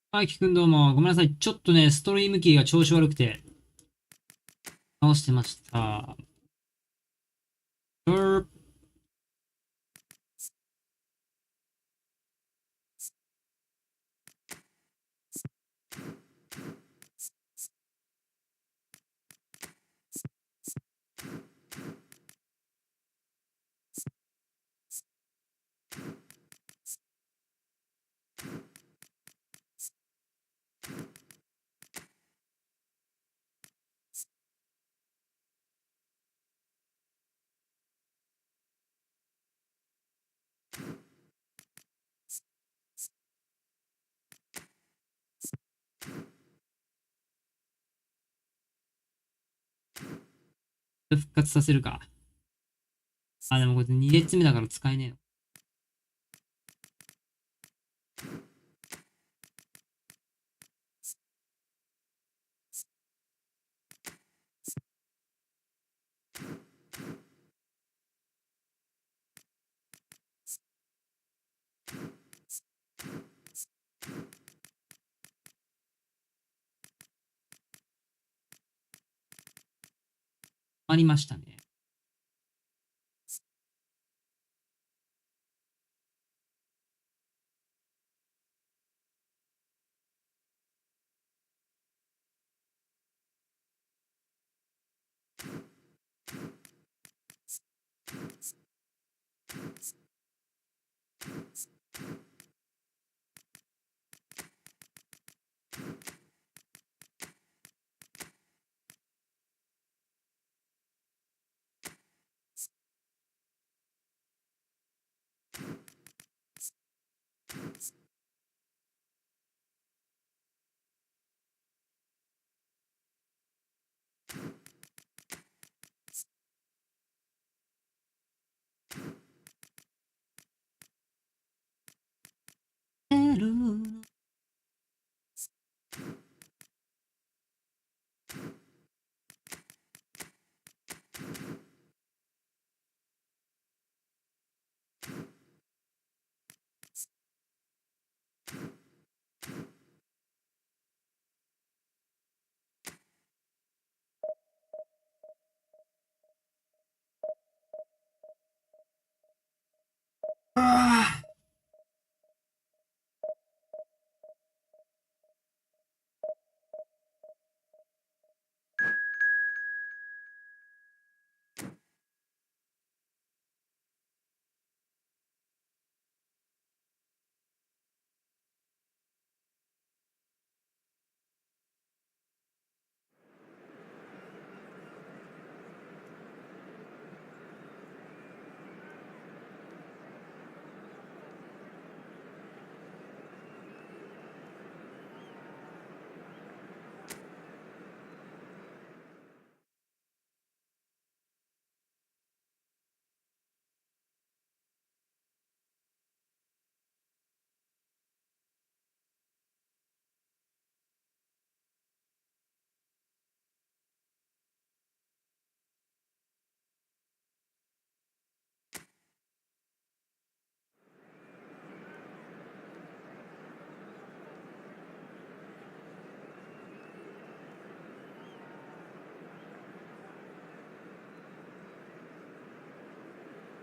あきくんどうも、ごめんなさい。ちょっとね、ストリームキーが調子悪くて、直してました。ブー復活させるか。あ、でもこれ2列目だから使えねえの。ありましたね。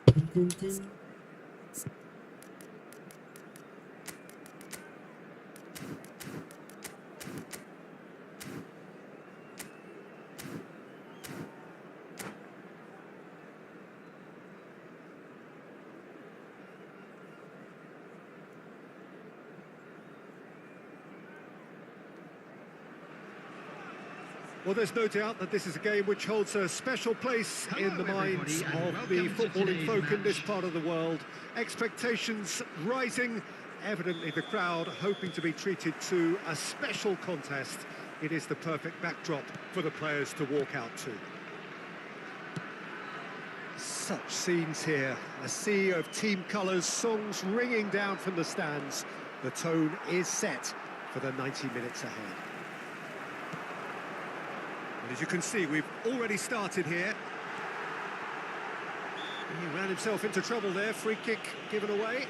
あてんてん。Well, there's no doubt that this is a game which holds a special place in the minds of the footballing folk in this part of the world. Expectations rising, evidently the crowd hoping to be treated to a special contest. It is the perfect backdrop for the players to walk out to. Such scenes here, a sea of team colours, songs ringing down from the stands. The tone is set for the 90 minutes ahead. And as you can see, we've already started here. He ran himself into trouble there, free kick given away.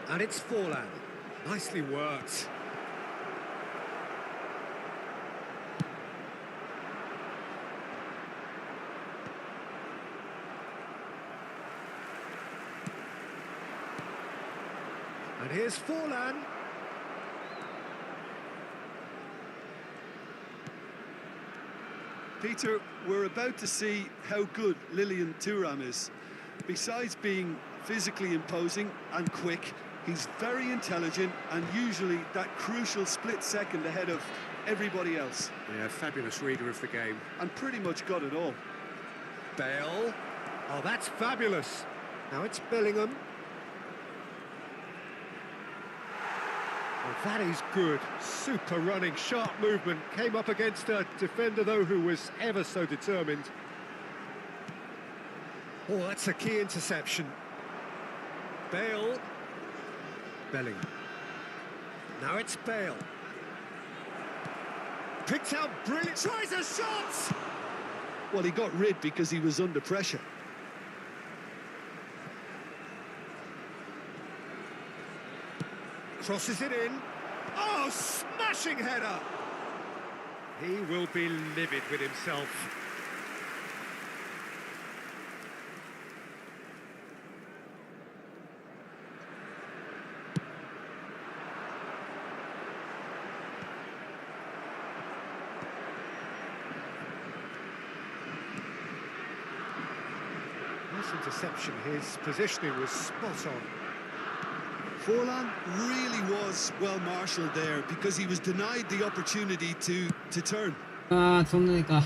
And it's Forlan. Nicely worked. And here's Forlan. Peter, we're about to see how good Lilian Thuram is. Besides being physically imposing and quick, he's very intelligent and usually that crucial split second ahead of everybody else. Yeah, fabulous reader of the game. And pretty much got it all. Bale. Oh, that's fabulous. Now it's Bellingham. Oh, that is good. Super running, sharp movement. Came up against a defender, though, who was ever so determined. Oh, that's a key interception. Bale. Bellingham. Now it's Bale. Picked out brilliant. Tries a shot! Well, he got rid because he was under pressure. Crosses it in. Oh, smashing header! He will be livid with himself. Nice interception. His positioning was spot on. Forlan really was well marshalled there because he was denied the opportunity to turn. ああ、飛んでないか。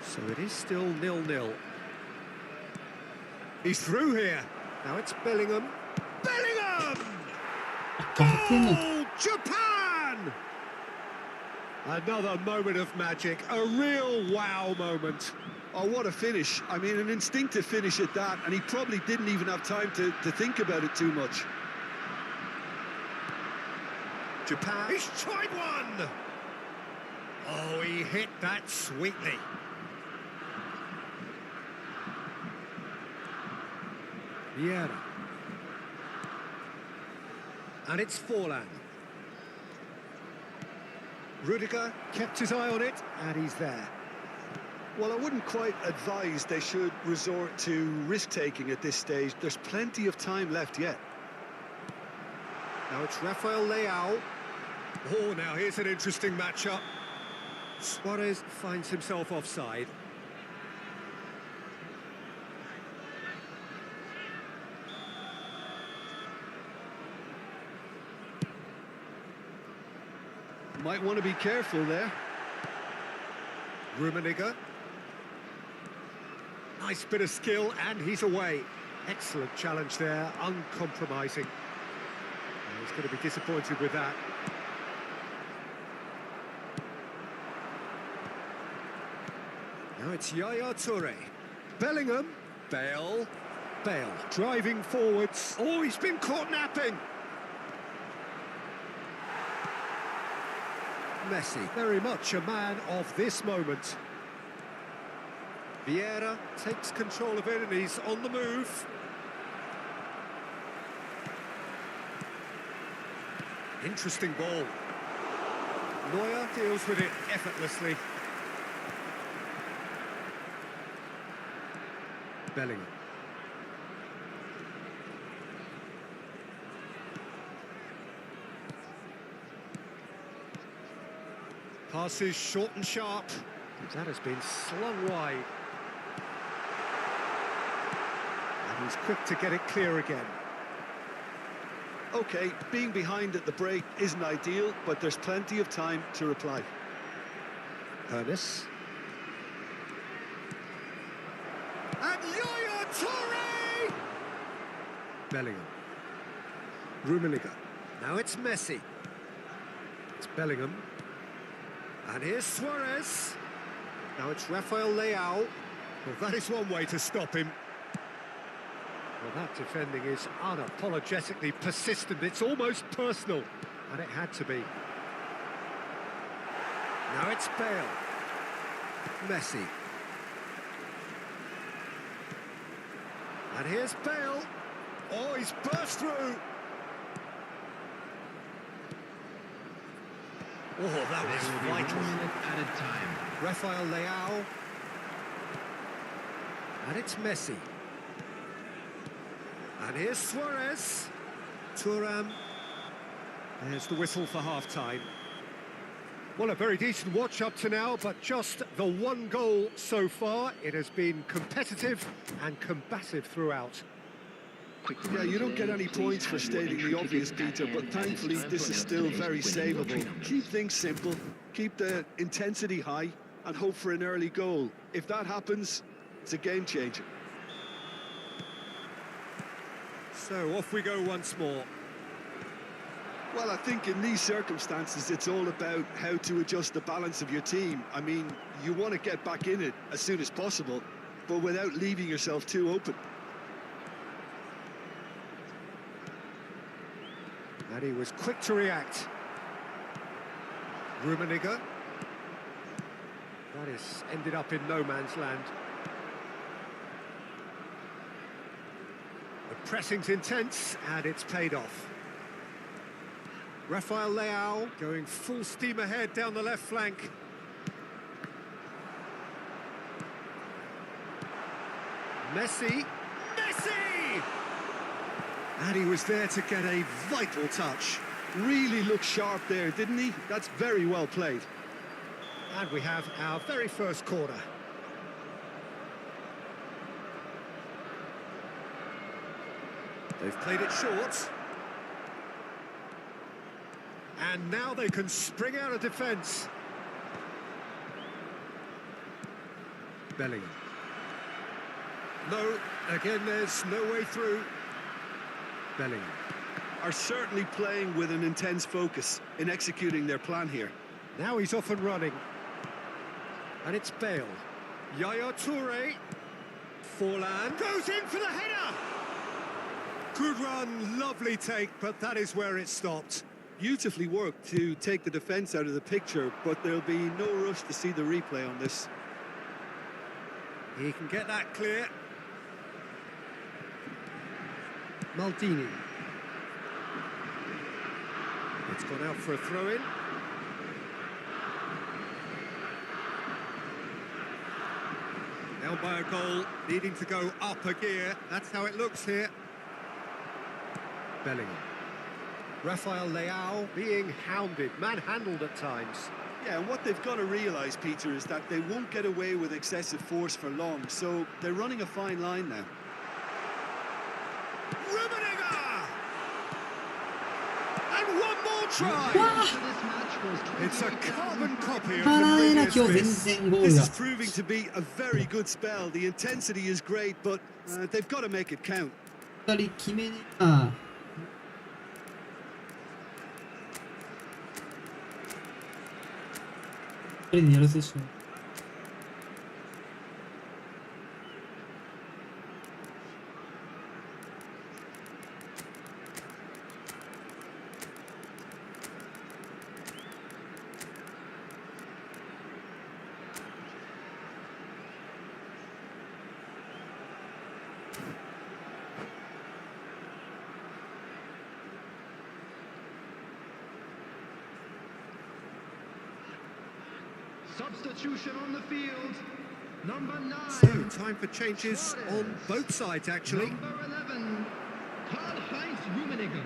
So it is still 0-0. He's through here. Now it's Bellingham. Bellingham! バテンの Goal! Japan! Another moment of magic. A real wow moment. Oh, what a finish. I mean, an instinctive finish at that, and he probably didn't even have time to think about it too much. Japan. He's tried one! Oh, he hit that sweetly. Vieira. And it's Forlan. Rudiger kept his eye on it, and he's there. Well, I wouldn't quite advise they should resort to risk-taking at this stage. There's plenty of time left yet. Now it's Rafael Leao. Oh, now here's an interesting matchup. Suarez finds himself offside. Might want to be careful there. Rummenigge. Nice bit of skill, and he's away. Excellent challenge there, uncompromising. He's going to be disappointed with that. Now it's Yaya Toure. Bellingham. Bale. Bale driving forwards. Oh, he's been caught napping. Messi, very much a man of this moment. Vieira takes control of it and he's on the move. Interesting ball. Neuer deals with it effortlessly. Bellingham. Passes short and sharp. That has been slung wide. And he's quick to get it clear again. Okay, being behind at the break isn't ideal, but there's plenty of time to reply. Ernest. And Yaya Toure! Bellingham. Rummenigge. Now it's Messi. It's Bellingham. And here's Suarez. Now it's Rafael Leao. Well, that is one way to stop him. Well, that defending is unapologetically persistent. It's almost personal. And it had to be. Now it's Bale. Messi. And here's Bale. Oh, he's burst through. Oh, that was vital. 1 minute added time. Rafael Leao. And it's Messi. And here's Suarez. Thuram. There's the whistle for half-time. Well, a very decent watch up to now, but just the one goal so far. It has been competitive and combative throughout. Yeah, you don't get any points for stating the obvious, Peter, but thankfully this is still very savable. Keep things simple, keep the intensity high, and hope for an early goal. If that happens, it's a game changer. So off we go once more. Well, I think in these circumstances, it's all about how to adjust the balance of your team. I mean, you want to get back in it as soon as possible, but without leaving yourself too open. And he was quick to react. Rummenigge. That is ended up in no man's land. The pressing's intense, and it's paid off. Rafael Leao going full steam ahead down the left flank. Messi. Messi! And he was there to get a vital touch. Really looked sharp there, didn't he? That's very well played. And we have our very first corner. They've played it short. And now they can spring out of defence. Bellingham. No, again there's no way through. Bellingham. Are certainly playing with an intense focus in executing their plan here. Now he's off and running. And it's Bale. Yaya Toure. Forlan goes in for the header. Good run, lovely take, but that is where it stopped. Beautifully worked to take the defence out of the picture, but there'll be no rush to see the replay on this. He can get that clear. Maldini. It's gone out for a throw-in. Down by a goal, needing to go up a gear. That's how it looks here. Bellingham. Rafael Leao being hounded, manhandled at times. Yeah, and what they've got to realise, Peter, is that they won't get away with excessive force for long, so they're running a fine line now. Rummenigge! And one more try! It's a carbon copy of 払えな、 the 今日 previous 全然ゴール This が is proving to be a very good spell. The intensity is great, but they've got to make it count. 2人決めねえな。2人でやらせでしょ。Substitution on the field. Number 9. So, time for changes on both sides, actually. Number 11. Karl-Heinz Rummenigge.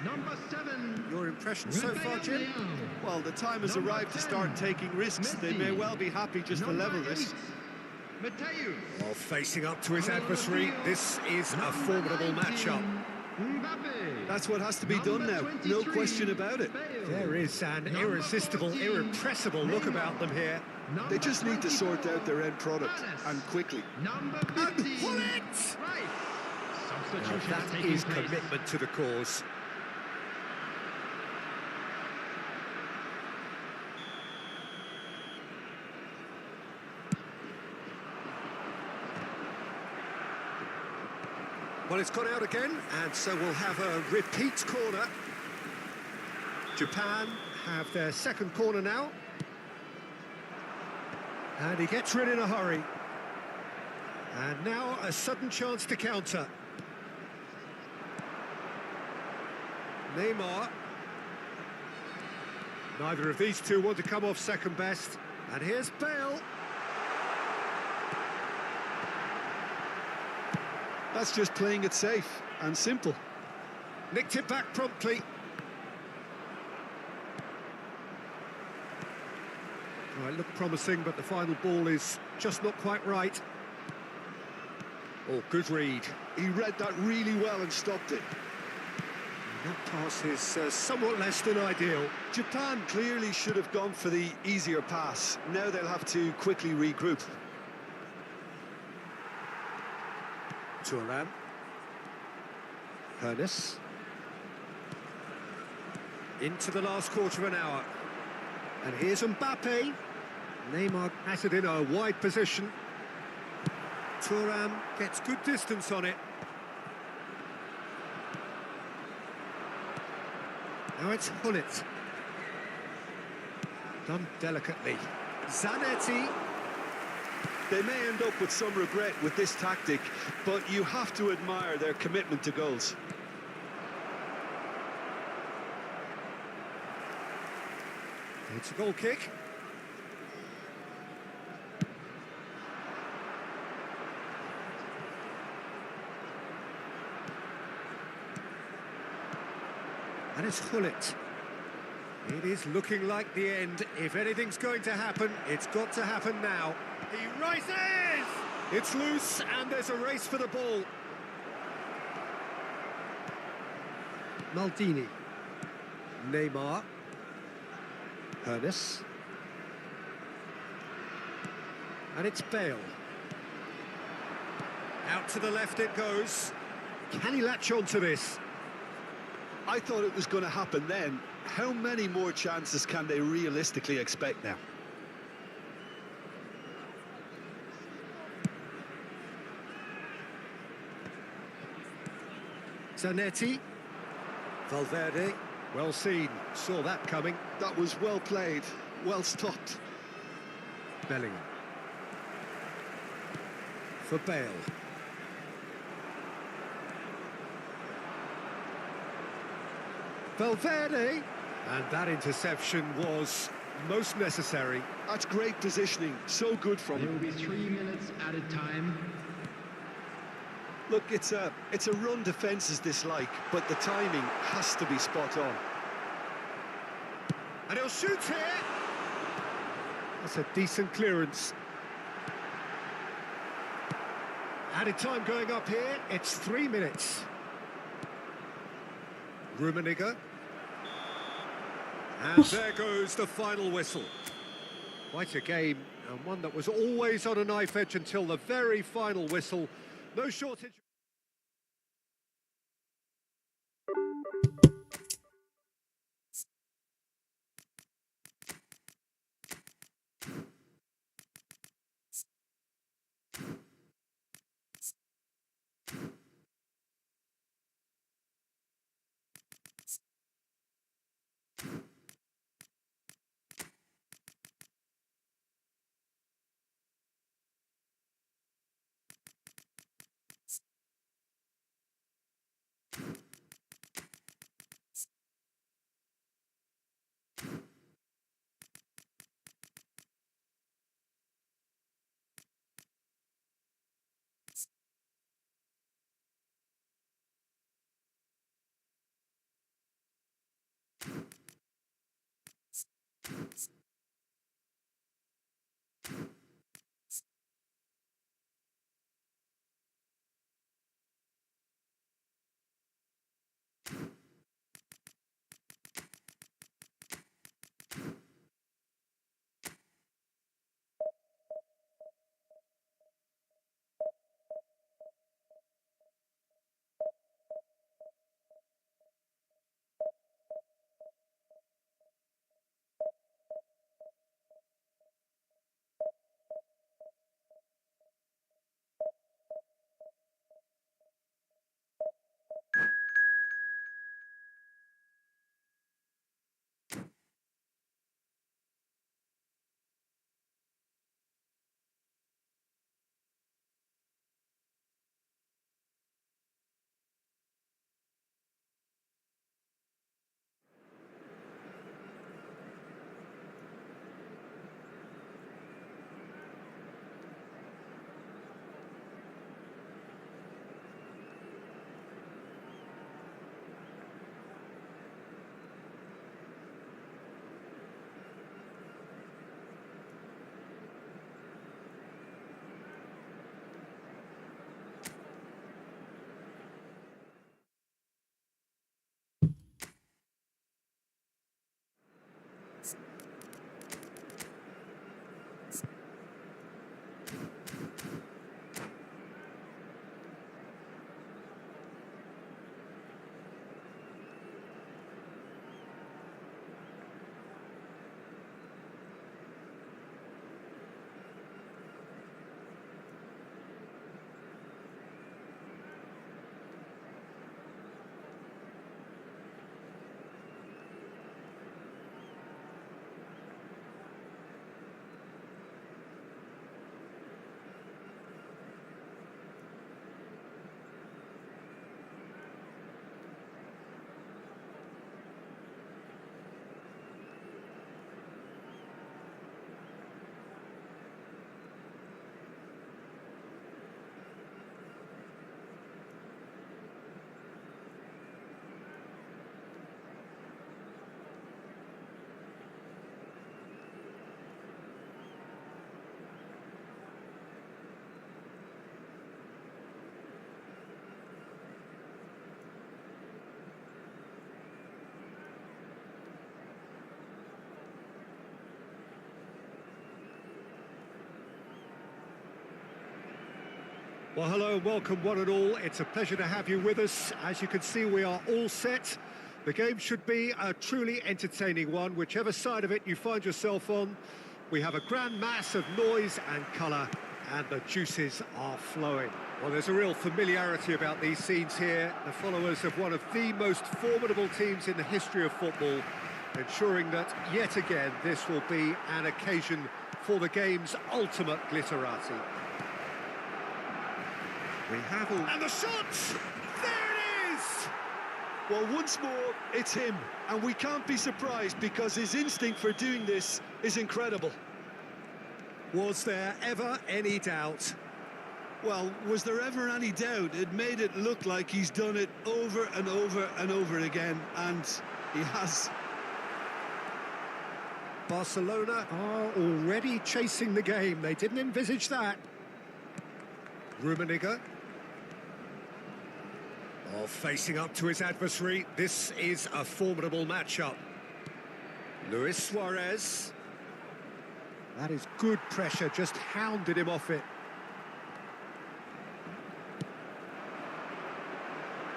Number 7. Your impression so far, Rafael Jim? Leao. Well, the time has Number arrived to 10, start taking risks. They may well be happy just to level this. Matthew. While facing up to his adversary, this is a formidable matchup. That's what has to be done now. No question about it. There is an irresistible, irrepressible look about them here. They just need to sort out their end product, and quickly. Number And 15. pull it! Right. Now Substitution that taking is place. commitment to the cause. Well, it's gone out again, and so we'll have a repeat corner. Japan have their second corner now. And he gets rid in a hurry. And now a sudden chance to counter. Neymar. Neither of these two want to come off second best. And here's Bale. That's just playing it safe and simple. Nicked it back promptly. Oh, it looked promising, but the final ball is just not quite right. Oh, good read. He read that really well and stopped it. That pass is somewhat less than ideal. Japan clearly should have gone for the easier pass. Now they'll have to quickly regroup. Thuram. Ernest. Into the last quarter of an hour. And here's Mbappe. Neymar has it in a wide position. Thuram gets good distance on it. Now it's Hullet. Done delicately. Zanetti. They may end up with some regret with this tactic, but you have to admire their commitment to goals. It's a goal kick. And it's Hullet. It is looking like the end. If anything's going to happen, it's got to happen now. He rises! It's loose, and there's a race for the ball. Maldini. Neymar. Ernest. And it's Bale. Out to the left it goes. Can he latch on to this? I thought it was going to happen then. How many more chances can they realistically expect now? Zanetti. Valverde. Well seen. Saw that coming. That was well played, well stopped. Bellingham. For Bale. Valverde. And that interception was most necessary. That's great positioning, so good from There will him. be 3 minutes added time. Look, it's a run defence is dislike, but the timing has to be spot on. And he'll shoot here. That's a decent clearance. Added time going up here. It's 3 minutes. Rummenigge. And there goes the final whistle. Quite a game, and one that was always on a knife edge until the very final whistle. No shortage. Well, hello and welcome one and all. It's a pleasure to have you with us. As you can see, we are all set. The game should be a truly entertaining one, whichever side of it you find yourself on. We have a grand mass of noise and colour, and the juices are flowing. Well, there's a real familiarity about these scenes here. The followers of one of the most formidable teams in the history of football, ensuring that, yet again, this will be an occasion for the game's ultimate glitterati. We have all... And the shot! There it is! Well, once more, it's him. And we can't be surprised because his instinct for doing this is incredible. Was there ever any doubt? Well, was there ever any doubt? It made it look like he's done it over and over and over again, and he has. Barcelona are already chasing the game. They didn't envisage that. Rummenigge. Oh, facing up to his adversary. This is a formidable matchup. Luis Suarez. That is good pressure, just hounded him off it.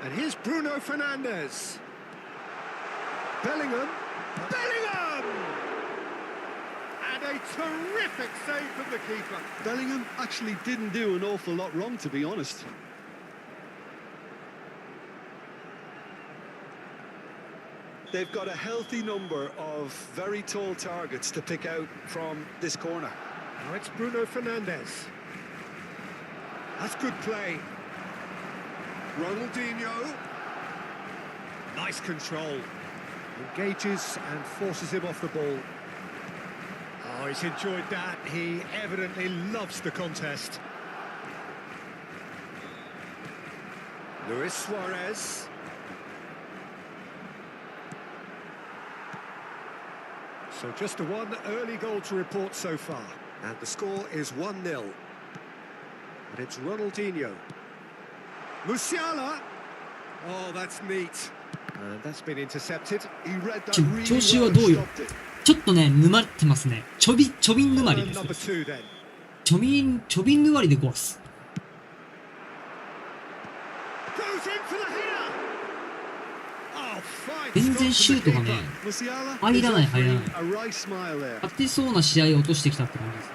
And here's Bruno Fernandes. Bellingham. Bellingham! And a terrific save from the keeper. Bellingham actually didn't do an awful lot wrong, to be honest. They've got a healthy number of very tall targets to pick out from this corner. Now it's Bruno Fernandes. That's good play. Ronaldinho. Nice control. Engages and forces him off the ball. Oh, he's enjoyed that. He evidently loves the contest. Luis Suarez. So just the one early goal to report so far. And the score is 1-0. And it's Ronaldinho. Musiala. Oh, that's neat. And that's been intercepted. He read that 調 really 子は well どう and よ stopped it. ちょっとね、沼ってますね。ちょびん沼り And です number 2 then. ちょびん沼りでごわす。 Goes in for the header. Oh, fine. 全然シュートがね、 Musiala 入 is らない offering a right smile there. 勝てそうな試合を落としてきたって感じです。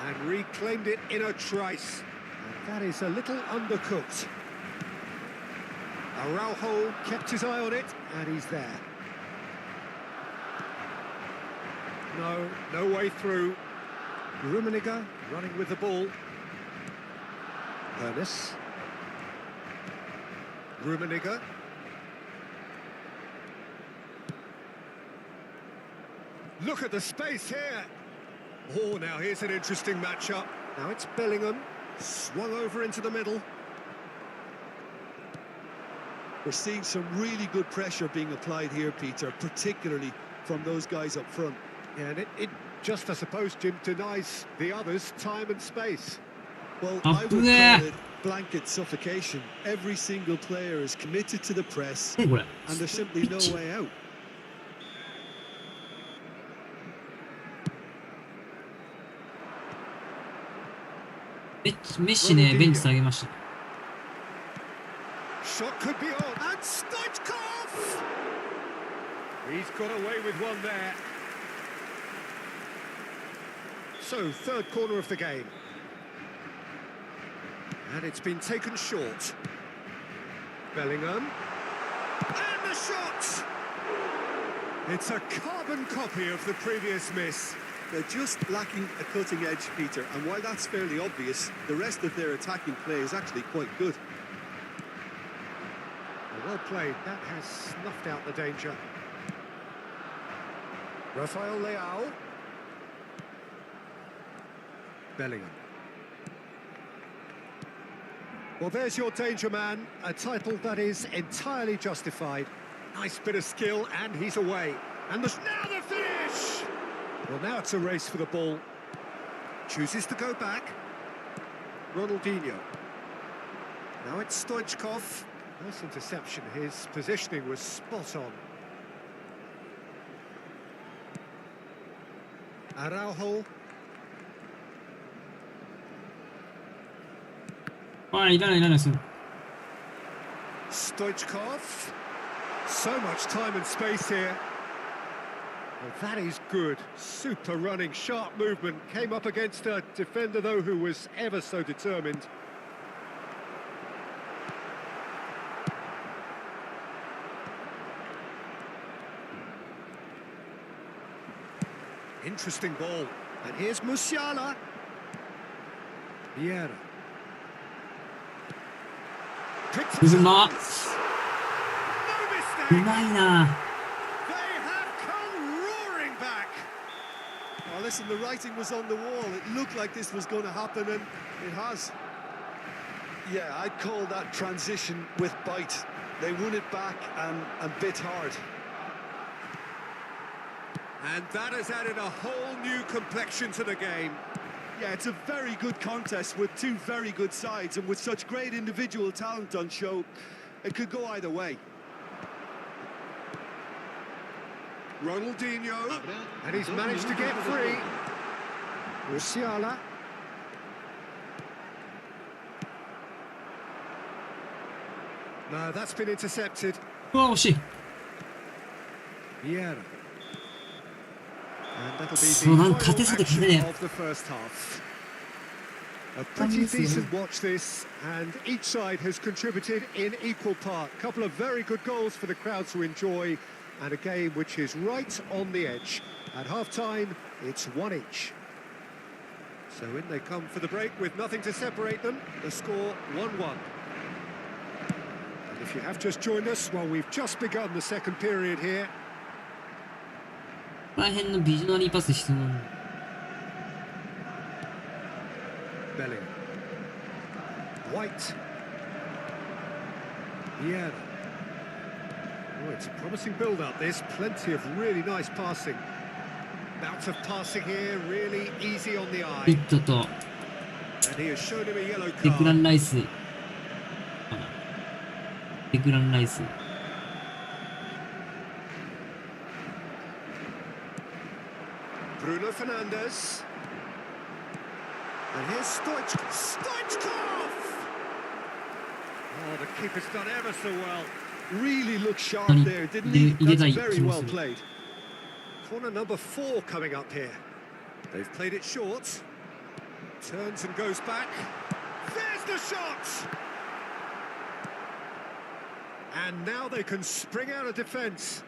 And reclaimed it in a trice. And that is a little undercooked. Araujo kept his eye on it, and he's there. No way through. Rummenigge running with the ball. Ernest. Rummenigge. Look at the space here. Oh, now here's an interesting matchup. Now it's Bellingham, swung over into the middle. We're seeing some really good pressure being applied here, Peter, particularly from those guys up front. Yeah, and it just, I suppose, Jim, denies the others time and space. Well, Up I would there. call it blanket suffocation. Every single player is committed to the press, ね、これ。 and there's simply no way out. メッシね、ベンチ下げました。 Shot could be on, and Stoichkov! He's got away with one there. So, third corner of the game. And it's been taken short. Bellingham. And the shot! It's a carbon copy of the previous miss. They're just lacking a cutting edge, Peter, and while that's fairly obvious, the rest of their attacking play is actually quite good. Well played, that has snuffed out the danger. Rafael Leao. Bellingham. Well, there's your danger man, a title that is entirely justified. Nice bit of skill, and he's away. And now the finish! Well, now it's a race for the ball. Chooses to go back. Ronaldinho. Now it's Stoichkov. Nice interception. His positioning was spot on. Araujo. ああ、いらないいらないです。Stoichkov. So much time and space here. Well, that is good. Super running, sharp movement. Came up against a defender, though, who was ever so determined. Interesting ball. And here's Musiala. Vieira. うまっ。 No う mistake. まいな。 They have come roaring back. Well, listen, the writing was on the wall. It looked like this was going to happen, and it has. Yeah, I'd call that transition with bite. They won it back and bit hard. And that has added a whole new complexion to the game. Yeah, it's a very good contest with two very good sides, and with such great individual talent on show, it could go either way. Ronaldinho, and he's managed to get free. Musiala. No, that's been intercepted. うわ、惜しい。 Vieira. And that'll be the そうなんか勝てそうで勝てね final え。 action of the first half. A pretty decent watch this, and each side has contributed in equal part. A couple of very good goals for the crowd to enjoy, and a game which is right on the edge. At half-time, it's one each. So in they come for the break with nothing to separate them. The score 1-1. And if you have just joined us, well, we've just begun the second period here. ここら辺のビジョナリーパス必要なの。 Bellingham. White. Vieira. Oh, it's a promising build-up, this. Plenty of really nice passing. Bout of passing here, really easy on the ヒ eye. ットと And he has shown him a yellow デクラ card. ンライス。デクランライス。 Bruno Fernandes. And here's Stoichkov! Oh, the keeper's done ever so well. Really looked sharp Only there, didn't he? he did That's like very well Kingston. played. Corner number 4 coming up here. They've played it short. Turns and goes back. There's the shot! And now they can spring out of defence.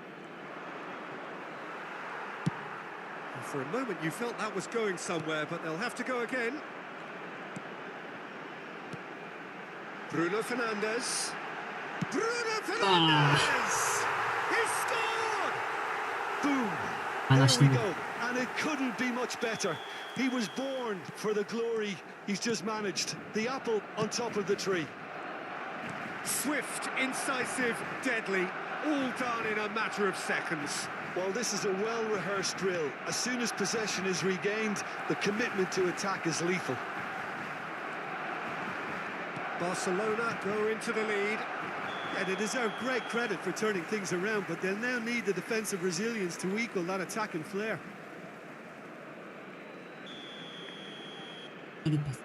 For a moment you felt that was going somewhere, but they'll have to go again. Bruno Fernandes. Bruno Fernandes! He scored! Boom! Anash There we them. go. And it couldn't be much better. He was born for the glory he's just managed. The apple on top of the tree. Swift, incisive, deadly, all done in a matter of seconds. Well, this is a well-rehearsed drill. As soon as possession is regained, the commitment to attack is lethal. Barcelona go into the lead. Yeah, they deserve great credit for turning things around, but they'll now need the defensive resilience to equal that attacking flair. パス。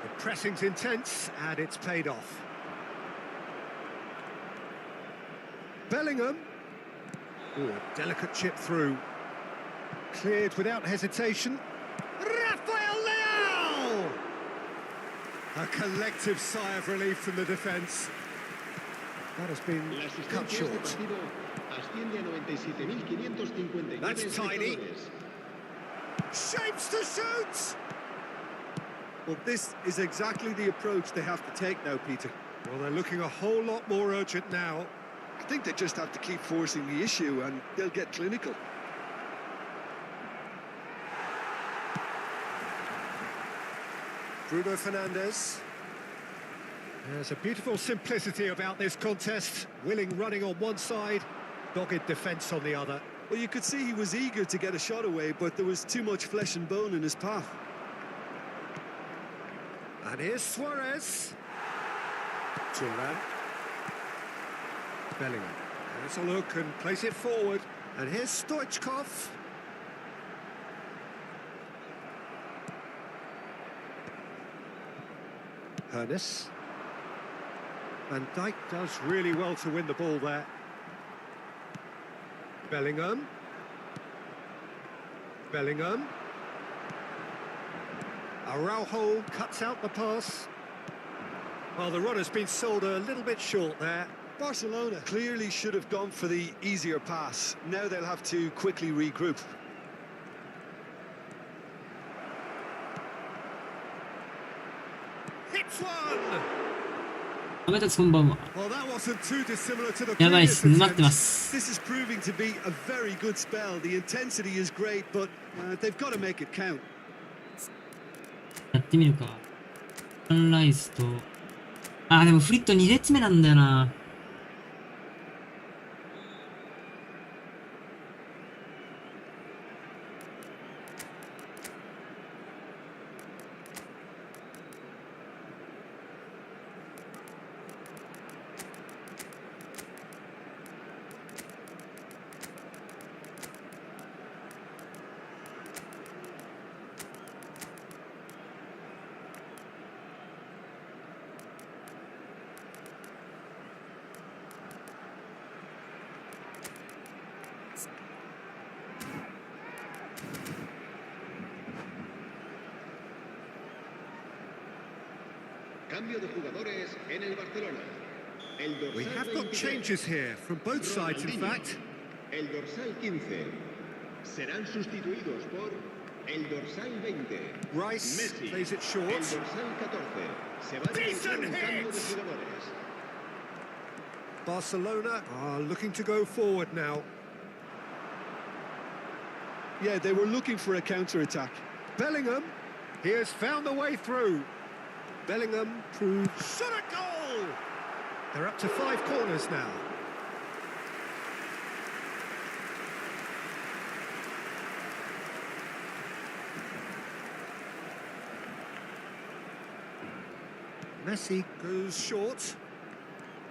The pressing's intense, and it's paid off. Bellingham. Oh, a delicate chip through. Cleared without hesitation. Rafael Leao! A collective sigh of relief from the defence. That has been cut short. That's tiny. Shapes to shoot! Well, this is exactly the approach they have to take now, Peter. Well, they're looking a whole lot more urgent now. I think they just have to keep forcing the issue and they'll get clinical. Bruno Fernandes. There's a beautiful simplicity about this contest. Willing running on one side, dogged defence on the other. Well, you could see he was eager to get a shot away, but there was too much flesh and bone in his path. And here's Suarez. Turan. Bellingham. Has a look and place it forward. And here's Stoichkov. Hernes. Van Dijk does really well to win the ball there. Bellingham. Araujo cuts out the pass. Well, the runner's been sold a little bit short there. Barcelona clearly should have gone for the easier pass. Now they'll have to quickly regroup. Hits one! おめでとうこんばんは。 Well, that wasn't too dissimilar to the やばいで previous す。沼ってま attempt. す。 This is proving to be a very good spell. The intensity is great, but they've got to make it count. やってみるか。サンライズと。あー、でもフリット2列目なんだよな。Cambio de jugadores en el Barcelona. El We dorsal have got 23, changes here from both sides, in Ronaldinho. fact. El dorsal 15 serán sustituidos por el dorsal 20. Rice Messi. plays it El short. dorsal 14 se va a realizar Decent un cambio de hit. jugadores. Barcelona are looking to go forward now. Yeah, they were looking for a counter-attack. Bellingham, he has found the way through. Bellingham proves shot a goal! They're up to 5 corners now. Messi goes short.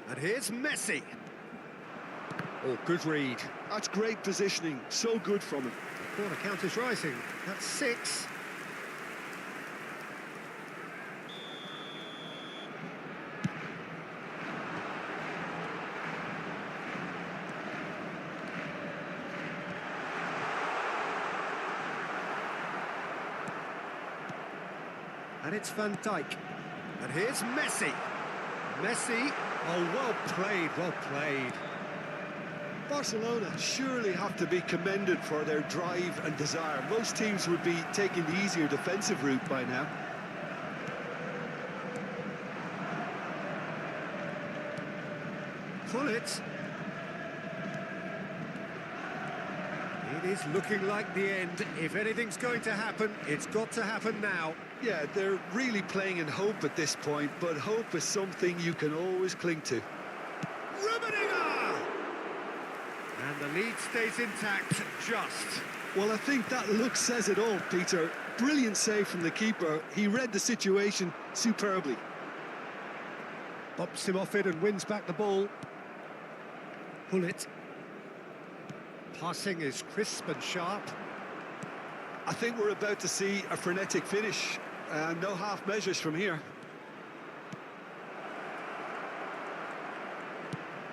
And here's Messi. Oh, good read. That's great positioning. So good from him. The corner count is rising. That's 6. And it's Van Dijk. And here's Messi. Messi. Oh, well played, well played. Barcelona surely have to be commended for their drive and desire. Most teams would be taking the easier defensive route by now. Pull it. It is looking like the end. If anything's going to happen, it's got to happen now. Yeah, they're really playing in hope at this point, but hope is something you can always cling to. Rummenigge! And the lead stays intact, just. Well, I think that look says it all, Peter. Brilliant save from the keeper. He read the situation superbly. Bops him off it and wins back the ball. Pull it. Passing is crisp and sharp. I think we're about to see a frenetic finish. No half measures from here.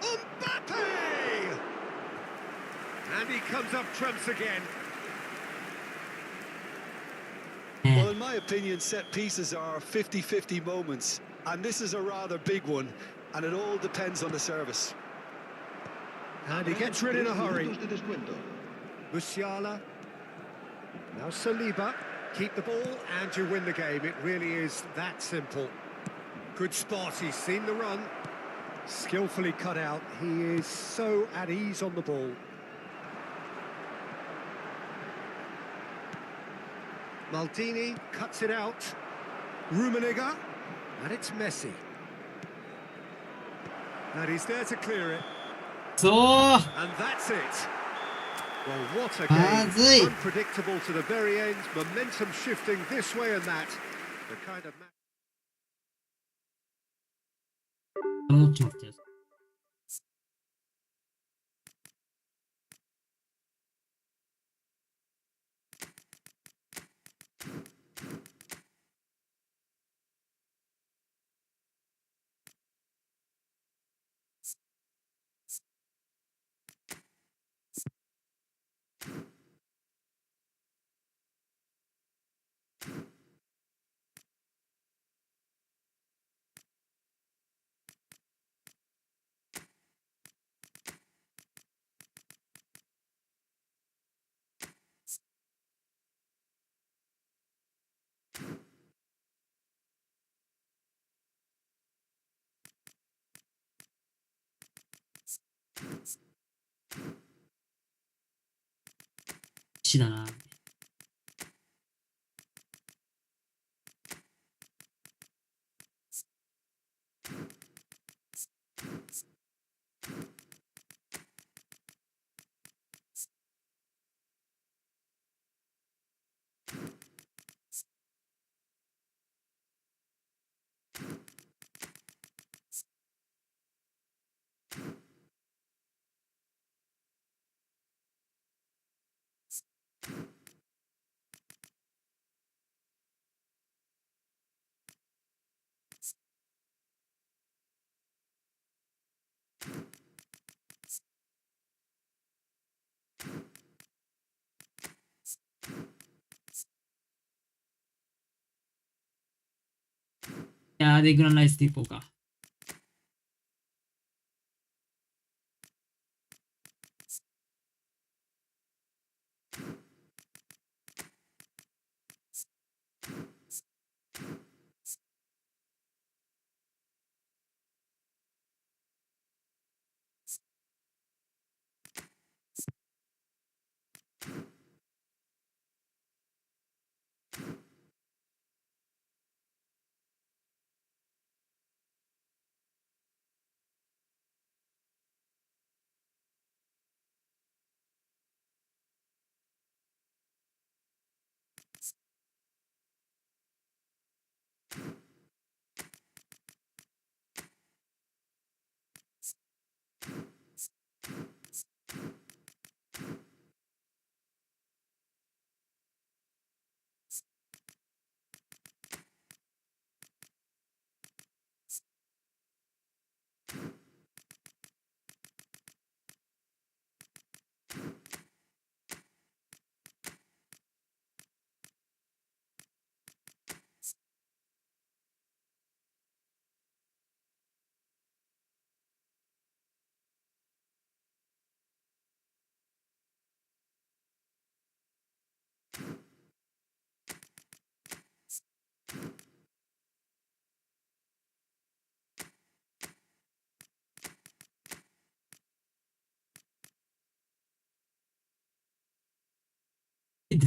Mbappe! And he comes up trumps again. Well, in my opinion, set pieces are 50-50 moments, and this is a rather big one, and it all depends on the service. And he gets rid in a hurry. Minutos de descuento. Musiala. Now Saliba. Keep the ball and you win the game. It really is that simple. Good spot. He's seen the run. Skillfully cut out. He is so at ease on the ball. Maldini cuts it out. Rummenigge. And it's Messi. And he's there to clear it. そう And that's it. Well, what a Ah, game. zui. Unpredictable to the very end. Momentum shifting this way and that. The kind of match. もうちょっと待ってよ。チだな。いやー、で、グランライスでいこうか。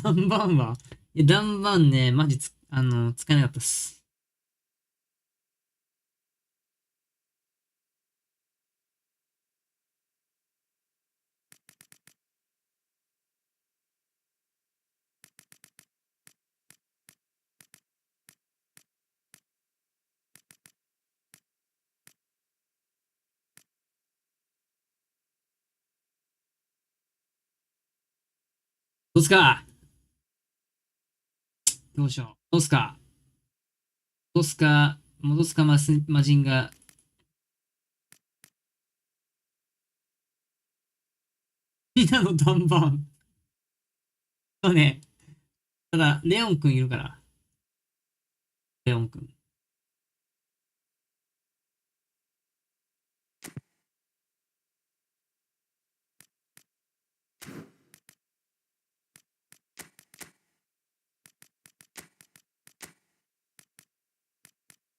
ダンバンは、いや、ダンバンね、マジ使えなかったっす。どうすか？どうしよう。どうすか？どうすか？戻すかマジンが。みんなのダンバン。そうね。ただ、レオンくんいるから。レオンくん。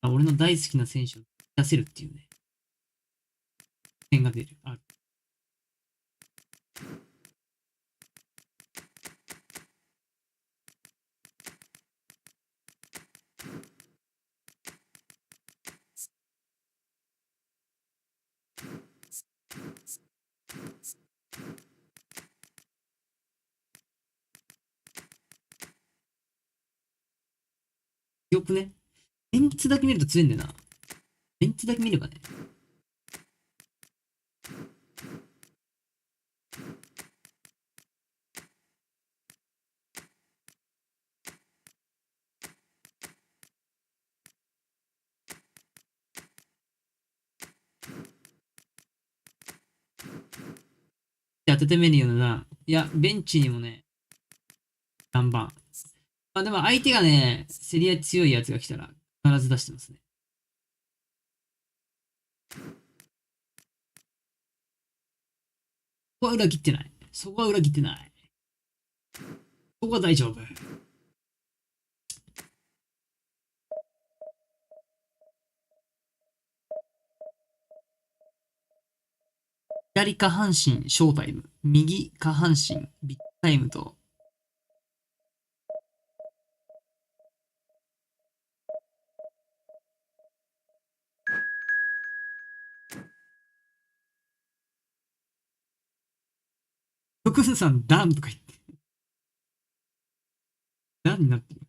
あ、俺の大好きな選手を出せるっていうね。点が出る。あ、よくね。メンツだけ見ると強いんだよな。メンツだけ見ればね。当ててみるような。いや、ベンチにもね、3番。まあでも相手がね、競り合い強いやつが来たら必ず出してますね。そこは裏切ってない。そこは裏切ってない。そこは大丈夫。左下半身ショータイム。右下半身ビッグタイムとクスさん、ダンとか言って。ダンになってる。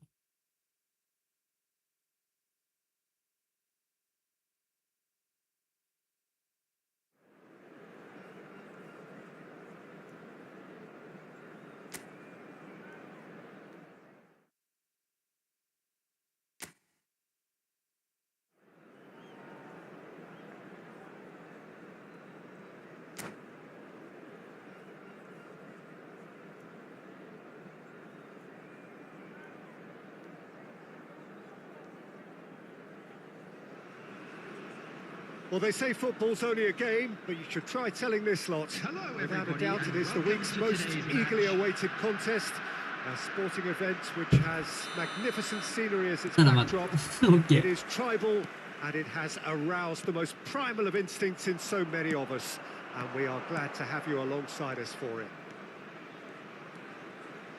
Well, they say football's only a game, but you should try telling this lot. Hello, Without a everybody, doubt, it and is the welcome week's to most today's eagerly match. awaited contest. A sporting event which has magnificent scenery as its まだまだ。backdrop. オッケ It ー。 is tribal, and it has aroused the most primal of instincts in so many of us. And we are glad to have you alongside us for it.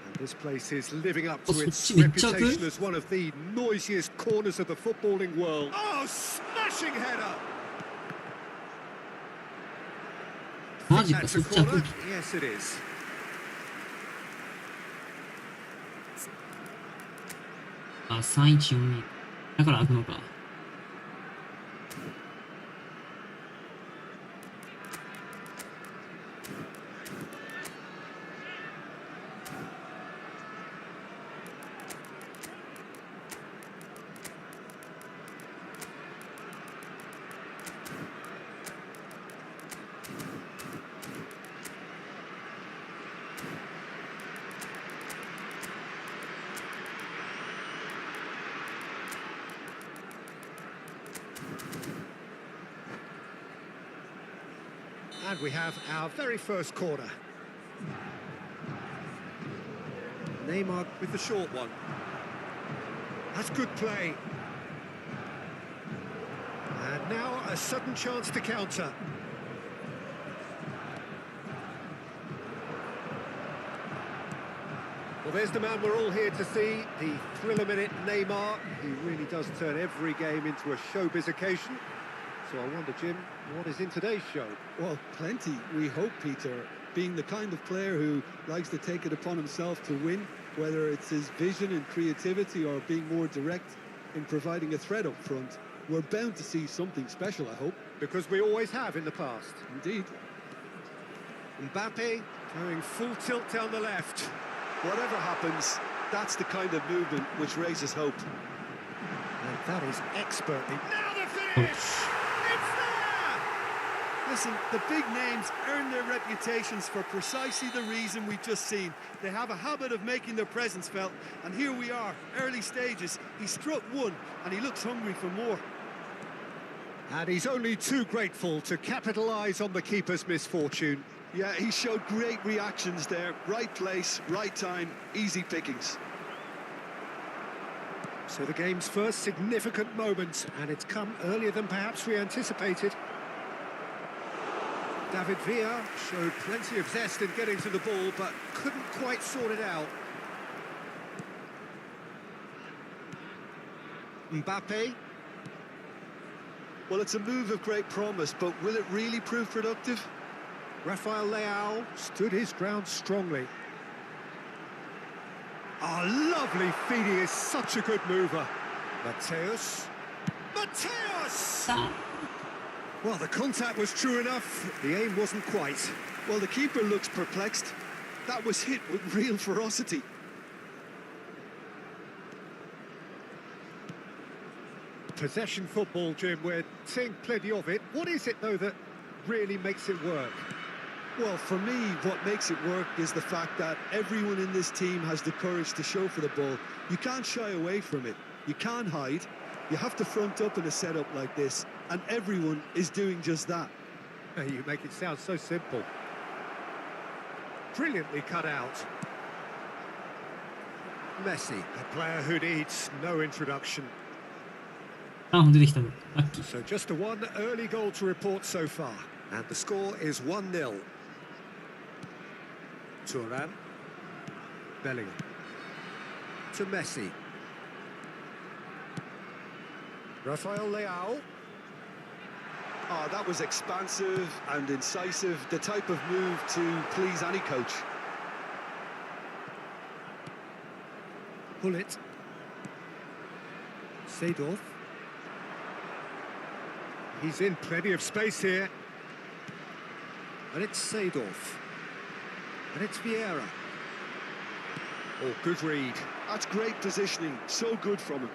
And this place is living up to its reputation as one of the noisiest corners of the footballing world. Oh, smashing header! マジか、 That's そ a っち開く corner. んか。Yes, it is. あ、3142。だから開くのか。And we have our very first corner. Neymar with the short one. That's good play. And now a sudden chance to counter. Well, there's the man we're all here to see, the thriller-minute Neymar. He really does turn every game into a showbiz occasion. So I wonder, Jim, what is in today's show? Well, plenty, we hope, Peter. Being the kind of player who likes to take it upon himself to win, whether it's his vision and creativity or being more direct in providing a threat up front, we're bound to see something special, I hope. Because we always have in the past. Indeed. Mbappe going full tilt down the left. Whatever happens, that's the kind of movement which raises hope. And that is expertly. Now the finish! It's there! Listen, the big names earn their reputations for precisely the reason we've just seen. They have a habit of making their presence felt, and here we are, early stages. He struck one, and he looks hungry for more. And he's only too grateful to capitalise on the keeper's misfortune. Yeah, he showed great reactions there. Right place, right time, easy pickings. So the game's first significant moment, and it's come earlier than perhaps we anticipated. David Villa showed plenty of zest in getting to the ball, but couldn't quite sort it out. Mbappe. Well, it's a move of great promise, but will it really prove productive? Rafael Leao stood his ground strongly. Oh, lovely feed, he is such a good mover. Mateus. Well, the contact was true enough, the aim wasn't quite. Well, the keeper looks perplexed. That was hit with real ferocity. Possession football, Jim, we're seeing plenty of it. What is it, though, that really makes it work? Well, for me, what makes it work is the fact that everyone in this team has the courage to show for the ball. You can't shy away from it. You can't hide. You have to front up in a setup like this, and everyone is doing just that. You make it sound so simple. Brilliantly cut out. Messi, a player who needs no introduction. あ、出てきたの。ラッキー。 So just a one early goal to report so far. And the score is 1-0. Thuram. Bellingham. To Messi. Rafael Leao. Oh, that was expansive and incisive, the type of move to please any coach. Pull it. Seedorf. He's in plenty of space here. And it's Seedorf. And it's Vieira. Oh, good read. That's great positioning, so good from him.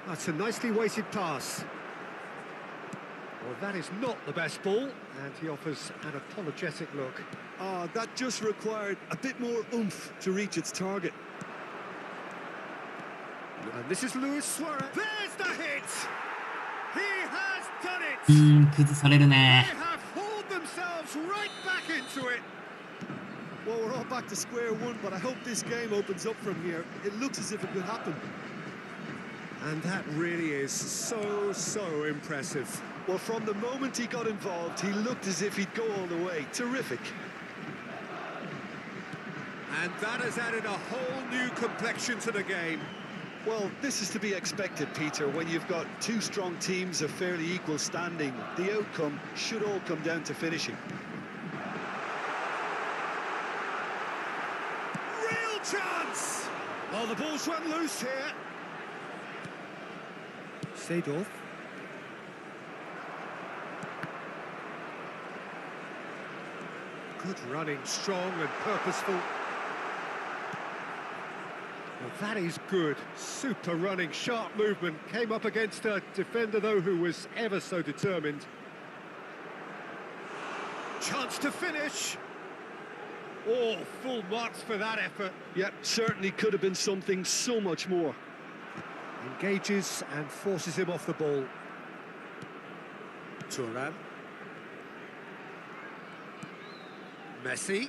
That's a nicely weighted pass. Well, that is not the best ball, and he offers an apologetic look. That just required a bit more oomph to reach its target. And this is Luis Suarez. There's the hit! He has done it! 崩される They ね。 have hauled themselves right back into it. Well, we're all back to square one, but I hope this game opens up from here. It looks as if it could happen. And that really is so impressive. Well, from the moment he got involved, he looked as if he'd go all the way. Terrific. And that has added a whole new complexion to the game. Well, this is to be expected, Peter. When you've got two strong teams of fairly equal standing, the outcome should all come down to finishing. Real chance! Oh, the ball's run loose here. Seedorf. Good running, strong and purposeful. Well, that is good. Super running, sharp movement. Came up against a defender, though, who was ever so determined. Chance to finish. Oh, full marks for that effort. Yep, certainly could have been something so much more. Engages and forces him off the ball. Thuram. Messi.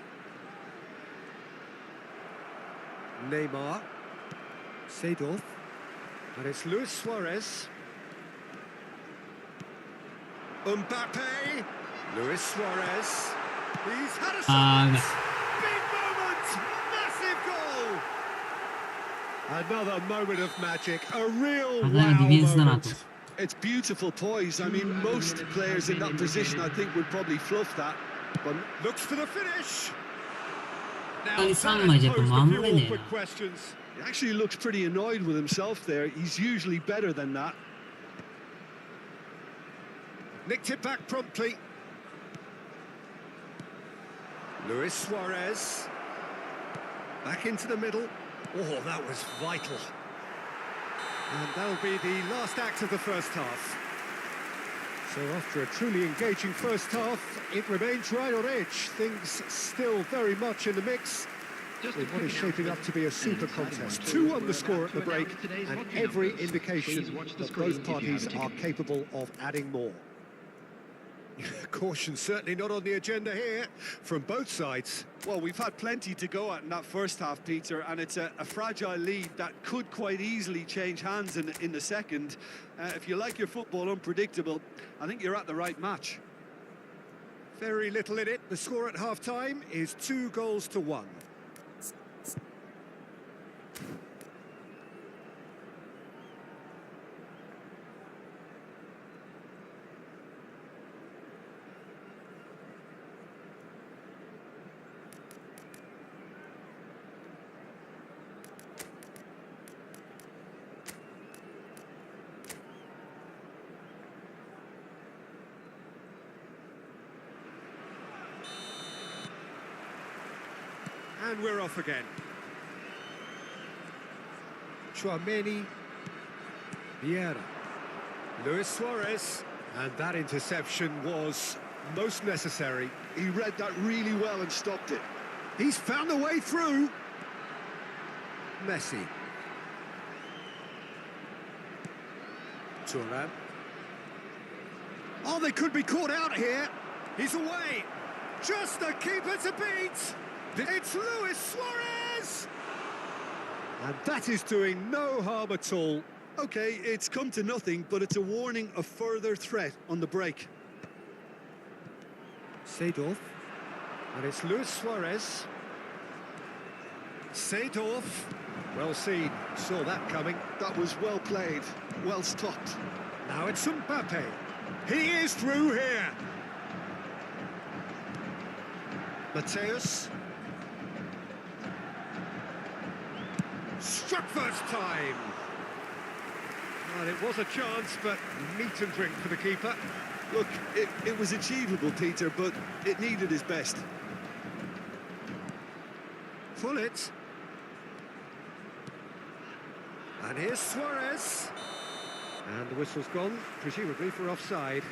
Neymar. Seedorf. And it's Luis Suarez. Mbappe. Luis Suarez. He's had a shot. Big moment. Massive goal. Another moment of magic. A real さすがにディフェンスだな wow と。 moment. It's beautiful poise. I mean, most players in that position, I think, would probably fluff that. But Looks for the finish. 他に3枚じゃやっぱ守れねえな。 awkward questions. he actually looks pretty annoyed with himself there. He's usually better than that. Nicked it back promptly. Luis Suarez. Back into the middle. Oh, that was vital. And that'll be the last act of the first half. So after a truly engaging first half, it remains right on edge. Things still very much in the mix. In what is shaping up to be a super contest. 2 on the score at the break, and every indication that both parties are capable of adding more. Caution certainly not on the agenda here from both sides. Well, we've had plenty to go at in that first half, Peter, and it's a fragile lead that could quite easily change hands in the second. If you like your football unpredictable, I think you're at the right match. Very little in it. The score at half-time is 2-1. And we're off again. Tchouaméni, Vieira, Luis Suarez, and that interception was most necessary. He read that really well and stopped it. He's found a way through. Messi. Thuram. Oh, they could be caught out here. He's away. Just the keeper to beat. It's Luis Suarez! And that is doing no harm at all. Okay, it's come to nothing, but it's a warning of further threat on the break. Seedorf. And it's Luis Suarez. Seedorf. Well seen. Saw that coming. That was well played, well stopped. Now it's Mbappe. He is through here. Mateus. Struck first time. Well, it was a chance, but meat and drink for the keeper. Look, it was achievable, Peter, but it needed his best. Pull it. And here's Suarez. And the whistle's gone, presumably for offside.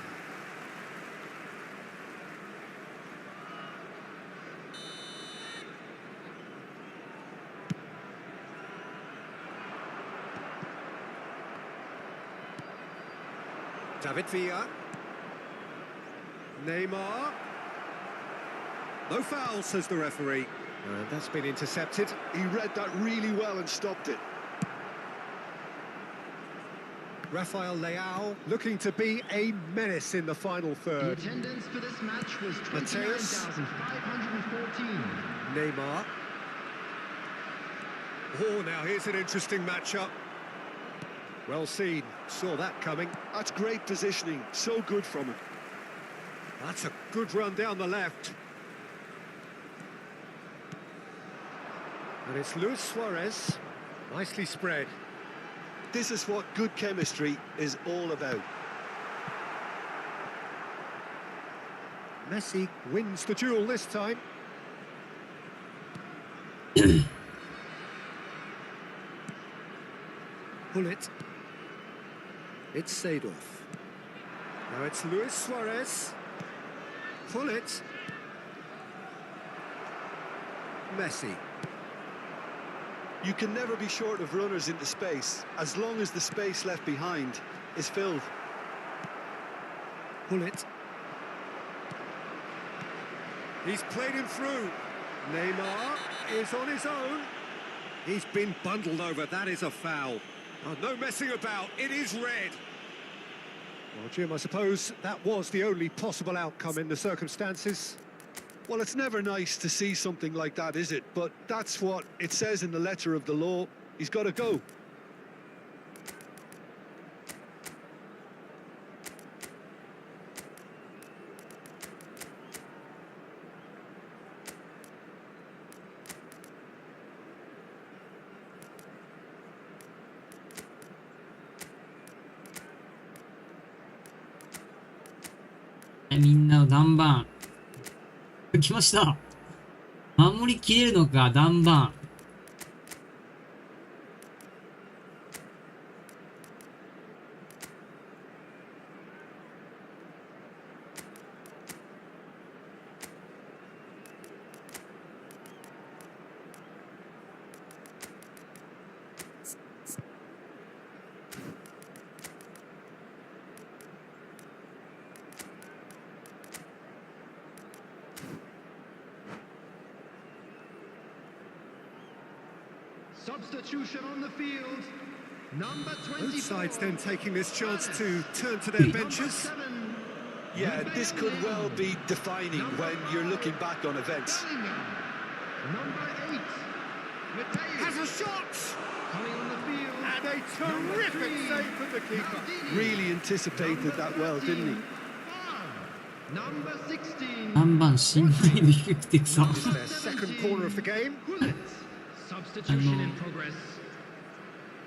David Villa. Neymar. No foul, says the referee. And that's been intercepted. He read that really well and stopped it. Rafael Leao looking to be a menace in the final The third. attendance for this match was Mateus. 29,514. Neymar. Oh, now here's an interesting matchup. Well seen, saw that coming. That's great positioning, so good from him. That's a good run down the left. And it's Luis Suarez, nicely spread. This is what good chemistry is all about. Messi wins the duel this time. Pull it. It's Seedorf. Now it's Luis Suarez. Pull it. Messi. You can never be short of runners into space, as long as the space left behind is filled. Pull it. He's played him through. Neymar is on his own. He's been bundled over. That is a foul. Oh, no messing about. It is red. Well, Jim, I suppose that was the only possible outcome in the circumstances. Well, it's never nice to see something like that, is it? But that's what it says in the letter of the law. He's got to go.はい、みんなの断板。来ました。守りきれるのか、断板。Substitution on the field. Number 24. Both sides then taking this chance to turn to their benches. Yeah, this could well be defining when you're looking back on events. Number 8. Mateus. Has a shot! Coming on the field. And a terrific save from the keeper. Really anticipated that well, didn't he? Number 16. 断板信頼度低くてさ。 It's their second corner of the game. Substitution in progress.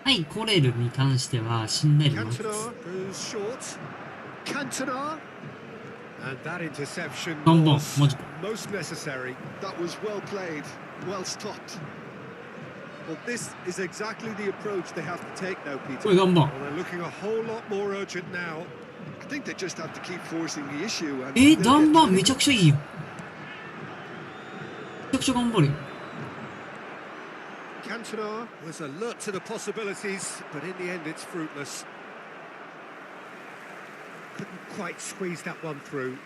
はい、コレルに関しては信頼度マック Cantona ス。 goes short. Cantona. And that interception Bon, was moi, most necessary. That was well played, well stopped. Well, this is exactly the approach they have to take now, こ Peter. れ断板。 Well, they're looking a whole lot more urgent now. I think they just have to keep forcing the issue. And え、 they'll 断 get 板 through. めちゃくちゃいいよ。めちゃくちゃ頑張るよ。 Cantona was alert to the possibilities, but in the end it's fruitless. Couldn't quite squeeze that one through.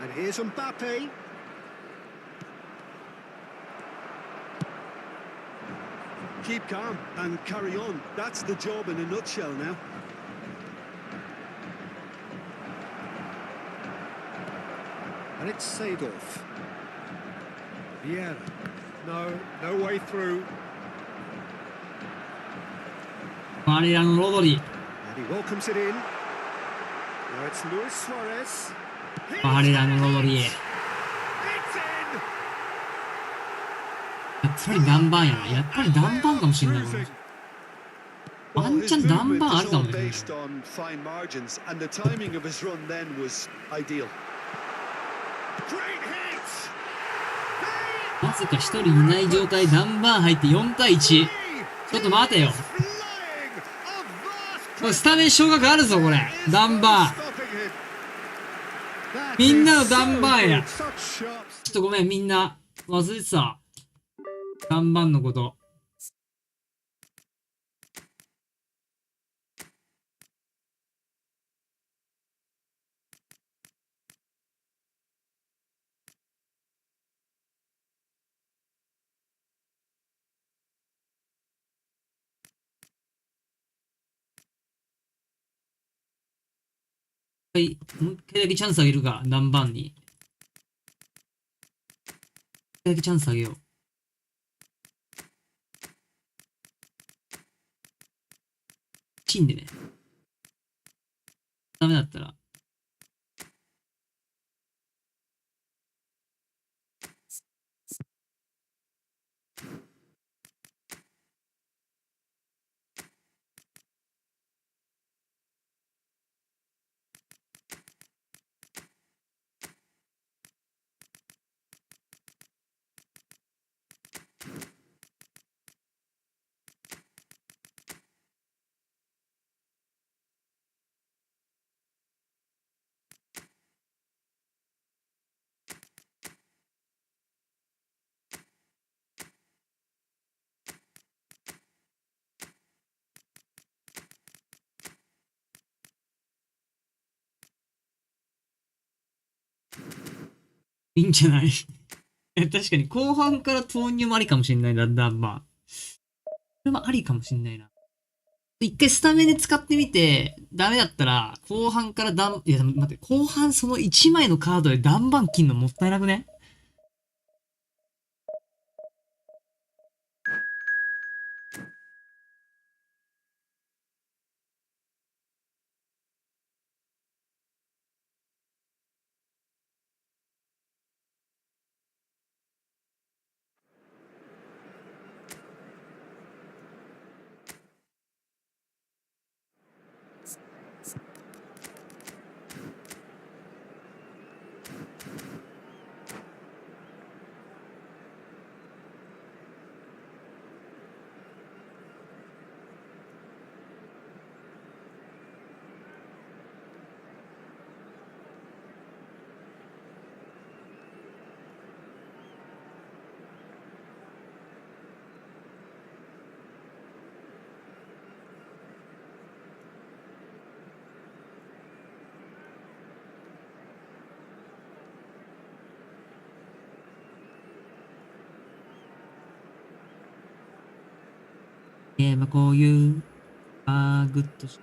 And here's Mbappe. Keep calm and carry on. That's the job in a nutshell now. And it's Seedorf. Vieira. No way through. 我らのロドリ。 And he welcomes it in. Now it's Luis Suarez. あれらの登り。 It's in. やっぱり南蛮やな。やっぱり南蛮かもしれないもん。 ワ Well, ン his チャン南 movement 蛮あ is るか all もしれない。 based on fine margins, and the timing of his run then was ideal. Great hit. まさか一人いない状態で南蛮入って4対1。ちょっと待てよ。 Flying. A vast これスタメン昇格あるぞ、これ。 is 南蛮。 stopping him. That みんなの is so 南蛮や。 good. Such sharp. ちょっとごめん、みんな。忘れてた。南蛮のこと。はい、もう一回だけチャンスあげるか、南蛮に。一回だけチャンスあげよう。チンでね。ダメだったら。いいんじゃない？確かに後半から投入もありかもしんないな、南蛮。これもありかもしんないな。一回スタメンで使ってみて、ダメだったら、後半からいや、待って、後半その1枚のカードで南蛮切んのもったいなくね？ まあこういう、グッとし、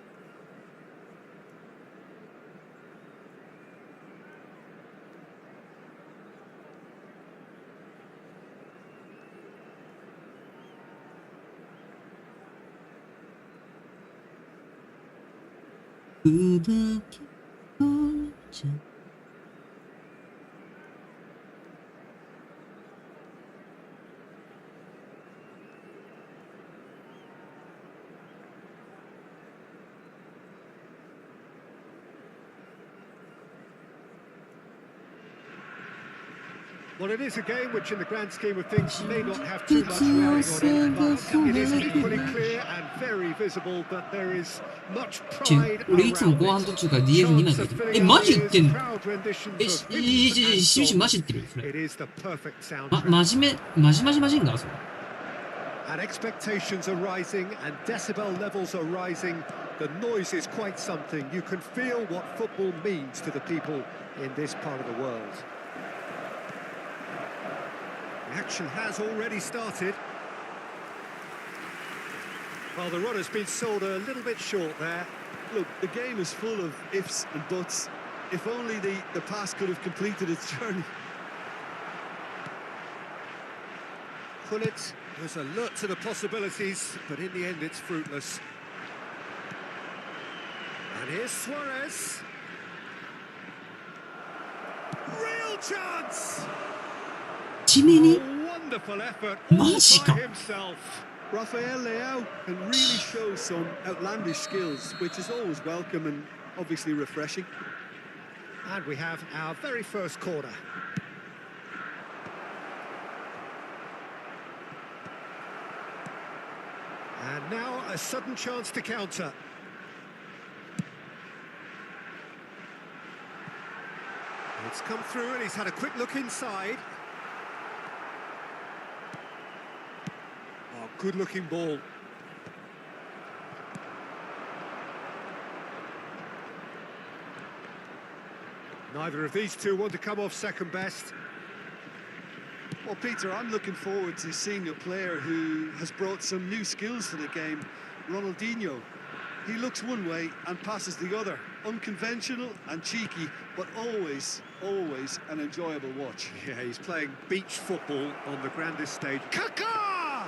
くだけとじゃ。Well, it is a game which, in the grand scheme of things, may not have too much riding on it, but it is equally clear and very visible that there is much pride 俺いつも後半 around 途 it. 中から DF2 枚書いてる。マジ言ってんの？ Proud renditions of しマジ言ってるそれ。 It is the perfect 真 soundtrack. 面目、マジマジマジんだそれ。 And expectations are rising and decibel levels are rising. The noise is quite something. You can feel what football means to the people in this part of the world. The action has already started. Well, the run has been sold a little bit short there. Look, the game is full of ifs and buts. If only the pass could have completed its journey. Pullet was alert to the possibilities, but in the end it's fruitless. And here's Suarez. Real chance. 地面に Wonderful effort all マジか by himself. Rafael Leao can really show some outlandish skills, which is always welcome and obviously refreshing. And we have our very first corner. And now a sudden chance to counter. It's come through and he's had a quick look inside. Oh, good-looking ball. Neither of these two want to come off second best. Well, Peter, I'm looking forward to seeing a player who has brought some new skills to the game, Ronaldinho. He looks one way and passes the other. Unconventional and cheeky, but always, always an enjoyable watch. Yeah, he's playing beach football on the grandest stage. Kaká!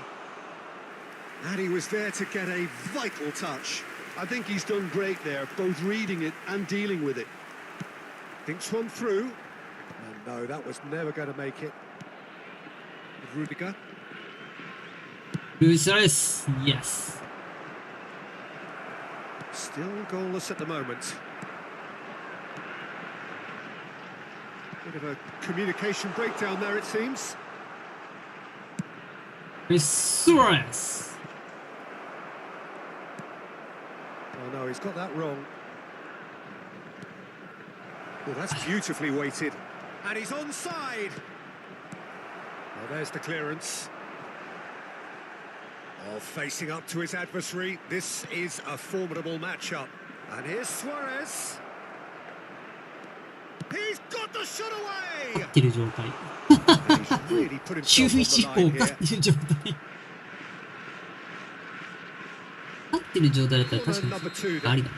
And he was there to get a vital touch. I think he's done great there, both reading it and dealing with it. Thinks one through. And no, that was never going to make it. Rudiger. ルイス・ライス Yes. Still goalless at the moment. Bit of a communication breakdown there, it seems. ルイス・スアレス Oh no, he's got that wrong. Well, that's beautifully weighted. And he's onside. Well, there's the clearance. Oh, facing up to his adversary. This is a formidable matchup. And here's Suarez. He's got the shot 立 away. ってる状態 And he's really put 中 himself 1 on 方 the line 立 here. ってる状態立ってる状態だったら確かに Number two then. ありだ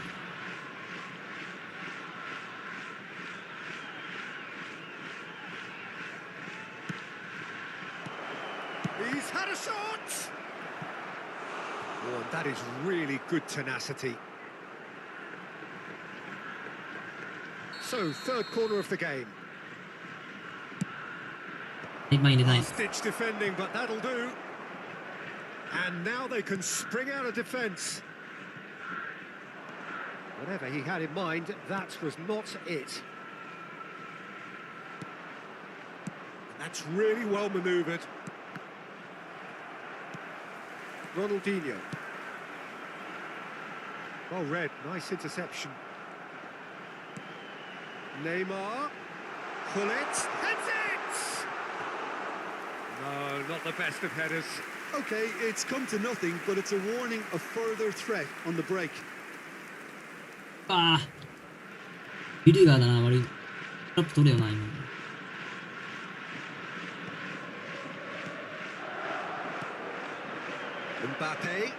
He's had a shot. Oh, and that is really good tenacity. So, third corner of the game. 今入れない Stitch defending, but that'll do. And now they can spring out of defence. Whatever he had in mind, that was not it. And that's really well manoeuvred. Ronaldinho. Well read, nice interception. Neymar. Pull it. Heads it! No, not the best of headers. Okay, it's come to nothing, but it's a warning of further threat on the break. ああビルガーだな悪いトラップ取れよな今 Mbappe.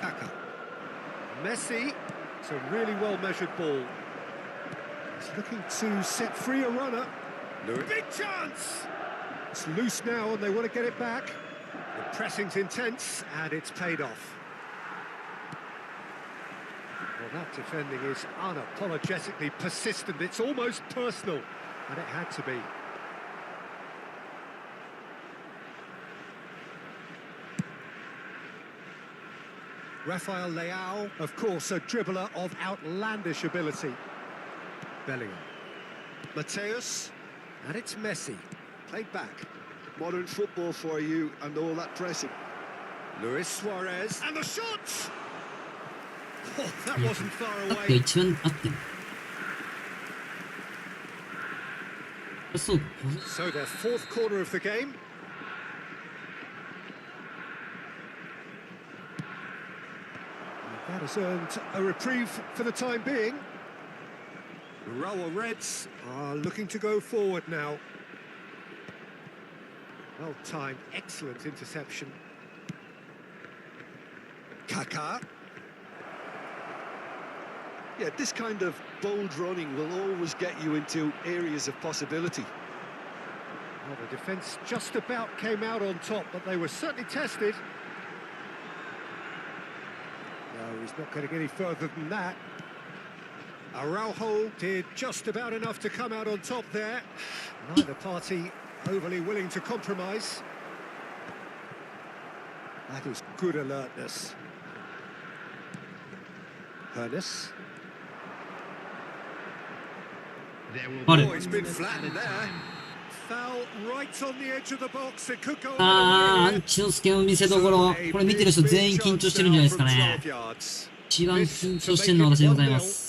Kaká. Messi. It's a really well-measured ball. He's looking to set free a runner. Big chance! It's loose now and they want to get it back. The pressing's intense and it's paid off. Well, that defending is unapologetically persistent. It's almost personal. And it had to be. Rafael Leao, of course, a dribbler of outlandish ability. Bellingham. Mateus. And it's Messi. Played back. Modern football for you and all that pressing. Luis Suarez. And the shot! Oh, that wasn't far タックが away. 一番合ってるそう So their fourth corner of the game. That has earned a reprieve for the time being. The Rower Reds are looking to go forward now. Well timed, excellent interception. Kaká. Yeah, this kind of bold running will always get you into areas of possibility. Well, the defence just about came out on top, but they were certainly tested. No, he's not going to get any further than that. Araujo did just about enough to come out on top there. Neither party overly willing to compromise. That is good alertness. Hernus. There will Got be it. Oh, it's been one flattened minute at a there. time. Foul right on the edge of the box. It could go ア either ン way. チの助の見せ所。これ見てる人全員緊張してるんじゃないですかね。一番緊張してるのは私でございます。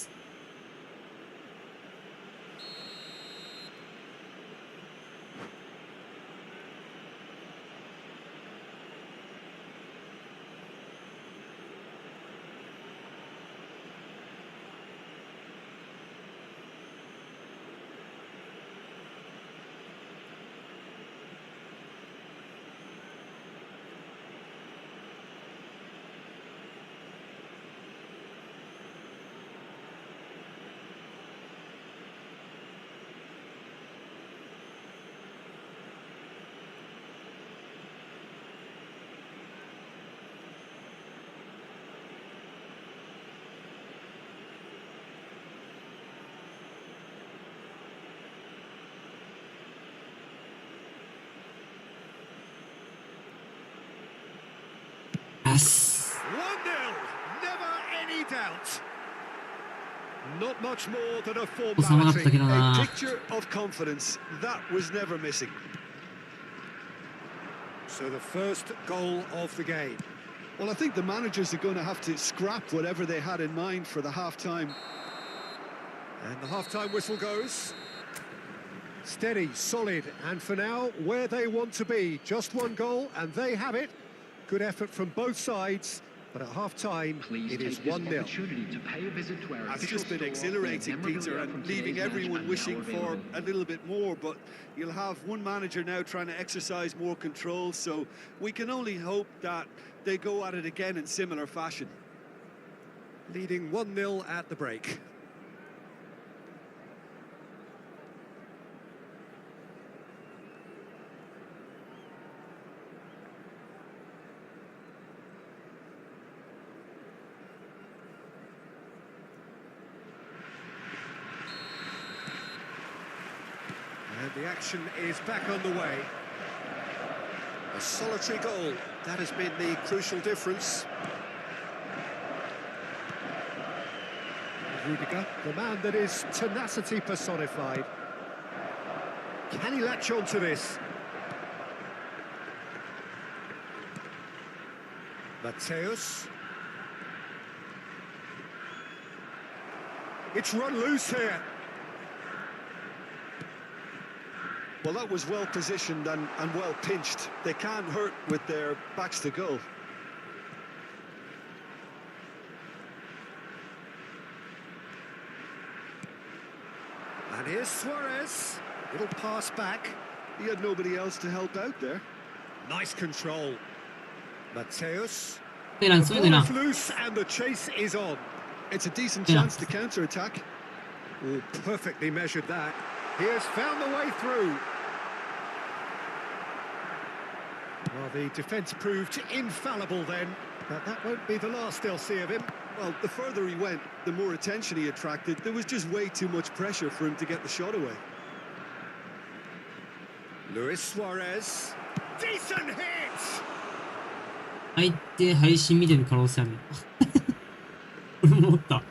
よし。 1-0, never any doubt. Not much more than a 収まったけ formality. ど A な。 picture of confidence that was never missing. So the first goal of the game. Well, I think the managers are going to have to scrap whatever they had in mind for the half-time. And the half-time whistle goes. Steady, solid, and for now, where they want to be. Just one goal, and they have it. Good effort from both sides, but at half-time, Please it is take this 1-0. opportunity to pay a visit to our It's official just been store exhilarating, with Peter, memorabilia and from leaving today's match everyone and wishing now for available. a little bit more, but you'll have one manager now trying to exercise more control, so we can only hope that they go at it again in similar fashion. Leading 1-0 at the break. And the action is back on the way. A solitary goal, that has been the crucial difference. Rudiger, the man that is tenacity personified. Can he latch on to this? Mateus. It's run loose here. Well, that was well positioned and well pinched. They can't hurt with their backs to goal. And here's Suarez. Little pass back. He had nobody else to help out there. Nice control. Mateus. そういうな、 The そういうの ball な。 is loose and the chase is on. It's a decent Yeah. chance to counter-attack. Oh, perfectly measured that. He has found the way through. Well, the defence proved infallible then, but that won't be the last they'll see of him. Well, the further he went, the more attention he attracted. There was just way too much pressure for him to get the shot away. Luis Suarez. Decent hit! 相手配信見てる可能性ある。俺も思った。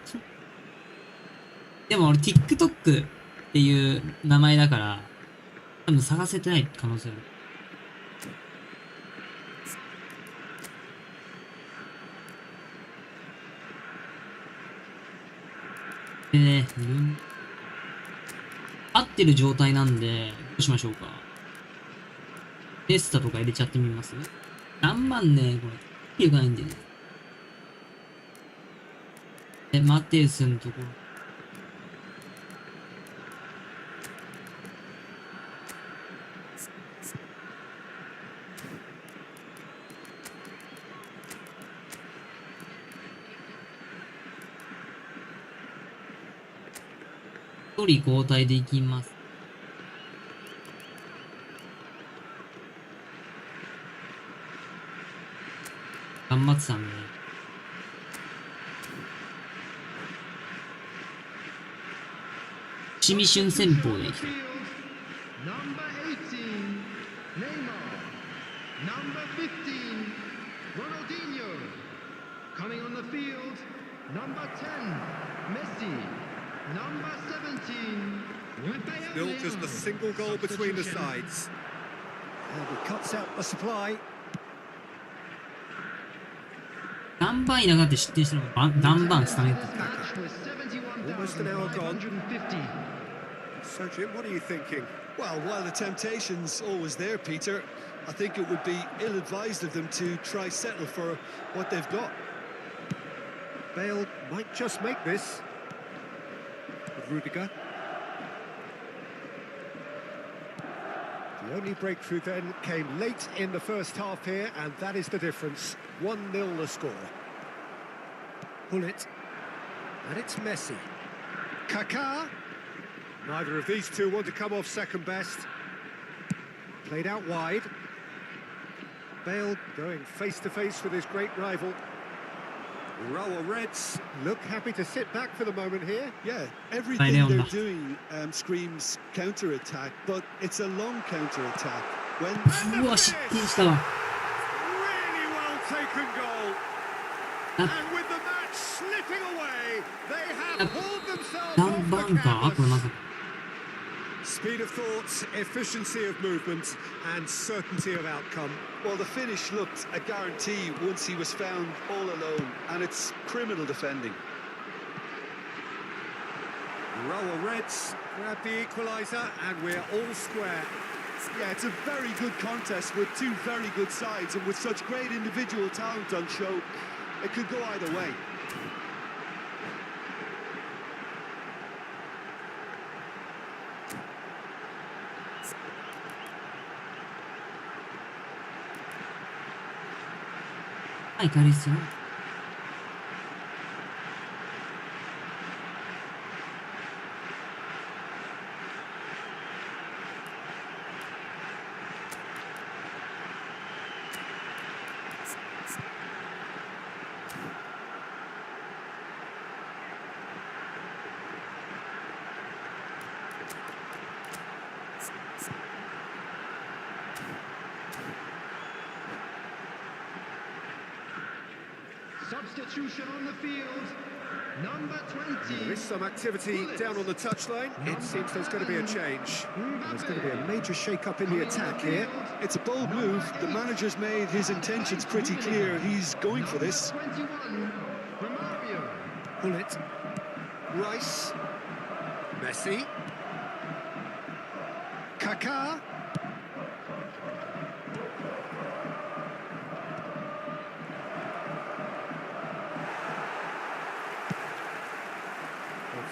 でも俺 TikTok っていう名前だから、多分探せてない可能性ある。でね、合ってる状態なんで、どうしましょうか。テスタとか入れちゃってみます？何万ね、これ。いかないんでね。で、マテウスのところ。一人交代でいきます。頑張ってたんで。伏見春戦法でいきたい。 Number 18, Neymar. Number 15, Ronaldinho. Coming on the field, number 10, Messi. Number 17, Rafael Still just a single goal between the sides. And he cuts out the supply. ダンバンいなくなって失点したのがダンバンスタメン。 Almost an hour gone. So Jim, what are you thinking? Well, while the temptation's always there, Peter, I think it would be ill-advised of them to try settle for what they've got. Bale might just make this. With Rudiger. The only breakthrough then came late in the first half here, and that is the difference. 1-0 the score. Pull it. And it's Messi. Kaká. Neither of these two want to come off second best. Played out wide. Bale going face-to-face with his great rival. Urawa Reds look happy to sit back for the moment here. Yeah, everything they're doing screams counter-attack, but it's a long counter-attack. When うわ、失点したわ。 Really well taken goal. And with the match slipping away, they have pulled themselves ダ off ンバ the ンかこれま canvas. さか。 Speed of thought, efficiency of movement, and certainty of outcome. well, the finish looked a guarantee once he was found all alone, and it's criminal defending. Urawa Reds grab the equaliser, and we're all square. Yeah, it's a very good contest with two very good sides, and with such great individual talent on show, it could go either way.はい、帰りっすよ。Substitution on the field, number 20. There is some activity down on the touchline. It seems there's going to be a change. There's going to be a major shake-up in the attack here. It's a bold move. The manager's made his intentions pretty clear. He's going for this. 21, Romario. Pull it. Rice. Messi. Kaká.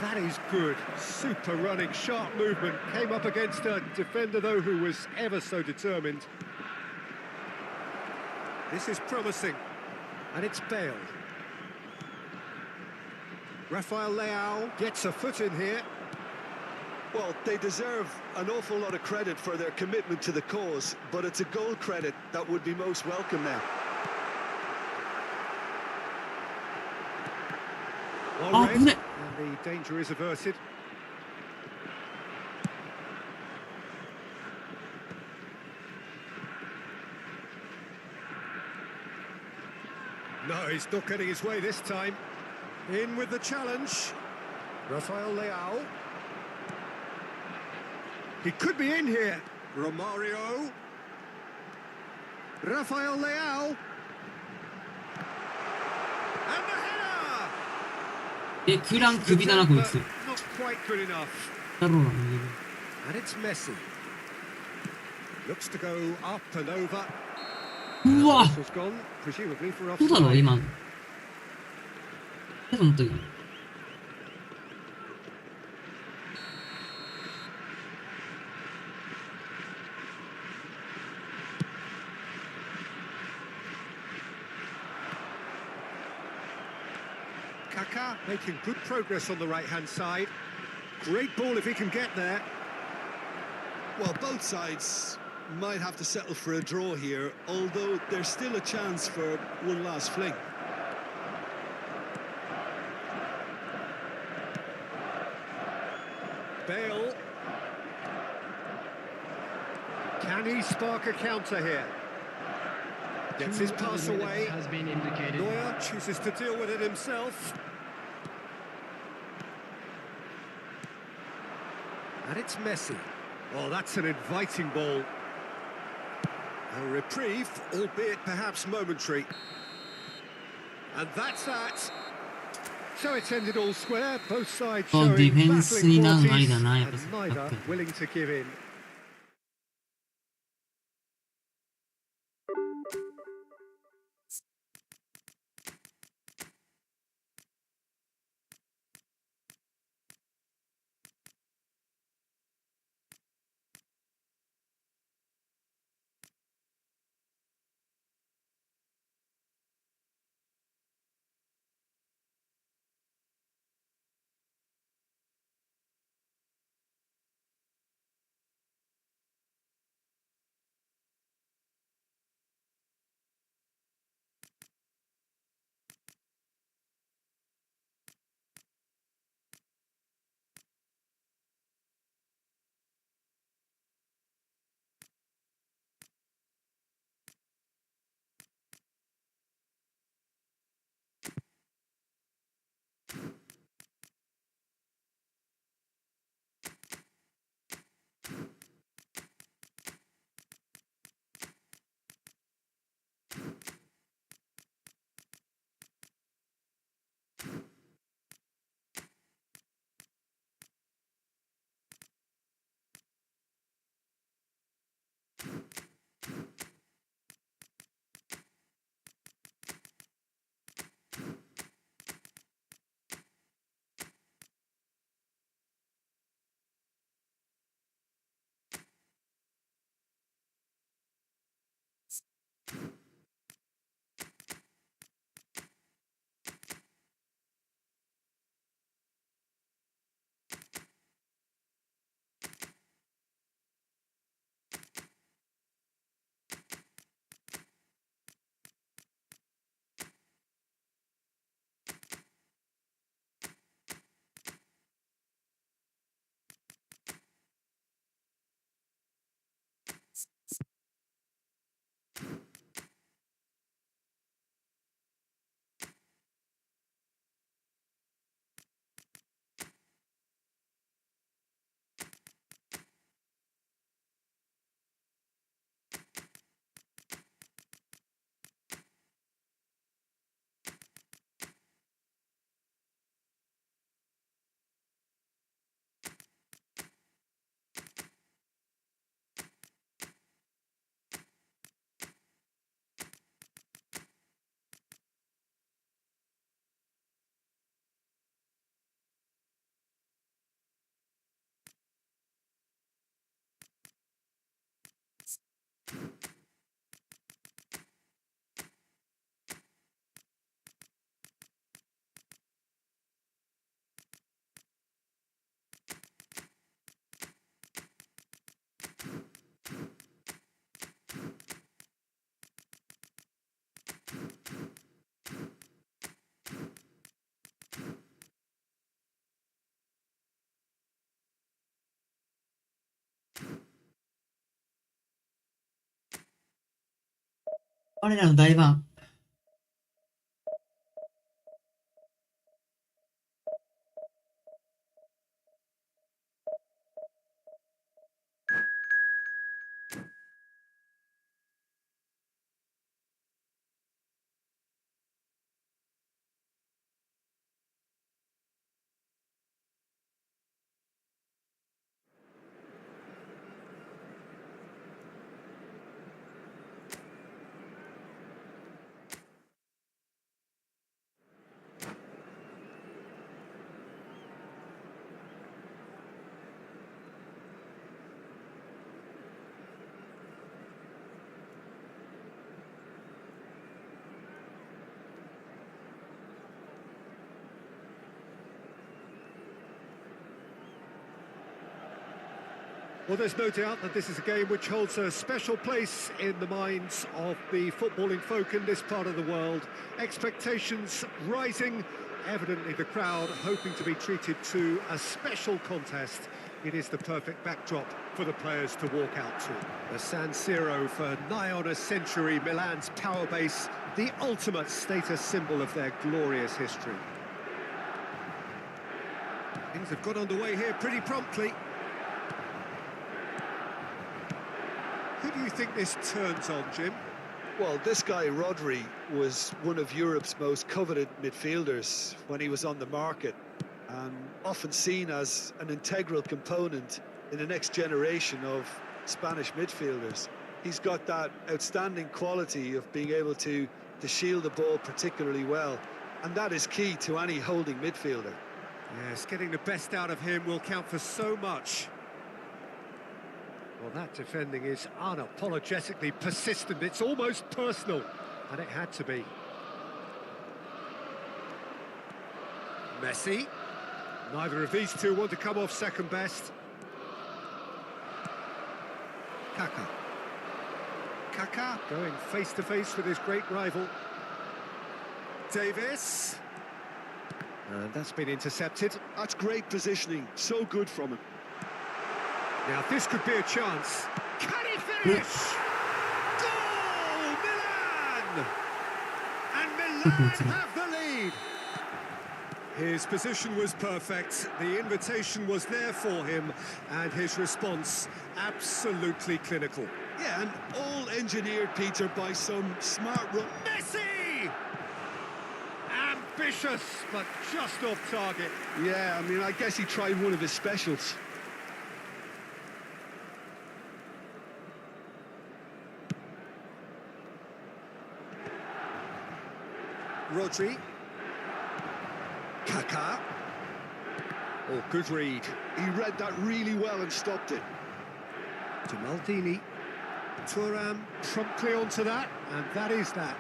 That is good. Super running, sharp movement. Came up against a defender, though, who was ever so determined. This is promising. And it's Bale. Rafael Leao gets a foot in here. Well, they deserve an awful lot of credit for their commitment to the cause, but it's a goal credit that would be most welcome now. All Oh, red, and the danger is averted. No, he's not getting his way this time. In with the challenge. Rafael Leao. He could be in here. Romario. Rafael Leao. And the header! え、クラン首だな、こいつ。 Not quite good enough. だろうな、 And it's Messi. Looks to go up and over. うわ This was gone, presumably for そうだろ、 offside. 今。え、と思ったけど。Kaká making good progress on the right-hand side. Great ball if he can get there. Well, both sides might have to settle for a draw here, although there's still a chance for one last fling. Bale. Can he spark a counter here? Gets his pass away. Has been indicated. Neuer chooses to deal with it himself. And it's Messi. Oh, that's an inviting ball. A reprieve, albeit perhaps momentary. And that's that. So it's ended all square, both sides デ showing ィフェンスに battling なるありだ qualities な、やっぱ and セットア neither ップ。 willing to give in. 我らの大番。Well, there's no doubt that this is a game which holds a special place in the minds of the footballing folk in this part of the world. Expectations rising, evidently the crowd hoping to be treated to a special contest it is the perfect backdrop for the players to walk out to. The San Siro for nigh on a century, Milan's power base, the ultimate status symbol of their glorious history. Things have got underway here pretty promptly. Who do you think this turns on, Jim? Well, this guy, Rodri, was one of Europe's most coveted midfielders when he was on the market, and often seen as an integral component in the next generation of Spanish midfielders. He's got that outstanding quality of being able to shield the ball particularly well, and that is key to any holding midfielder. Yes, getting the best out of him will count for so much. Well, that defending is unapologetically persistent. It's almost personal, and it had to be. Messi. Neither of these two want to come off second best. Kaká. Kaká going face to face with his great rival. Davis. And that's been intercepted. That's great positioning, so good from him. Now this could be a chance. Can he finish? Goal, Milan! And Milan have the lead. His position was perfect, the invitation was there for him, and his response absolutely clinical. Yeah, and all engineered, Peter, by some smart run. Messi! Ambitious, but just off target. Yeah, I mean, I guess he tried one of his specials. Rodri. Kaká. Oh, good read. He read that really well and stopped it. To Maldini. Thuram promptly onto that, and that is that.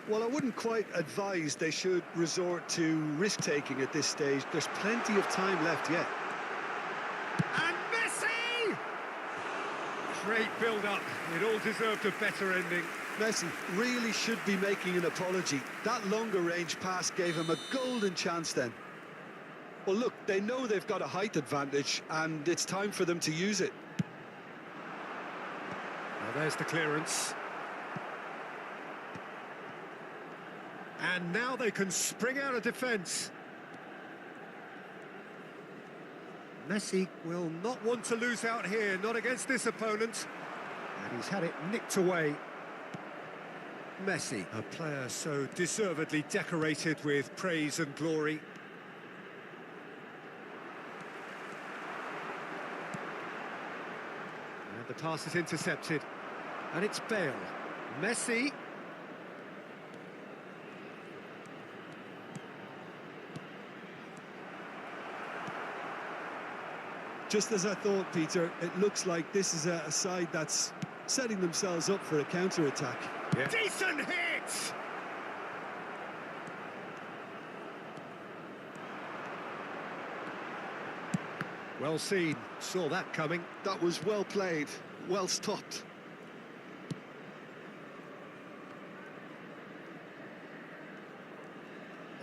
Well, I wouldn't quite advise they should resort to risk-taking at this stage. There's plenty of time left yet. And Messi! Great build-up. It all deserved a better ending. Messi really should be making an apology. That longer range pass gave him a golden chance then. Well, look, they know they've got a height advantage, and it's time for them to use it. Now there's the clearance. And now they can spring out of defence. Messi will not want to lose out here, not against this opponent. And he's had it nicked away. Messi, a player so deservedly decorated with praise and glory. And the pass is intercepted. And it's Bale. Messi. Just as I thought, Peter, it looks like this is a side that's setting themselves up for a counter-attack. Yeah. Decent hit! Well seen, saw that coming. That was well played, well stopped.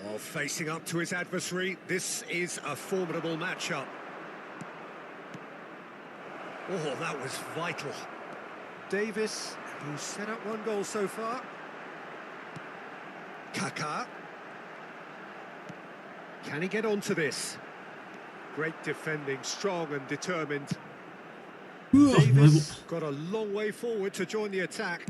Oh, facing up to his adversary, this is a formidable matchup. Oh, that was vital. Davis, who's set up one goal so far. Kaká. Can he get onto this? Great defending, strong and determined. Davis got a long way forward to join the attack.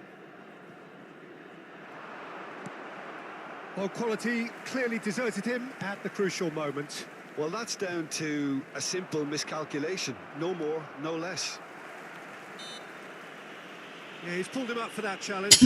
Well, quality clearly deserted him at the crucial moment. Well, that's down to a simple miscalculation. No more, no less. Yeah, he's pulled him up for that challenge.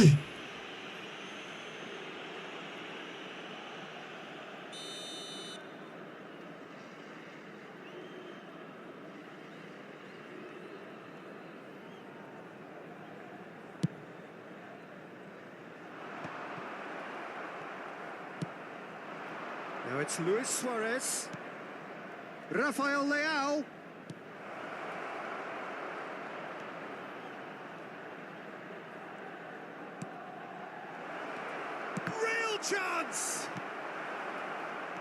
Now it's Luis Suarez. Rafael Leao. Real chance!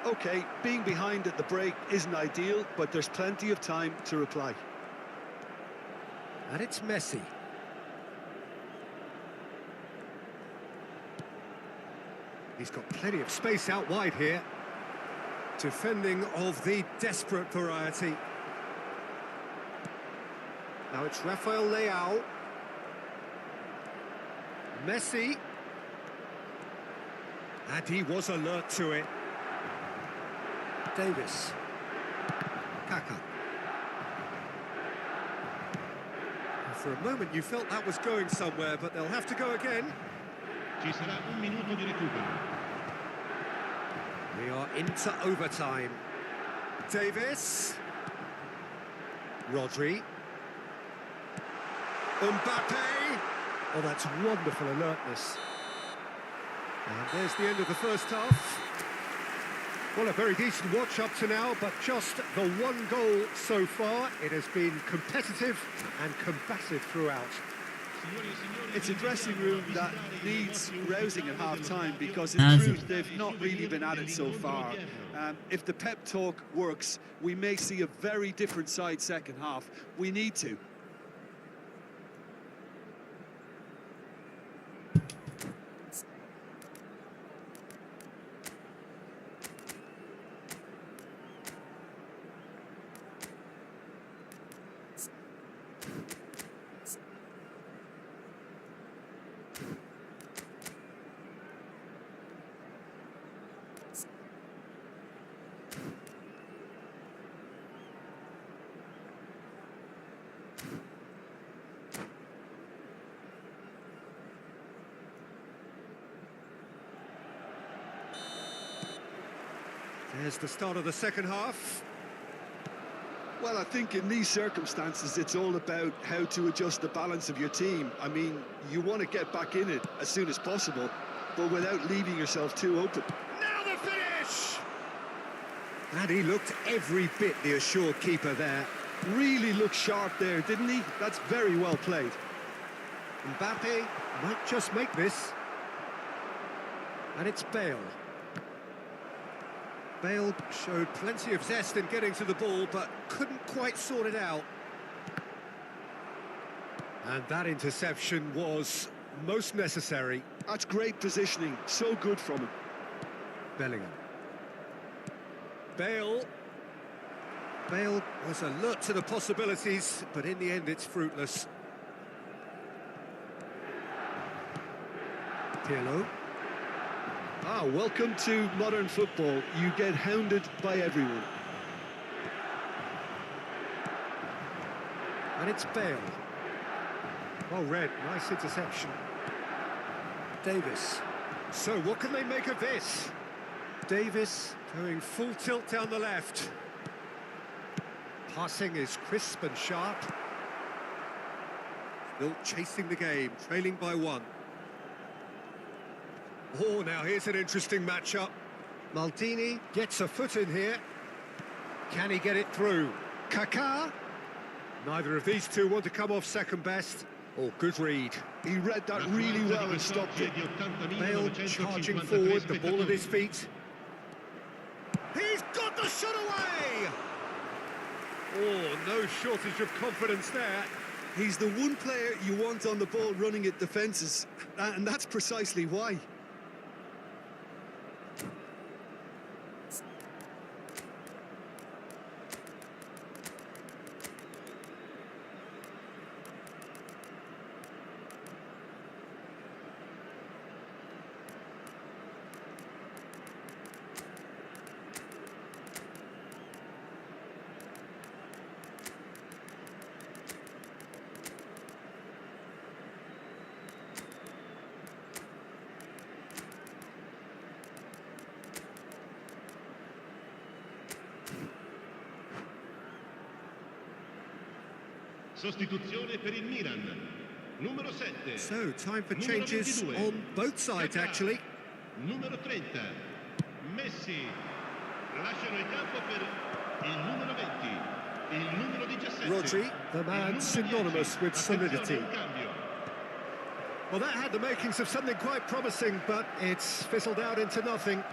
Okay, being behind at the break isn't ideal, but there's plenty of time to reply. And it's Messi. He's got plenty of space out wide here. Defending of the desperate variety. Now it's Rafael Leao. Messi. And he was alert to it. Davis. Kaká. For a moment you felt that was going somewhere, but they'll have to go again. Ci sarà un minuto di recupero. We are into overtime. Davis. Rodri. Mbappe. Oh, that's wonderful alertness. And there's the end of the first half. Well, a very decent watch up to now, but just the one goal so far. It has been competitive and combative throughout. It's a dressing room that needs rousing at half-time because in Has truth they've not really been at it so far. If the pep talk works, we may see a very different side second half. We need to. There's the start of the second half. Well, I think in these circumstances, it's all about how to adjust the balance of your team. I mean, you want to get back in it as soon as possible, but without leaving yourself too open. Now the finish! And he looked every bit the assured keeper there. Really looked sharp there, didn't he? That's very well played. Mbappe might just make this. And it's Bale. Bale showed plenty of zest in getting to the ball, but couldn't quite sort it out. And that interception was most necessary. That's great positioning, so good from him. Bellingham. Bale. Bale was alert to the possibilities, but in the end it's fruitless. Pirlo. Ah, welcome to modern football. You get hounded by everyone. And it's Bale. Well read, nice interception. Davis. So what can they make of this? Davis going full tilt down the left. Passing is crisp and sharp. Still chasing the game, trailing by one. Oh, now here's an interesting matchup. Maldini gets a foot in here. Can he get it through? Kaká. Neither of these two want to come off second best. Oh, good read. He read that really well and stopped it. Bale charging forward, the ball at his feet. He's got the shot away! Oh, no shortage of confidence there. He's the one player you want on the ball running at defences, and that's precisely why. Sostituzione per il Milan. Numero 7. So, time for Numero changes 22. on both sides, actually. Numero 30. Messi. Lasciano il campo per il numero 20. Il numero 17. Rodri, the man synonymous with solidity. Well, that had the makings of something quite promising, but it's fizzled out into nothing.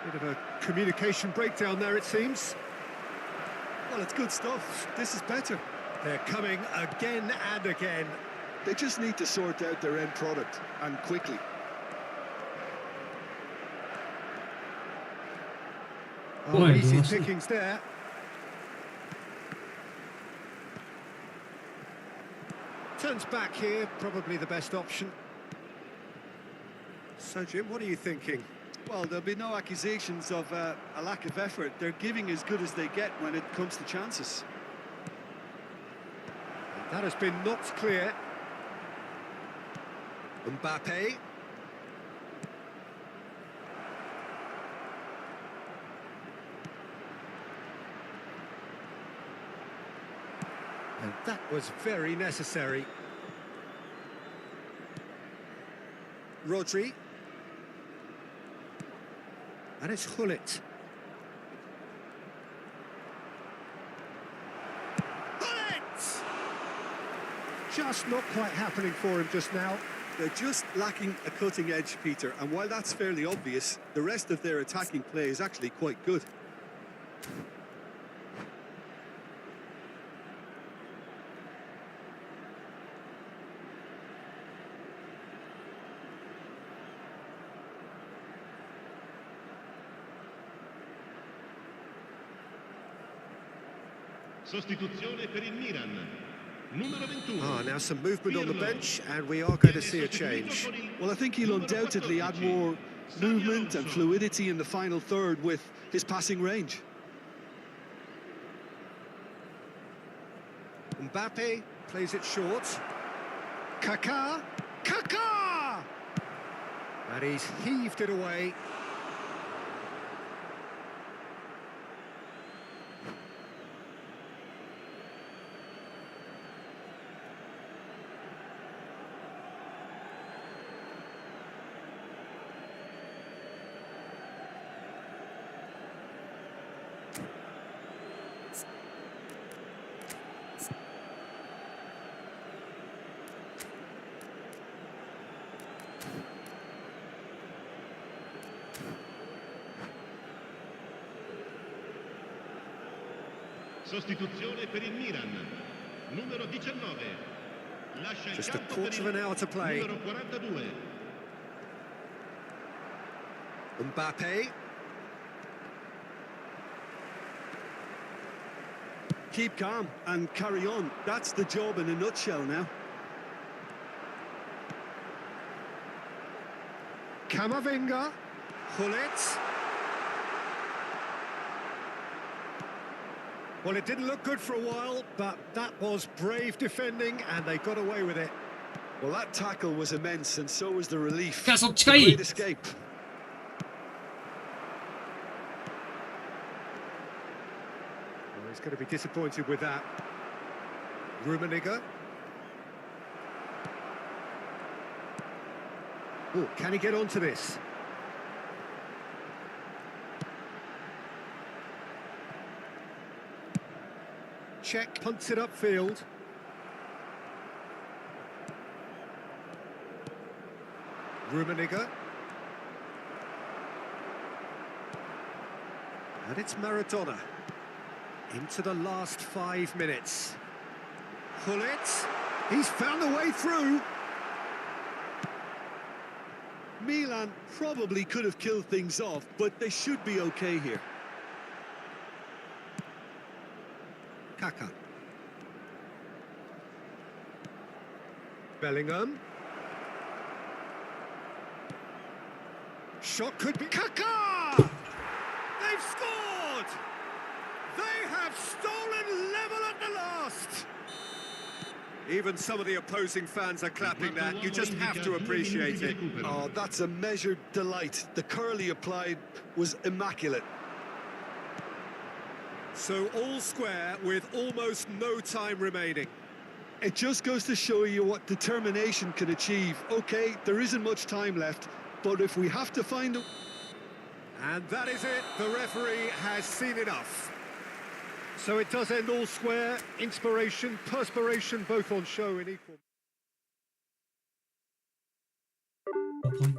Bit of a communication breakdown there, it seems. Well, it's good stuff. This is better. They're coming again and again. They just need to sort out their end product, and quickly. Oh, Oi, easy Dawson. pickings there. Turns back here, probably the best option. So, Jim, what are you thinking? Well, there'll be no accusations of a lack of effort. They're giving as good as they get when it comes to chances. That has been knocked clear. Mbappe. And that was very necessary. Rodri. And it's Hullet. Hullet! Just not quite happening for him just now. They're just lacking a cutting edge, Peter, and while that's fairly obvious, the rest of their attacking play is actually quite good. Sostituzione per il Milan. Numero 21. Ah, now some movement on the bench, and we are going to see a change. Well, I think he'll undoubtedly add more movement and fluidity in the final third with his passing range. Mbappe plays it short. Kaká! Kaká! And he's heaved it away. Sostituzione per il Milan. Numero 19. Lascia il Just a campo quarter of per an hour to play. numero 42. Mbappe. Keep calm and carry on. That's the job in a nutshell now. Camavinga. Hullet. Well, it didn't look good for a while, but that was brave defending, and they got away with it. Well, that tackle was immense, and so was the relief. じゃあそっちかい Great escape. Well, he's going to be disappointed with that. Rummenigge. Oh, can he get onto this? Check, punts it upfield. Rummenigge. And it's Maradona. Into the last 5 minutes. Hullet. He's found a way through. Milan probably could have killed things off, but they should be okay here. Kaká. Bellingham. Shot could be... Kaká! They've scored! They have stolen level at the last! Even some of the opposing fans are clapping that. You just have to appreciate it. Oh, that's a measured delight. The curl he applied was immaculate. So all square with almost no time remaining. It just goes to show you what determination can achieve. Okay, there isn't much time left, but if we have to find a... And that is it. The referee has seen enough. So it does end all square. Inspiration, perspiration, both on show in equal. 5 point.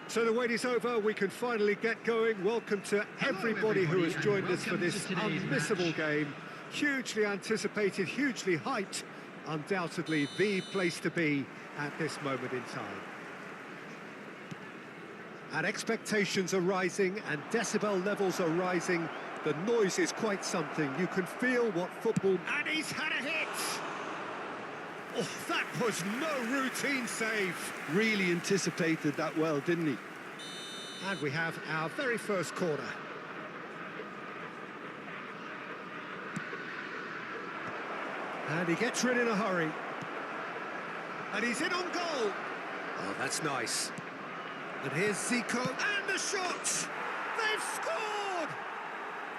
So the wait is over, we can finally get going. Welcome to everybody who has joined us for this unmissable game. Hugely anticipated, hugely hyped. Undoubtedly the place to be at this moment in time. And expectations are rising and decibel levels are rising. The noise is quite something. You can feel what football... And he's had a hit! Oh, that was no routine save. Really anticipated that well, didn't he? And we have our very first corner. And he gets rid in a hurry. And he's in on goal. Oh, that's nice. And here's Zico, and the shot! They've scored!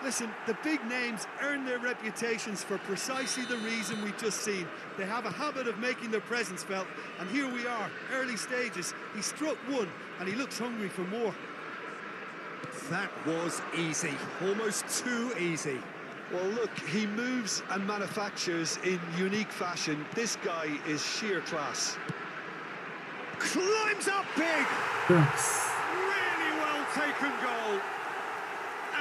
Listen, the big names earn their reputations for precisely the reason we've just seen. They have a habit of making their presence felt, and here we are, early stages. He struck one, and he looks hungry for more. That was easy, almost too easy. Well, look, he moves and manufactures in unique fashion. This guy is sheer class. Climbs up big! Yes. Really well taken goal.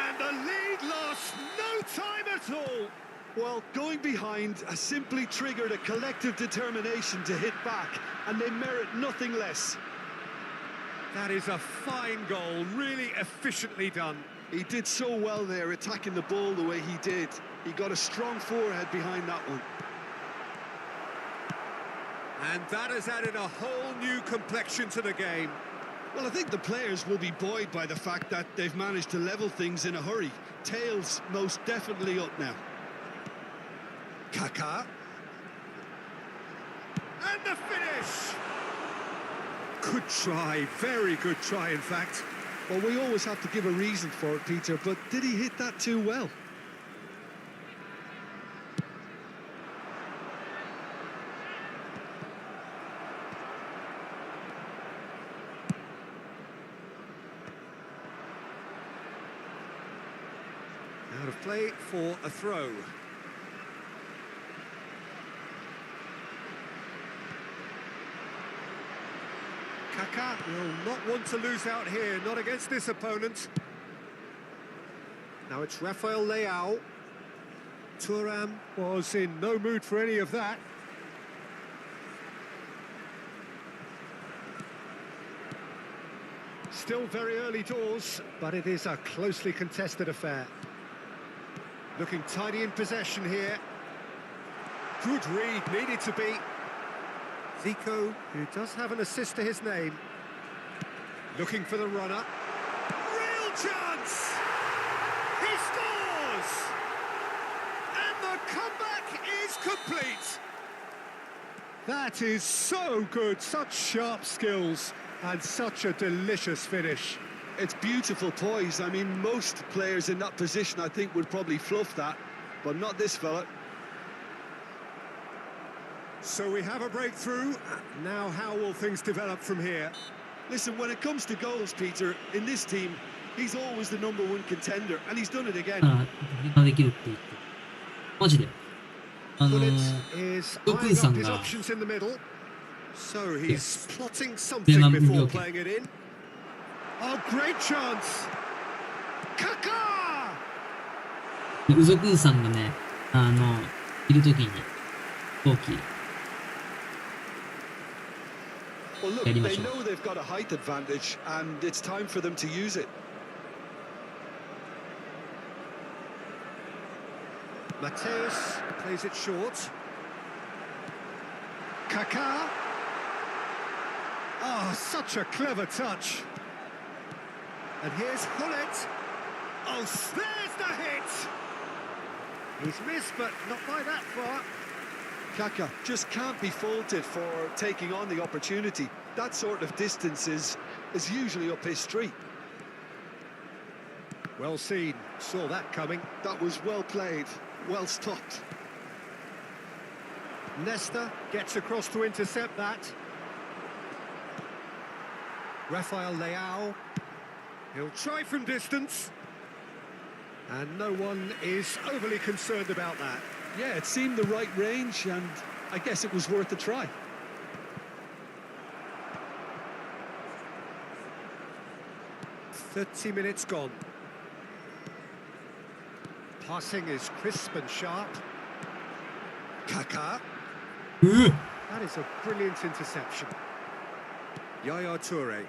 And the lead lost no time at all. Well, going behind has simply triggered a collective determination to hit back, and they merit nothing less. That is a fine goal, really efficiently done. He did so well there, attacking the ball the way he did. He got a strong forehead behind that one. And that has added a whole new complexion to the game. Well, I think the players will be buoyed by the fact that they've managed to level things in a hurry. Tails most definitely up now. Kaká. And the finish! Good try, very good try, in fact. Well, we always have to give a reason for it, Peter, but did he hit that too well? Out of play for a throw. Kaká will not want to lose out here, not against this opponent. Now it's Rafael Leao. Thuram was in no mood for any of that. Still very early doors, but it is a closely contested affair. Looking tidy in possession here. Good read, needed to be. Zico, who does have an assist to his name. Looking for the runner. Real chance! He scores! And the comeback is complete. That is so good, such sharp skills and such a delicious finish. It's beautiful poise. I mean, most players in that position, I think, would probably fluff that, but not this fella. So we have a breakthrough. Now how will things develop from here? Listen, when it comes to goals, Peter, in this team, he's always the #1 contender, and he's done it again. あ、誰ができるって言って。マジで。Bullet is eyeing up his が options in the middle. So he's Yes. plotting 前 something 半 before 無料券。playing it in. Oh, great chance! Kaká! ウゾクンさんがね、いるときに、飛行機。Well, look, やりま they しょう。 know they've got a height advantage, and it's time for them to use it. Mateus plays it short. Kaká. Oh, such a clever touch. And here's Hullet. Oh, there's the hit! He's missed, but not by that far. Kaká just can't be faulted for taking on the opportunity. That sort of distance is usually up his street. Well seen, saw that coming. That was well played, well stopped. Nesta gets across to intercept that. Rafael Leao. He'll try from distance. And no one is overly concerned about that. Yeah, it seemed the right range, and I guess it was worth a try. .30 minutes gone. Passing is crisp and sharp. Kaká. That is a brilliant interception. Yaya Toure.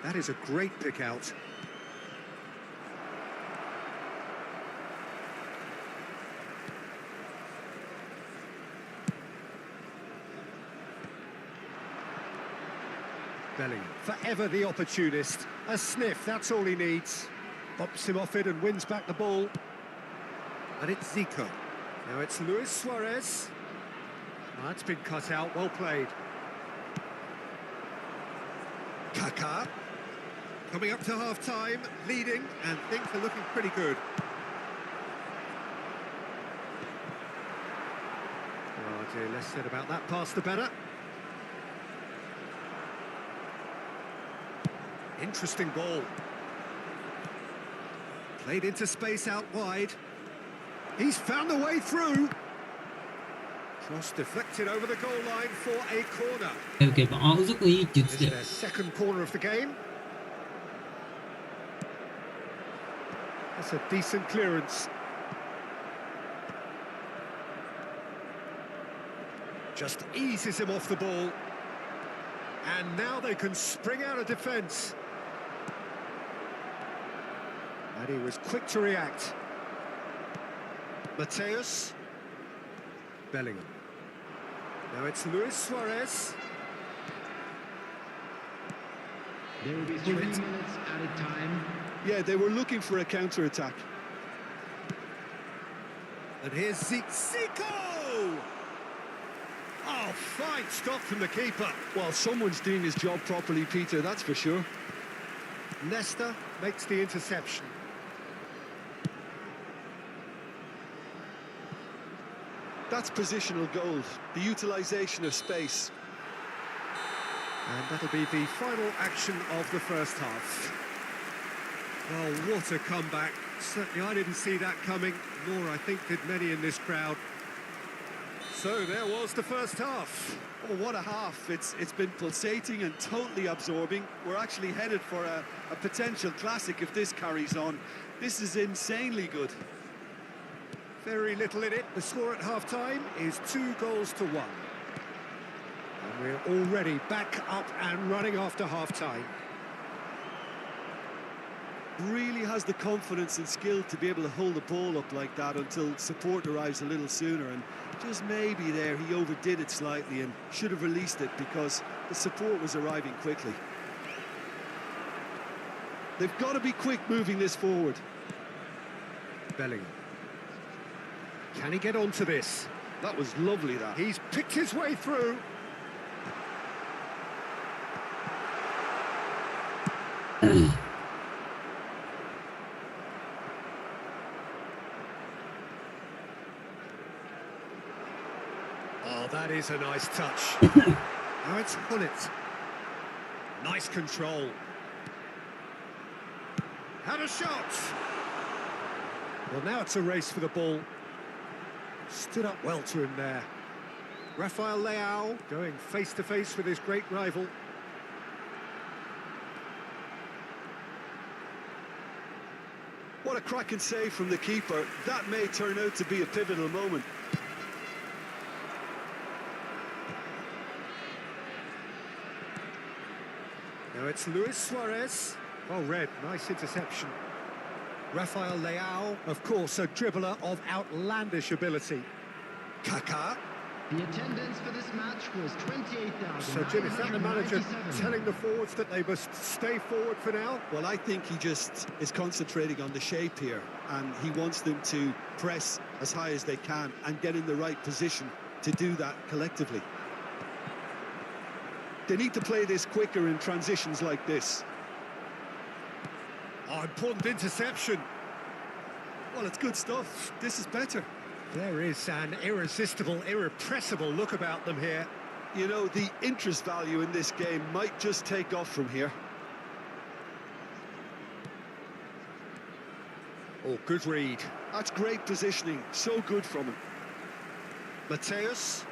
That is a great pick out. Bellingham, forever the opportunist. A sniff, that's all he needs. Bops him off it and wins back the ball. And it's Zico. Now it's Luis Suarez. Oh, that's been cut out, well played. Kaká. Coming up to half-time, leading, and things are looking pretty good. Oh dear, less said about that pass the better. Interesting ball. Played into space out wide. He's found the way through. Cross deflected over the goal line for a corner. OK あ、ウゾクンいいって言って This た is よ。 their second corner of the game. That's a decent clearance. Just eases him off the ball. And now they can spring out of defence. And he was quick to react. Mateus. Bellingham. Now it's Luis Suarez. There will be 3 minutes added time. Yeah, they were looking for a counter-attack. And here's Zico! Oh, fine stop from the keeper. Well, someone's doing his job properly, Peter, that's for sure. Nesta makes the interception. That's positional goal, the utilisation of space. And that'll be the final action of the first half. Oh, what a comeback. Certainly I didn't see that coming, nor I think did many in this crowd. So there was the first half. Oh, what a half. It's been pulsating and totally absorbing. We're actually headed for a potential classic if this carries on. This is insanely good. Very little in it. The score at half-time is 2-1. And we're already back up and running after half-time. really has the confidence and skill to be able to hold the ball up like that until support arrives a little sooner, and just maybe there he overdid it slightly and should have released it because the support was arriving quickly. They've got to be quick moving this forward. Bellingham. Can he get onto this? That was lovely, that. He's picked his way through. Oh, that is a nice touch. Now it's Hullet. Nice control. Had a shot. Well, now it's a race for the ball. Stood up well to him there. Rafael Leao going face-to-face with his great rival. What a cracking save from the keeper. That may turn out to be a pivotal moment. Now it's Luis Suarez. Well read, nice interception. Rafael Leao, of course, a dribbler of outlandish ability. Kaká. The attendance for this match was 28,000. So, Jim, is that the manager telling the forwards that they must stay forward for now? Well, I think he just is concentrating on the shape here, and he wants them to press as high as they can and get in the right position to do that collectively. They need to play this quicker in transitions like this. Oh, important interception. Well, it's good stuff. This is better. There is an irresistible, irrepressible look about them here. You know, the interest value in this game might just take off from here. Oh, good read. That's great positioning. So good from him. Mateus.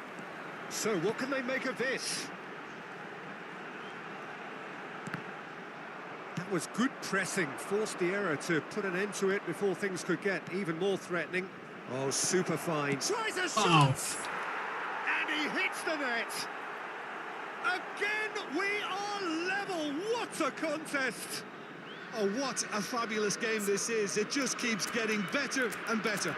So, what can they make of this? That was good pressing. Forced the error to put an end to it before things could get even more threatening. Oh, super fine. Tries a shot! And he hits the net! Again, we are level! What a contest! Oh, what a fabulous game this is. It just keeps getting better and better.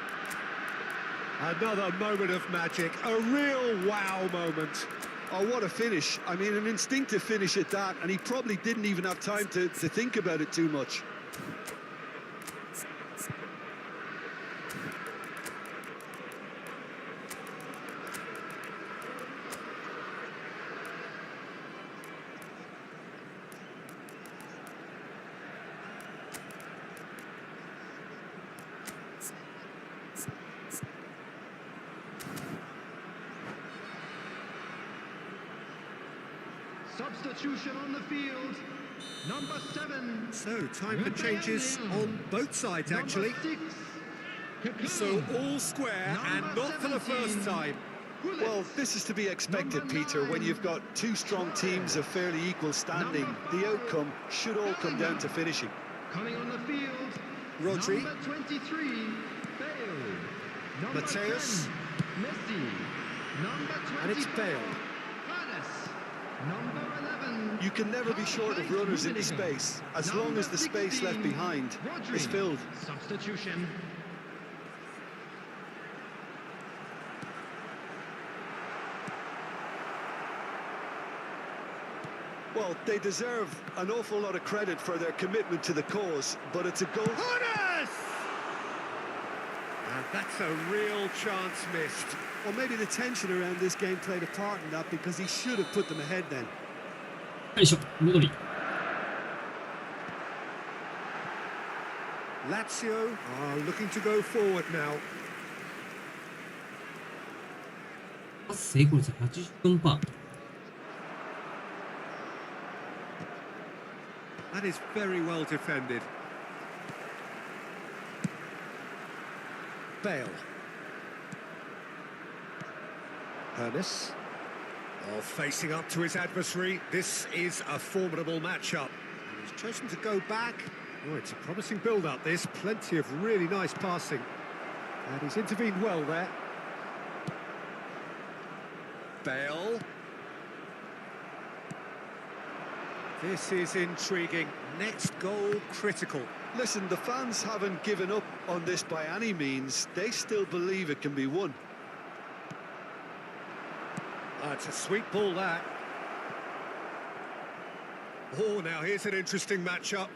Another moment of magic, a real wow moment. Oh, what a finish. I mean, an instinctive finish at that, and he probably didn't even have time to think about it too much. Substitution on the field. Number 7. So, time for changes on both sides, actually. So, all square and not for the first time. Well, this is to be expected, Peter, when you've got two strong teams of fairly equal standing. The outcome should all come down to finishing. Coming on the field. Rodri. Number 23, Bale. Mateus. 10, Messi. Number 24, And it's Bale. Number 11. You can never be short of runners into space, as long as the space left behind is filled. Substitution. Well, they deserve an awful lot of credit for their commitment to the cause, but it's a goal. Honest! And that's a real chance missed. Well, maybe the tension around this game played a part in that, because he should have put them ahead then. よいしょ、戻り。 Lazio are looking to go forward now. パス成功率 84%。 That is very well defended. Bale. Ernest. Oh, facing up to his adversary. This is a formidable matchup. And he's chosen to go back. Oh, it's a promising build-up, this. Plenty of really nice passing. And he's intervened well there. Bale. This is intriguing. Next goal critical. Listen, the fans haven't given up on this by any means. They still believe it can be won. It's a sweet ball, that. Oh, now here's an interesting matchup.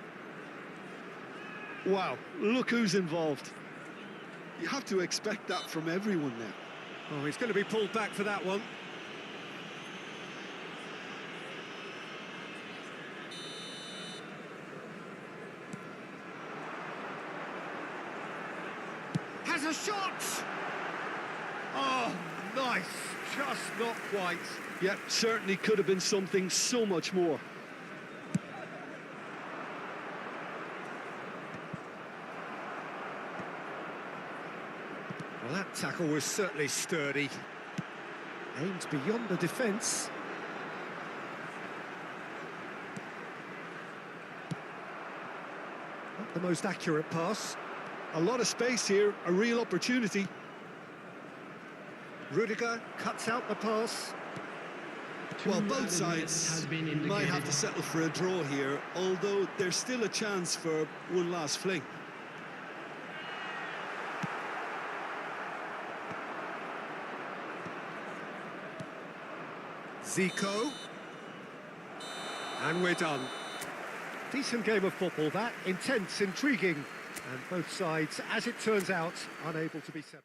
Wow, look who's involved. You have to expect that from everyone now. Oh, he's going to be pulled back for that one. Has a shot! Oh, nice. Just not quite. Yeah, certainly could have been something so much more. Well, that tackle was certainly sturdy. Aimed beyond the defence. Not the most accurate pass. A lot of space here, a real opportunity. Rudiger cuts out the pass. Well, both sides might have to settle for a draw here, although there's still a chance for one last fling. Zico. And we're done. Decent game of football, that. Intense, intriguing. And both sides, as it turns out, unable to be separated.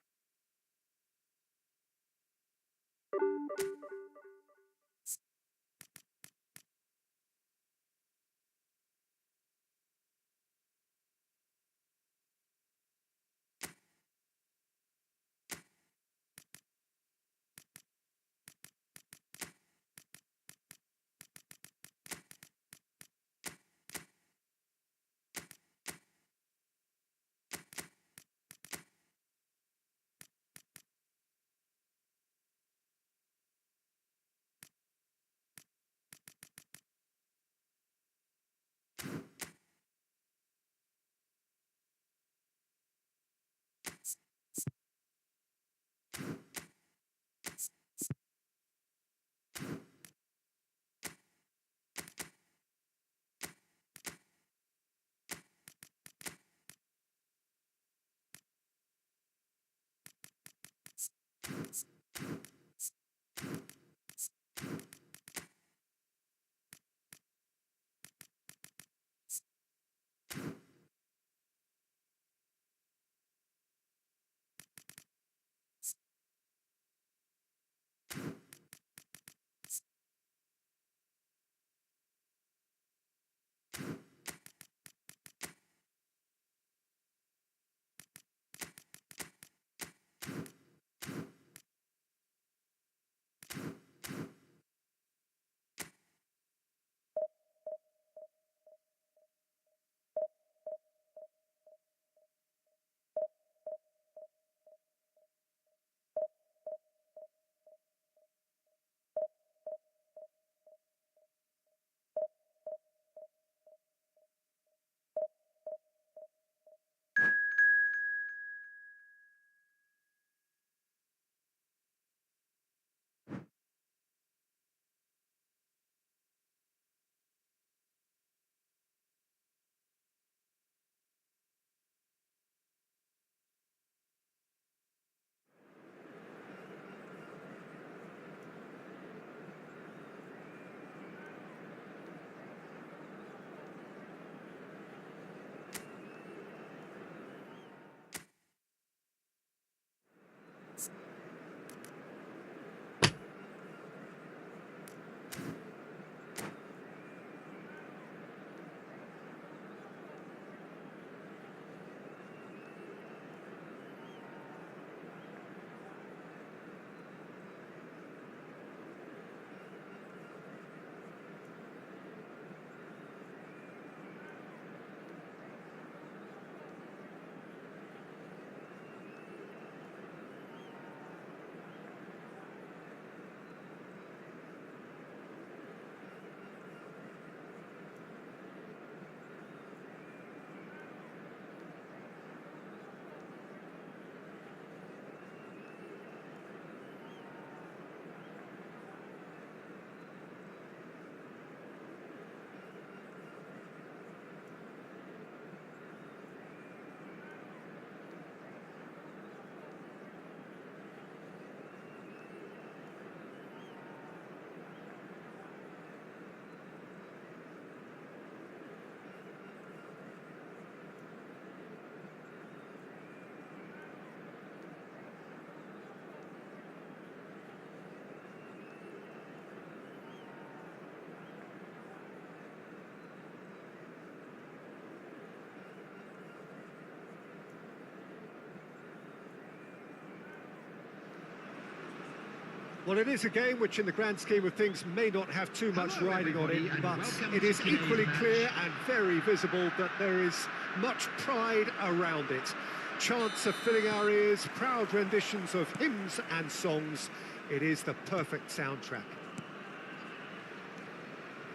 Well, it is a game which, in the grand scheme of things, may not have too much riding on it, but it is equally clear and very visible that there is much pride around it. Chants are filling our ears, proud renditions of hymns and songs. It is the perfect soundtrack.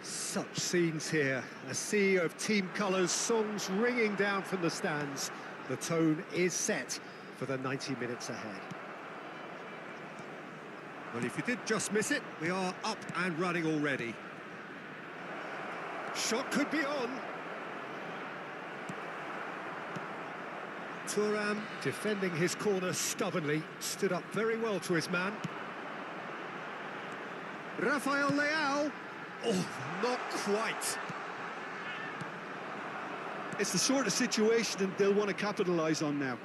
Such scenes here, a sea of team colours, songs ringing down from the stands. The tone is set for the 90 minutes ahead. Well, if you did just miss it, we are up and running already. Shot could be on. Thuram, defending his corner stubbornly, stood up very well to his man. Rafael Leao. Oh, not quite. It's the sort of situation that they'll want to capitalise on now.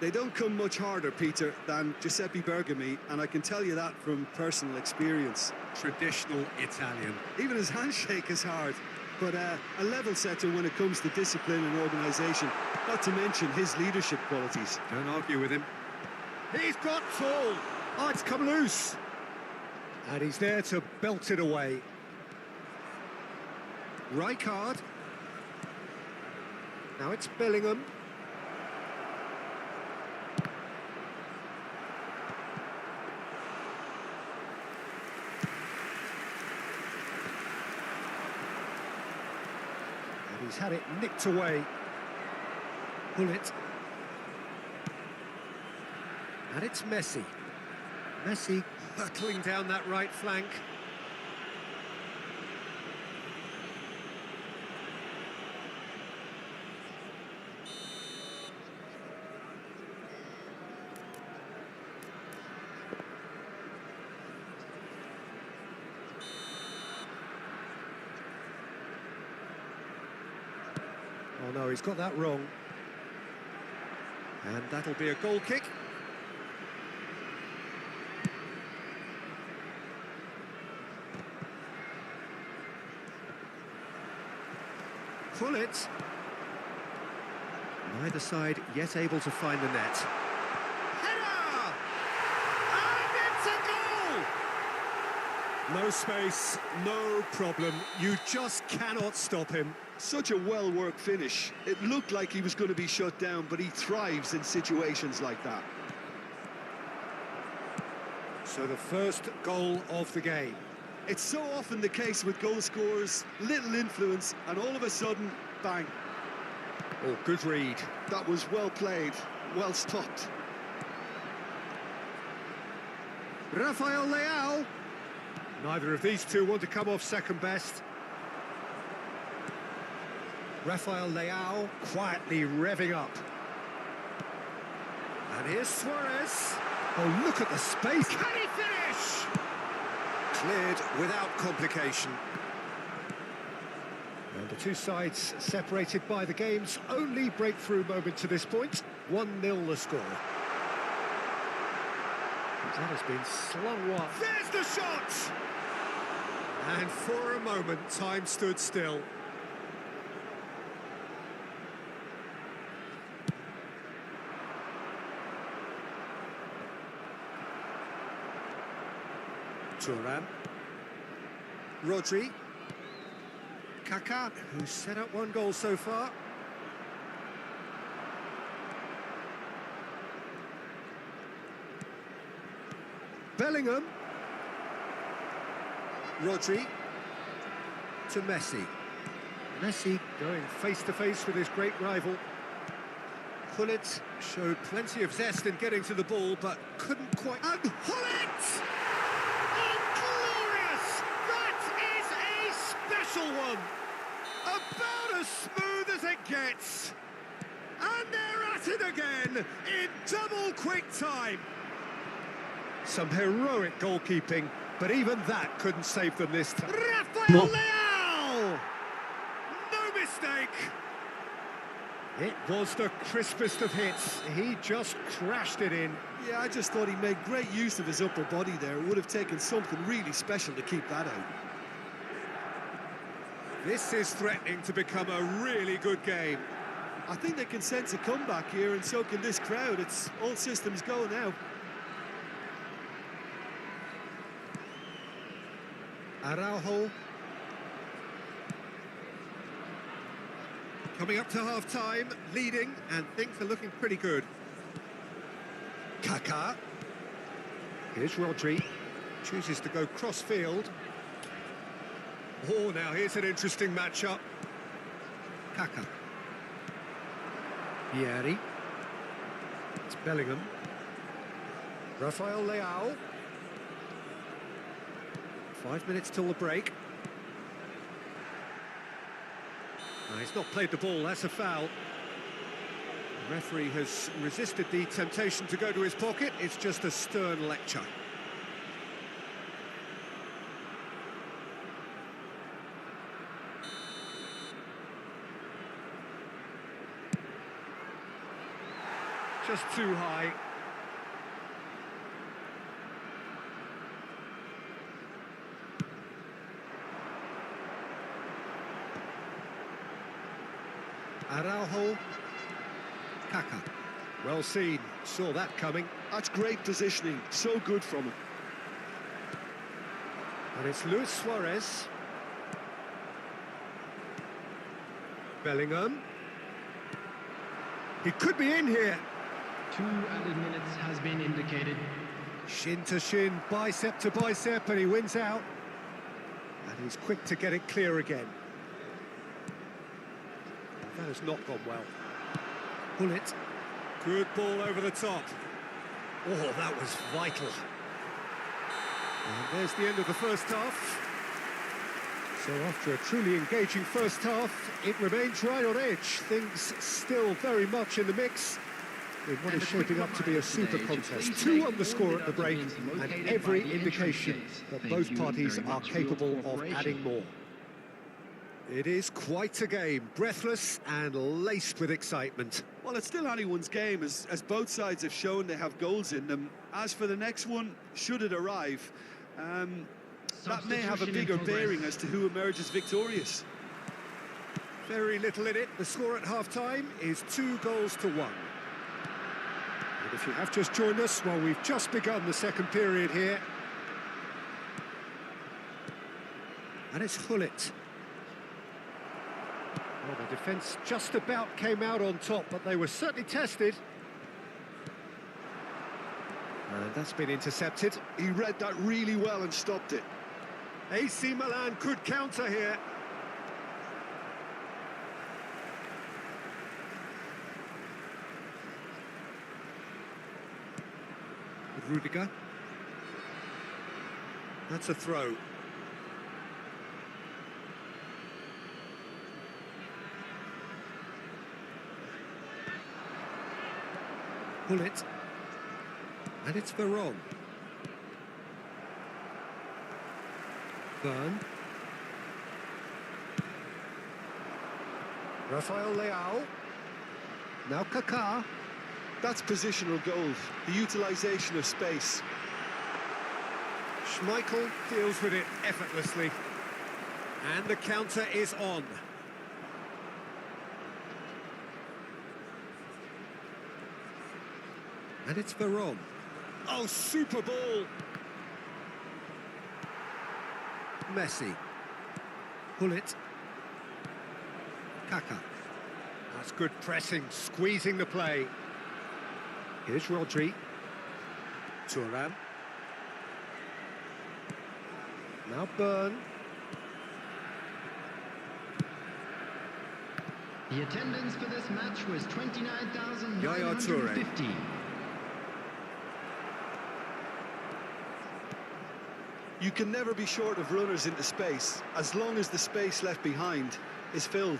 They don't come much harder, Peter, than Giuseppe Bergomi, and I can tell you that from personal experience. Traditional Italian. Even his handshake is hard, but a level setter when it comes to discipline and organisation, not to mention his leadership qualities. Don't argue with him. He's got full. Oh, it's come loose. And he's there to belt it away. Rijkaard. Now it's Bellingham. And he's had it nicked away. Pull it. And it's Messi. Messi hurtling down that right flank. Oh no, he's got that wrong. And that'll be a goal kick. Pull it. Neither side yet able to find the net. Header! And it's a goal! No space, no problem. You just cannot stop him. Such a well-worked finish. It looked like he was going to be shut down, but he thrives in situations like that. So the first goal of the game. It's so often the case with goal scorers, little influence, and all of a sudden, bang. Oh, good read. That was well played, well stopped. Rafael Leao. Neither of these two want to come off second best. Rafael Leao quietly revving up. And here's Suarez. Oh, look at the space. Can he finish? Cleared without complication. And the two sides separated by the game's only breakthrough moment to this point. 1-0 the score. That has been slung wide. There's the shot! And for a moment, time stood still. Thuram. Rodri. Kaká, who's set up one goal so far. Bellingham. Rodri. To Messi. Messi going face-to-face with his great rival. Hullet showed plenty of zest in getting to the ball, but couldn't quite... And Hullet! One. About as smooth as it gets. And they're at it again in double quick time. Some heroic goalkeeping, but even that couldn't save them this time. Rafael Leao! No mistake. It was the crispest of hits. He just crashed it in. Yeah, I just thought he made great use of his upper body there. It would have taken something really special to keep that out. This is threatening to become a really good game. I think they can sense a comeback here, and so can this crowd. It's all systems go now. Araujo. Coming up to half-time, leading, and things are looking pretty good. Kaká. Here's Rodri. Chooses to go cross-field. Oh, now here's an interesting matchup. Kaká. Vieri. It's Bellingham. Rafael Leao. 5 minutes till the break. He's not played the ball, that's a foul. The referee has resisted the temptation to go to his pocket. It's just a stern lecture. Just too high. Araujo. Kaká. Well seen, saw that coming. That's great positioning, so good from him. And it's Luis Suarez. Bellingham. He could be in here. 2 added minutes has been indicated. Shin to shin, bicep to bicep, and he wins out. And he's quick to get it clear again. That has not gone well. Pull it. Good ball over the top. Oh, that was vital. And there's the end of the first half. So after a truly engaging first half, it remains right on edge. Things still very much in the mix in what is shaping up to be a super contest. 2 on the score at the break, and every indication that both parties are capable of adding more. It is quite a game, breathless and laced with excitement. Well, it's still anyone's game, as both sides have shown they have goals in them. As for the next one, should it arrive, that may have a bigger bearing as to who emerges victorious. Very little in it. The score at half-time is 2-1. And if you have just joined us, well, we've just begun the second period here. And it's Hullet. Well, the defence just about came out on top, but they were certainly tested. And that's been intercepted. He read that really well and stopped it. AC Milan could counter here. Rudiger. That's a throw. Pull it. And it's Veron. Byrne. Rafael Leao. Now Kaká. That's positional goals, the utilisation of space. Schmeichel deals with it effortlessly. And the counter is on. And it's Veron. Oh, super ball! Messi. Pull it. Kaká. That's good pressing, squeezing the play. Here's Rodri. Thuram. Now Byrne. The attendance for this match was 29,950. Yaya Toure. You can never be short of runners into space, as long as the space left behind is filled.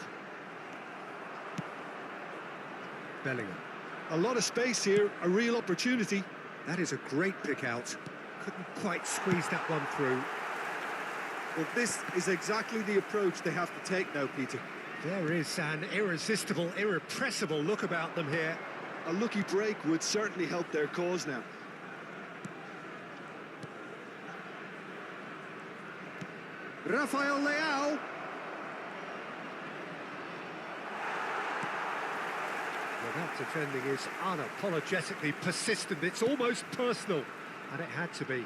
Bellingham. A lot of space here, a real opportunity. That is a great pick out. Couldn't quite squeeze that one through. Well, this is exactly the approach they have to take now, Peter. There is an irresistible, irrepressible look about them here. A lucky break would certainly help their cause now. Rafael Leao. Well, that defending is unapologetically persistent. It's almost personal, and it had to be.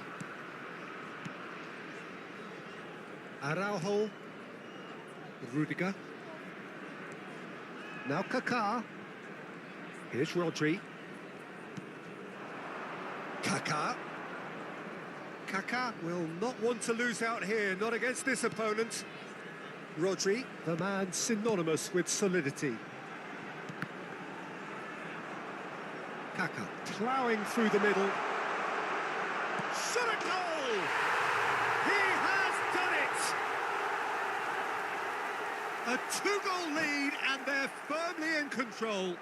Araujo. Rudiger. Now Kaká. Here's Rodri. Kaká. Kaká will not want to lose out here, not against this opponent. Rodri, the man synonymous with solidity. Kaká ploughing through the middle. Shot a goal! He has done it! A two-goal lead, and they're firmly in control.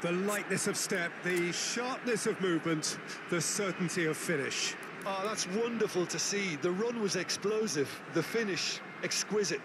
The lightness of step, the sharpness of movement, the certainty of finish. Oh, that's wonderful to see. The run was explosive, the finish exquisite.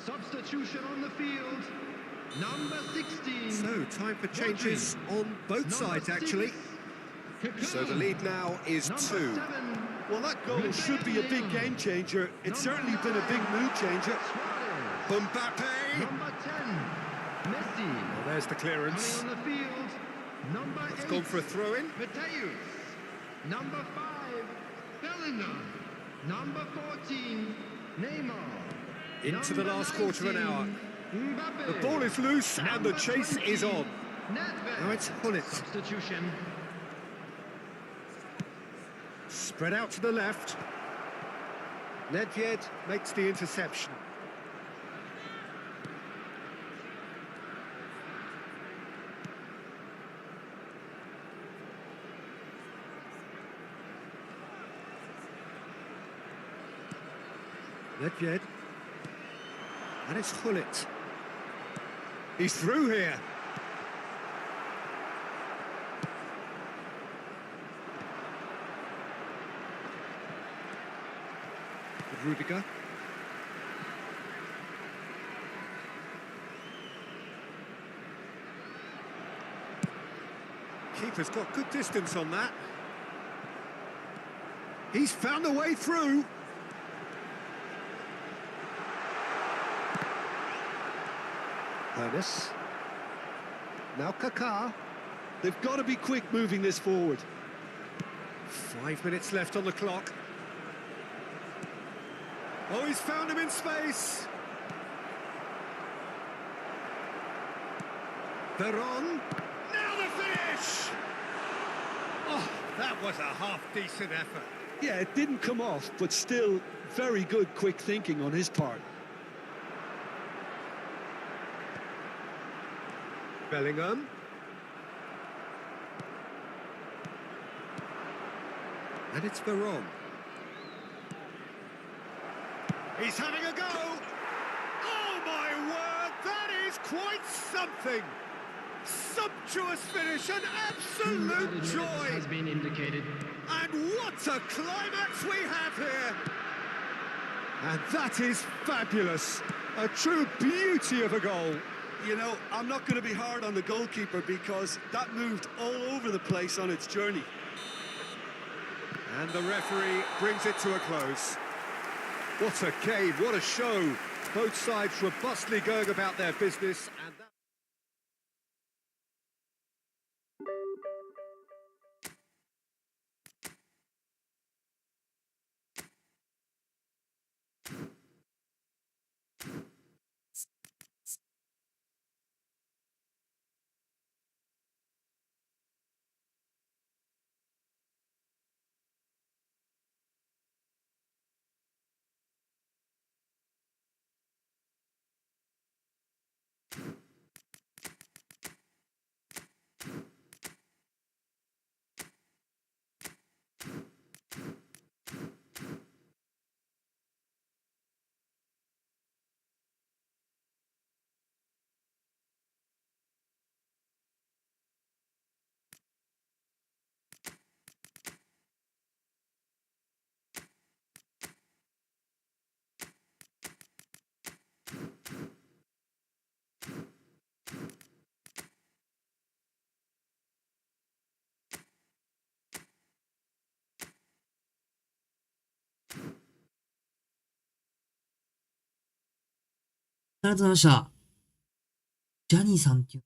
Substitution on the field. Number 16. So, time for changes on both sides, actually. So the lead now is 2. 7. Well, that goal should be a big game changer. It's certainly been a big mood changer. Mbappe! Number 10. Messi. Well, there's the clearance. Coming on the field. Number 8. It's gone for a throw-in. Mateus. Number 5. Bellingham. Number 14. Neymar. Into the last quarter of an hour. Mbappe. The ball is loose and the chase is on. Nedved. Now it's Hullet. Substitution. Spread out to the left. Nedved makes the interception. Nedved. And it's Hullet. He's through here. Rudiger. Keeper's got good distance on that. He's found a way through. Ernest. Now Kaká. They've got to be quick moving this forward. 5 minutes left on the clock. Oh, he's found him in space. Veron. Now the finish! Oh, that was a half-decent effort. Yeah, it didn't come off, but still very good quick thinking on his part. Bellingham. And it's Veron. He's having a go! Oh my word, that is quite something! Sumptuous finish, an absolute joy! Has been indicated. And what a climax we have here! And that is fabulous! A true beauty of a goal! You know, I'm not going to be hard on the goalkeeper because that moved all over the place on its journey. And the referee brings it to a close. What a game, what a show. Both sides robustly going about their business. And that ありがとうございました。ジャニーさんっていう。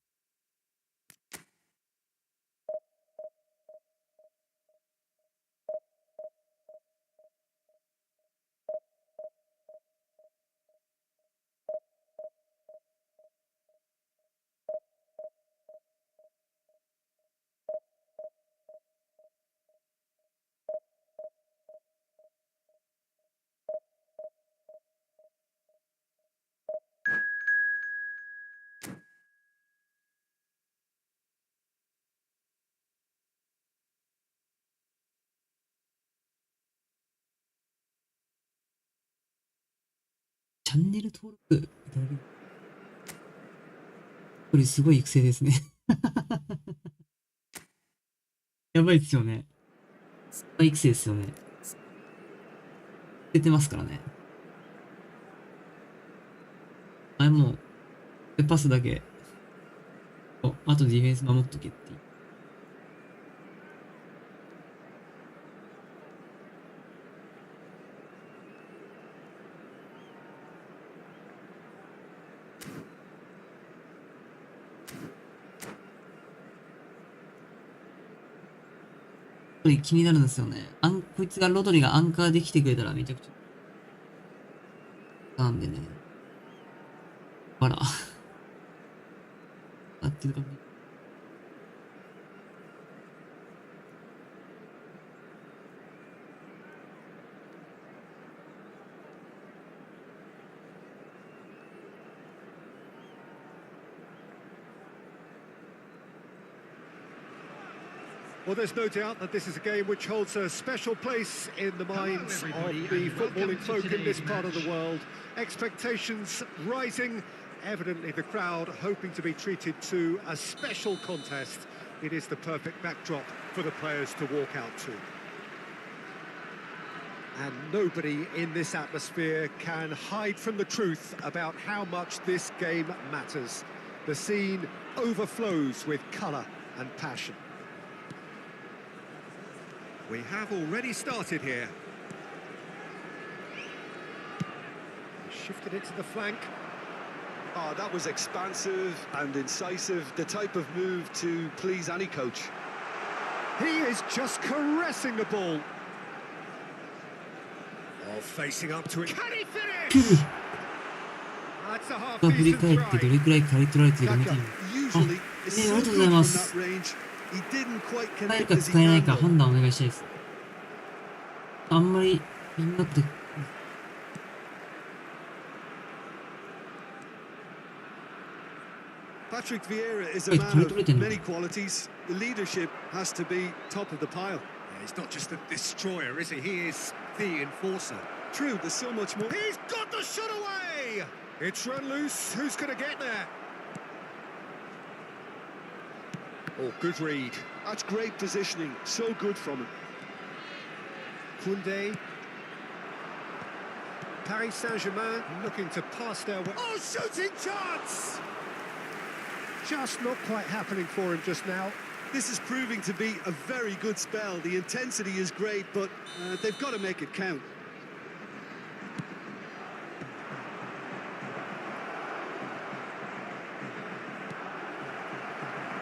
チャンネル登録いただける。これすごい育成ですね。やばいっすよね。スパイ育成ですよね。出てますからね。あれもう、でパスだけ。あとディフェンス守っとけっていう。これ気になるんですよね。こいつがロドリがアンカーで来てくれたらめちゃくちゃ。なんでね。あら。あっていうか、Well, there's no doubt that this is a game which holds a special place in the minds of the footballing folk in this part of the world. Expectations rising, evidently the crowd hoping to be treated to a special contest. It is the perfect backdrop for the players to walk out to. And nobody in this atmosphere can hide from the truth about how much this game matters. The scene overflows with colour and passion. We have already started here. Shifted it to the flank. Oh, that was expansive and incisive, the type of move to please any coach. He is just caressing the ball. Oh, facing up to it. Can he finish? That's a 振り half-decent 返ってど try. れくらい刈り取られてるか見てみる。 Usually is so ありがとうご good ざい from ま that す。 range. He didn't quite 使える connect か as he 使えない can か though. 判断お願いしたいです。あんまりみんなって、Patrick Vieira is a Wait, man of calculating. many qualities. The leadership has to be top of the pile. Yeah, he's not just a destroyer, is he? He is the enforcer. True, there's so much more. He's got the shot away! It's run loose. Who's going to get there? Oh, good read. That's great positioning. So good from him. Koundé. Paris Saint-Germain looking to pass their way. Oh, shooting chance! Just not quite happening for him just now. This is proving to be a very good spell. The intensity is great, but they've got to make it count.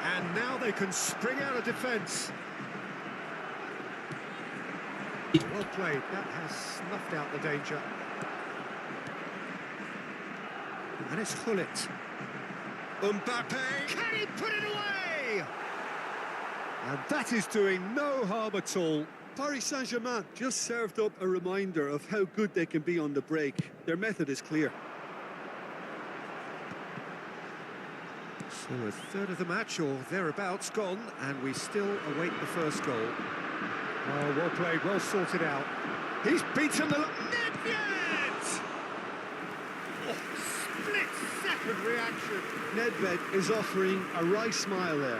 And now they can spring out of defence. Well played. That has snuffed out the danger. And it's Hullet. Mbappe. Can he put it away? And that is doing no harm at all. Paris Saint-Germain just served up a reminder of how good they can be on the break. Their method is clear. So a third of the match or thereabouts gone, and we still await the first goal. Oh, well played, well sorted out. He's beaten the... Nedved! Oh, split-second reaction. Nedved is offering a wry smile there.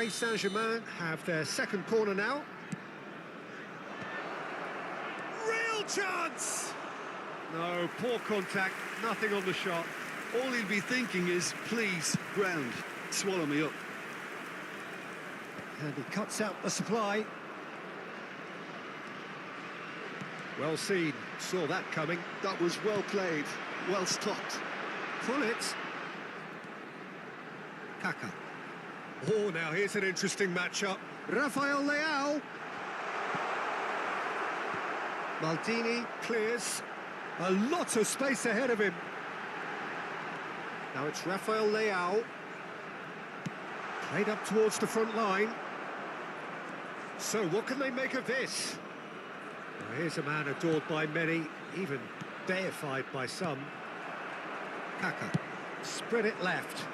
Paris Saint-Germain have their second corner now. Real chance! No, poor contact, nothing on the shot. All he'll be thinking is, please, ground, swallow me up. And he cuts out the supply. Well seen, saw that coming. That was well played, well stopped. Pull it. Kaka. Oh, now here's an interesting matchup. Rafael Leao. Maldini clears. A lot of space ahead of him. Now it's Rafael Leao. Played up towards the front line. So what can they make of this? Well, here's a man adored by many, even deified by some. Kaka. Spread it left.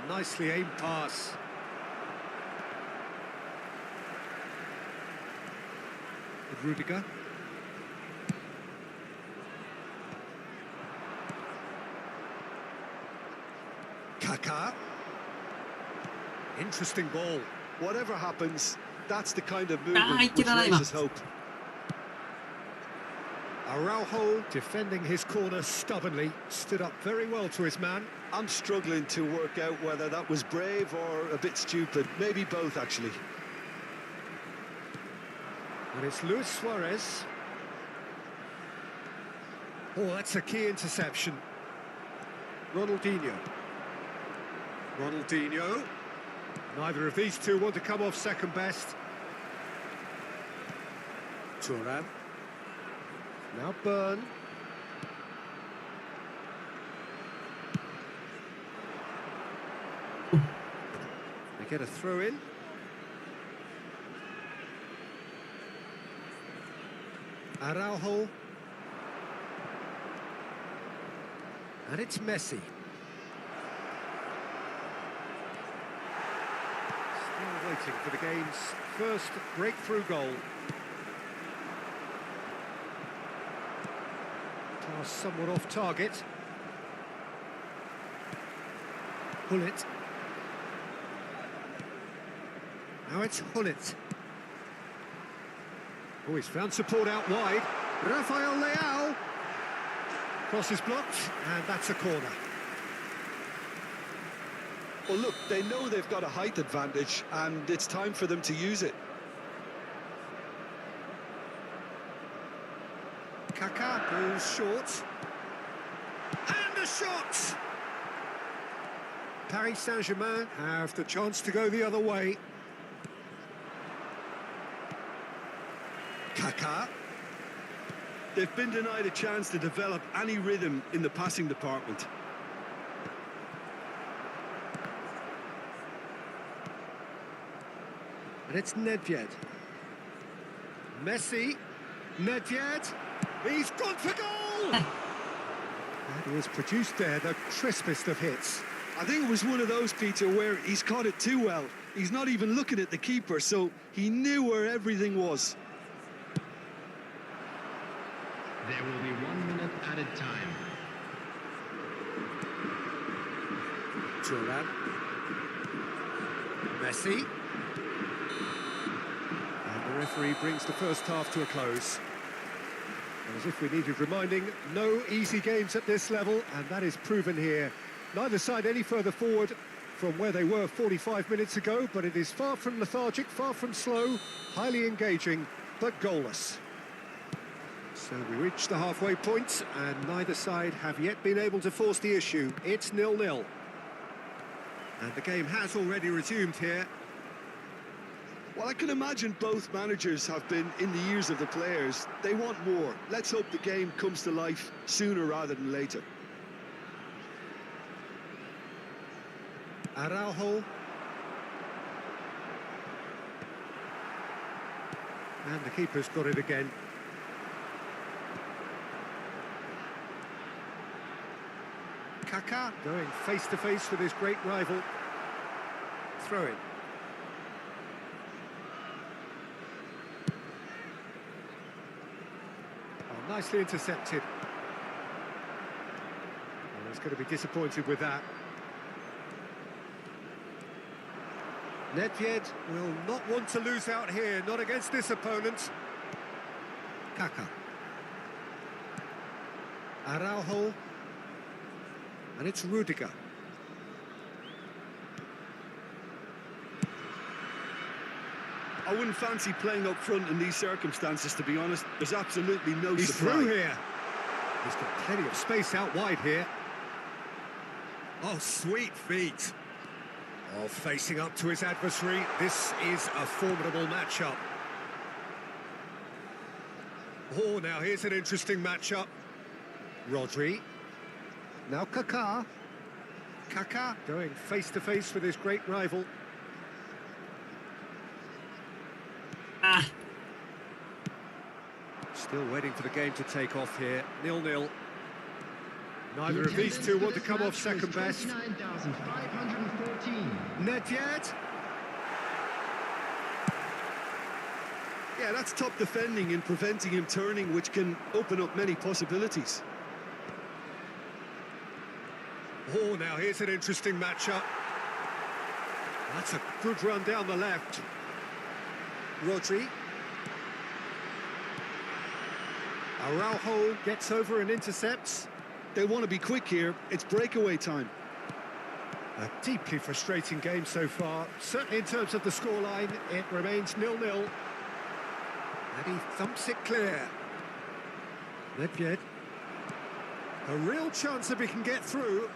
Nicely aimed pass. Rudiger. Kaka. Interesting ball. Whatever happens, that's the kind of Ah, movement which raises hope. Araujo defending his corner stubbornly, stood up very well to his man. I'm struggling to work out whether that was brave or a bit stupid. Maybe both, actually. And it's Luis Suarez. Oh, that's a key interception. Ronaldinho. Ronaldinho. Neither of these two want to come off second best. Thuram. Now Byrne. They get a throw in. Araujo. And it's Messi. Still waiting for the game's first breakthrough goal. Pass somewhat off target. Hullet. Now it's Hullet. Oh, he's found support out wide. Rafael Leao. Cross is blocked, and that's a corner. Well, look, they know they've got a height advantage, and it's time for them to use it. Kaka goes short. And a shot! Paris Saint-Germain have the chance to go the other way. Kaka. They've been denied a chance to develop any rhythm in the passing department. And it's Nedved. Messi. Nedved. He's gone for goal! And he has produced there the crispest of hits. I think it was one of those, Peter, where he's caught it too well. He's not even looking at the keeper, so he knew where everything was. There will be 1 minute added time. Thuram. Messi. And the referee brings the first half to a close. And as if we needed reminding, no easy games at this level, and that is proven here. Neither side any further forward from where they were 45 minutes ago, but it is far from lethargic, far from slow, highly engaging, but goalless. So we reach the halfway point, and neither side have yet been able to force the issue. It's 0-0. And the game has already resumed here. Well, I can imagine both managers have been in the ears of the players. They want more. Let's hope the game comes to life sooner rather than later. Araujo. And the keeper's got it again. Kaka going face-to-face with his great rival. Throw in. Oh, nicely intercepted. Well, he's going to be disappointed with that. Nedved will not want to lose out here, not against this opponent. Kaka. Araujo. And it's Rudiger. I wouldn't fancy playing up front in these circumstances, to be honest. There's absolutely no He's supply. through here. He's got plenty of space out wide here. Oh, sweet feet. Oh, facing up to his adversary. This is a formidable matchup. Oh, now here's an interesting matchup. Rodri. Now Kaká. Kaká going face-to-face with his great rival. Ah, Still waiting for the game to take off here. 0-0. Neither of these two want to come off second best. 29,514. Nedved. Yeah, that's top defending and preventing him turning, which can open up many possibilities. Oh, now here's an interesting matchup. That's a good run down the left. Rodri. Araujo gets over and intercepts. They want to be quick here. It's breakaway time. A deeply frustrating game so far. Certainly in terms of the scoreline, it remains 0-0. And he thumps it clear. Nedved. A real chance if he can get through.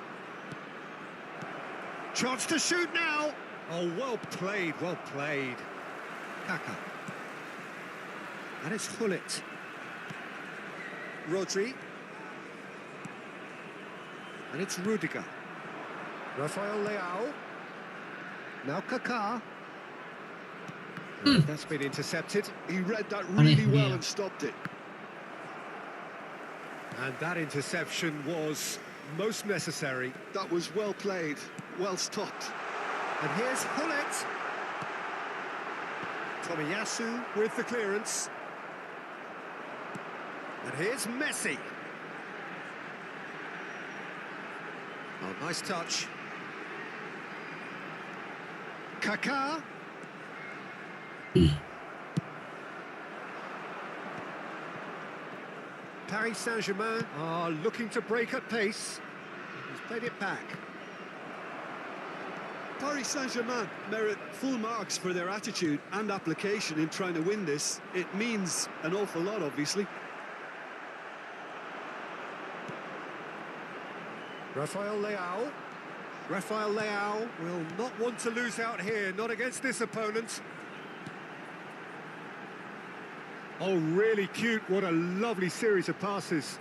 Chance to shoot now. Oh, well played, well played. Kaka. And it's Hullet. Rodri. And it's Rudiger. Rafael Leao. Now Kaká. That's been intercepted. He read that really well yeah. and stopped it. And that interception was most necessary. That was well played, well stopped. And here's Hullet. Tomiyasu with the clearance. And here's Messi. Oh, nice touch. Kaká. Paris Saint-Germain are looking to break at pace. He's played it back. Paris Saint-Germain merit full marks for their attitude and application in trying to win this. It means an awful lot, obviously. Rafael Leao. Rafael Leao will not want to lose out here, not against this opponent. Oh, really cute. What a lovely series of passes.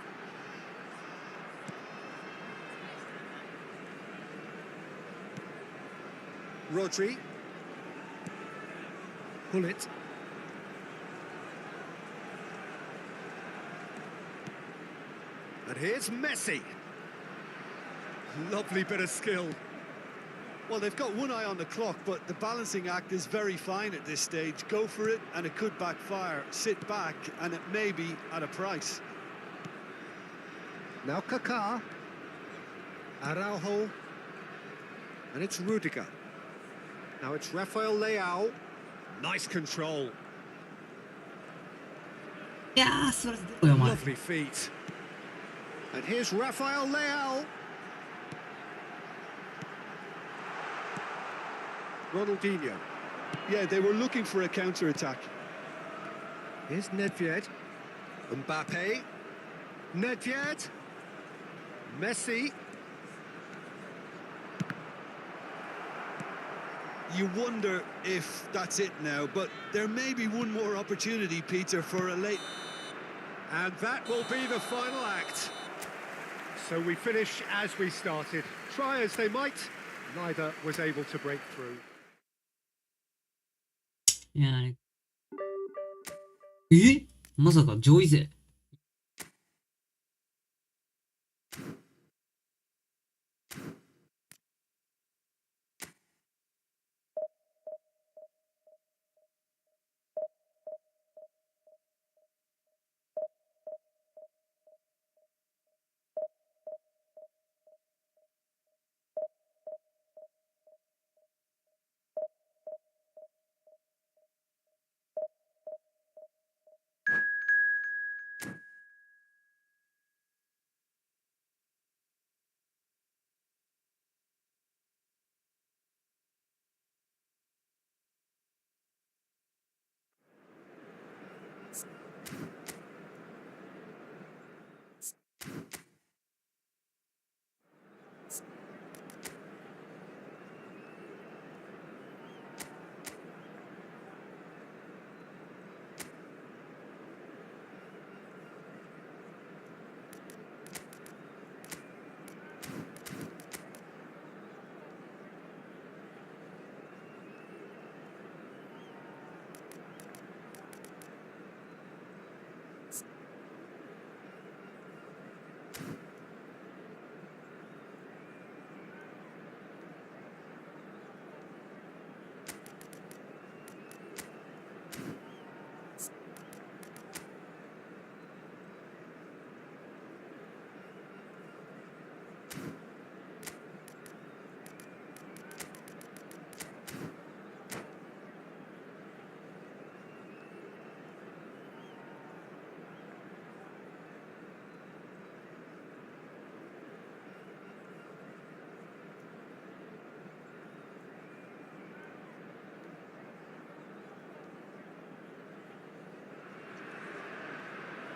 Rodri. Hullet. And here's Messi. Lovely bit of skill. Well, they've got one eye on the clock, but the balancing act is very fine at this stage. Go for it, and it could backfire. Sit back, and it may be at a price. Now Kaká. Araujo. And it's Rudiger. Now it's Rafael Leao. Nice control. いやー、素晴らしい。おいお前。 Lovely feet. And here's Rafael Leao. Ronaldinho. Yeah, they were looking for a counter-attack. Here's Nedved. Mbappe. Nedved. Messi. You wonder if that's it now, but there may be one more opportunity, Peter, for a late... And that will be the final act. So we finish as we started. Try as they might, neither was able to break through. いやー、まさか上位勢。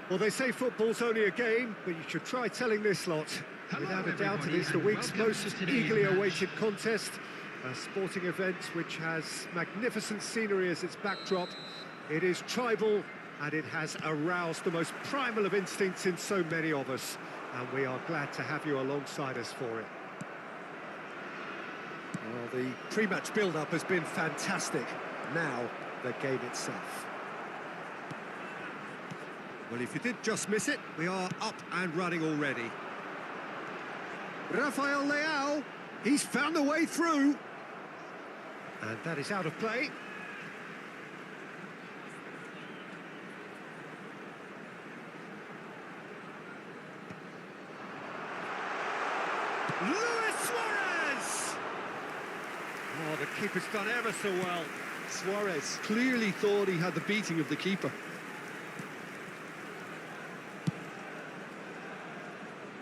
Well, they say football's only a game, but you should try telling this lot. Without a doubt, it is the week's most eagerly awaited contest. A sporting event which has magnificent scenery as its backdrop. It is tribal, and it has aroused the most primal of instincts in so many of us. And we are glad to have you alongside us for it. Well, the pre-match build-up has been fantastic. Now, the game itself. Well, if you did just miss it, we are up and running already. Rafael Leao, he's found a way through. And that is out of play. Luis Suarez! Oh, the keeper's done ever so well. Suarez clearly thought he had the beating of the keeper.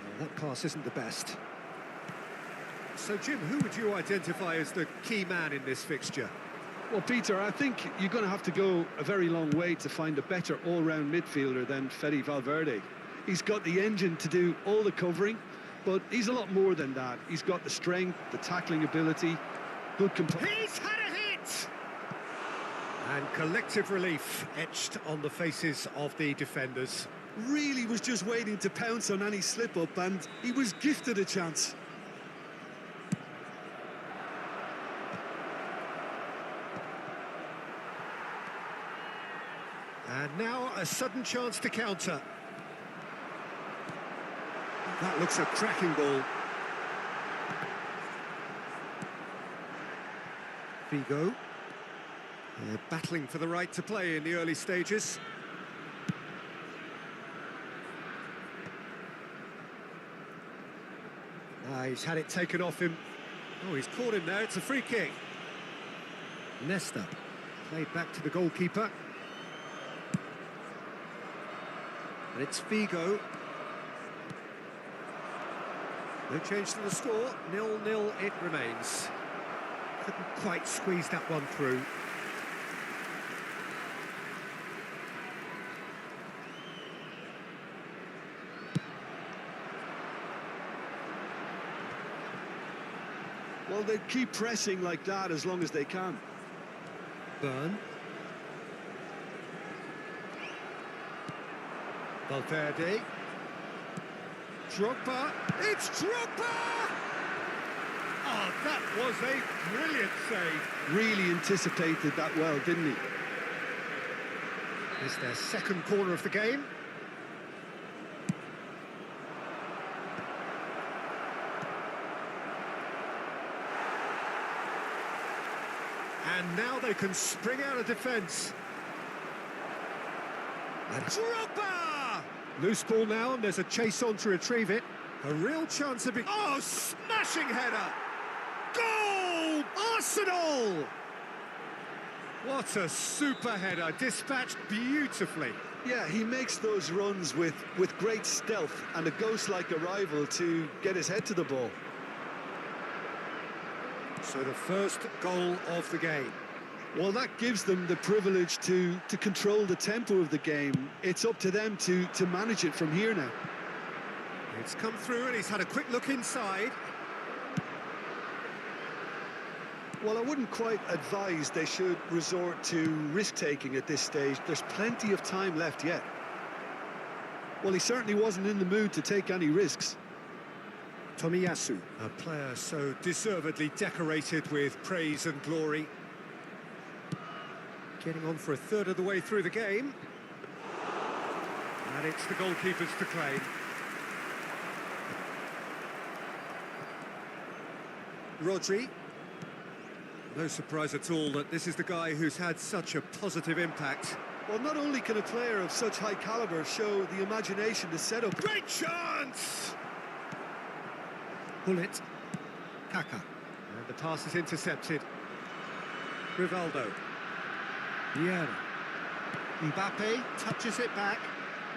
Well, that pass isn't the best. So, Jim, who would you identify as the key man in this fixture? Well, Peter, I think you're going to have to go a very long way to find a better all-round midfielder than Fede Valverde. He's got the engine to do all the covering, but he's a lot more than that. He's got the strength, the tackling ability, good control. He's had a hit! And collective relief etched on the faces of the defenders. Really was just waiting to pounce on any slip-up, and he was gifted a chance. And now a sudden chance to counter. That looks a cracking ball. Figo. They're battling for the right to play in the early stages. He's had it taken off him. Oh, he's caught him there. It's a free kick. Nesta played back to the goalkeeper. And it's Figo. No change to the score. 0-0 it remains. Couldn't quite squeeze that one through. Well, they keep pressing like that as long as they can. Burn. Valverde. Drogba. It's Drogba! Oh, that was a brilliant save. Really anticipated that well, didn't he? It's their second corner of the game. And now they can spring out of defence. And Drogba! Loose ball now, and there's a chase on to retrieve it. A real chance of it. Oh, smashing header! Goal! Arsenal! What a super header, dispatched beautifully. Yeah, he makes those runs with great stealth and a ghost-like arrival to get his head to the ball. So the first goal of the game. Well, that gives them the privilege to control the tempo of the game. It's up to them to manage it from here now. It's come through and he's had a quick look inside. Well, I wouldn't quite advise they should resort to risk-taking at this stage. There's plenty of time left yet. Well, he certainly wasn't in the mood to take any risks. Tomiyasu, a player so deservedly decorated with praise and glory. Getting on for a third of the way through the game. And it's the goalkeepers to claim. Rodri. No surprise at all that this is the guy who's had such a positive impact. Well, not only can a player of such high caliber show the imagination to set up... Great chance! Bullet. Kaka. And the pass is intercepted. Rivaldo. Vieira. Mbappe touches it back.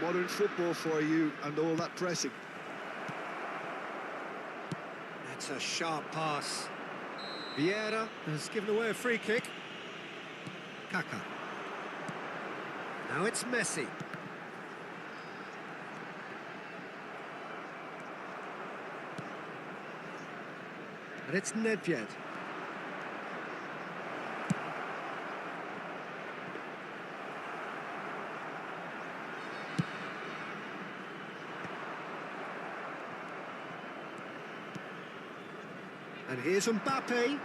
Modern football for you and all that pressing. That's a sharp pass. Vieira has given away a free kick. Kaka. Now it's Messi. And it's Nedved. And here's Mbappe.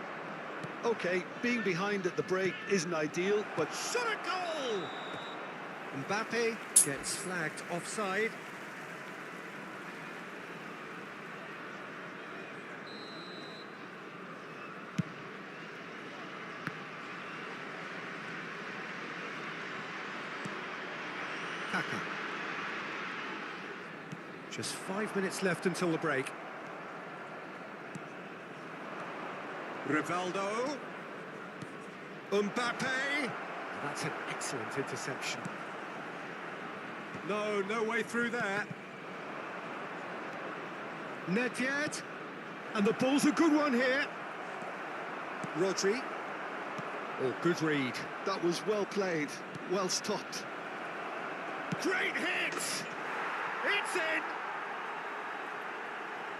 Okay, being behind at the break isn't ideal, but Shot a goal! Mbappe gets flagged offside. Kaka. Just 5 minutes left until the break. Rivaldo. Mbappe. That's an excellent interception. No way through there. Nedved. And the ball's a good one here. Rodri. Oh, good read. that was well played, well stopped. Great hit! It's in!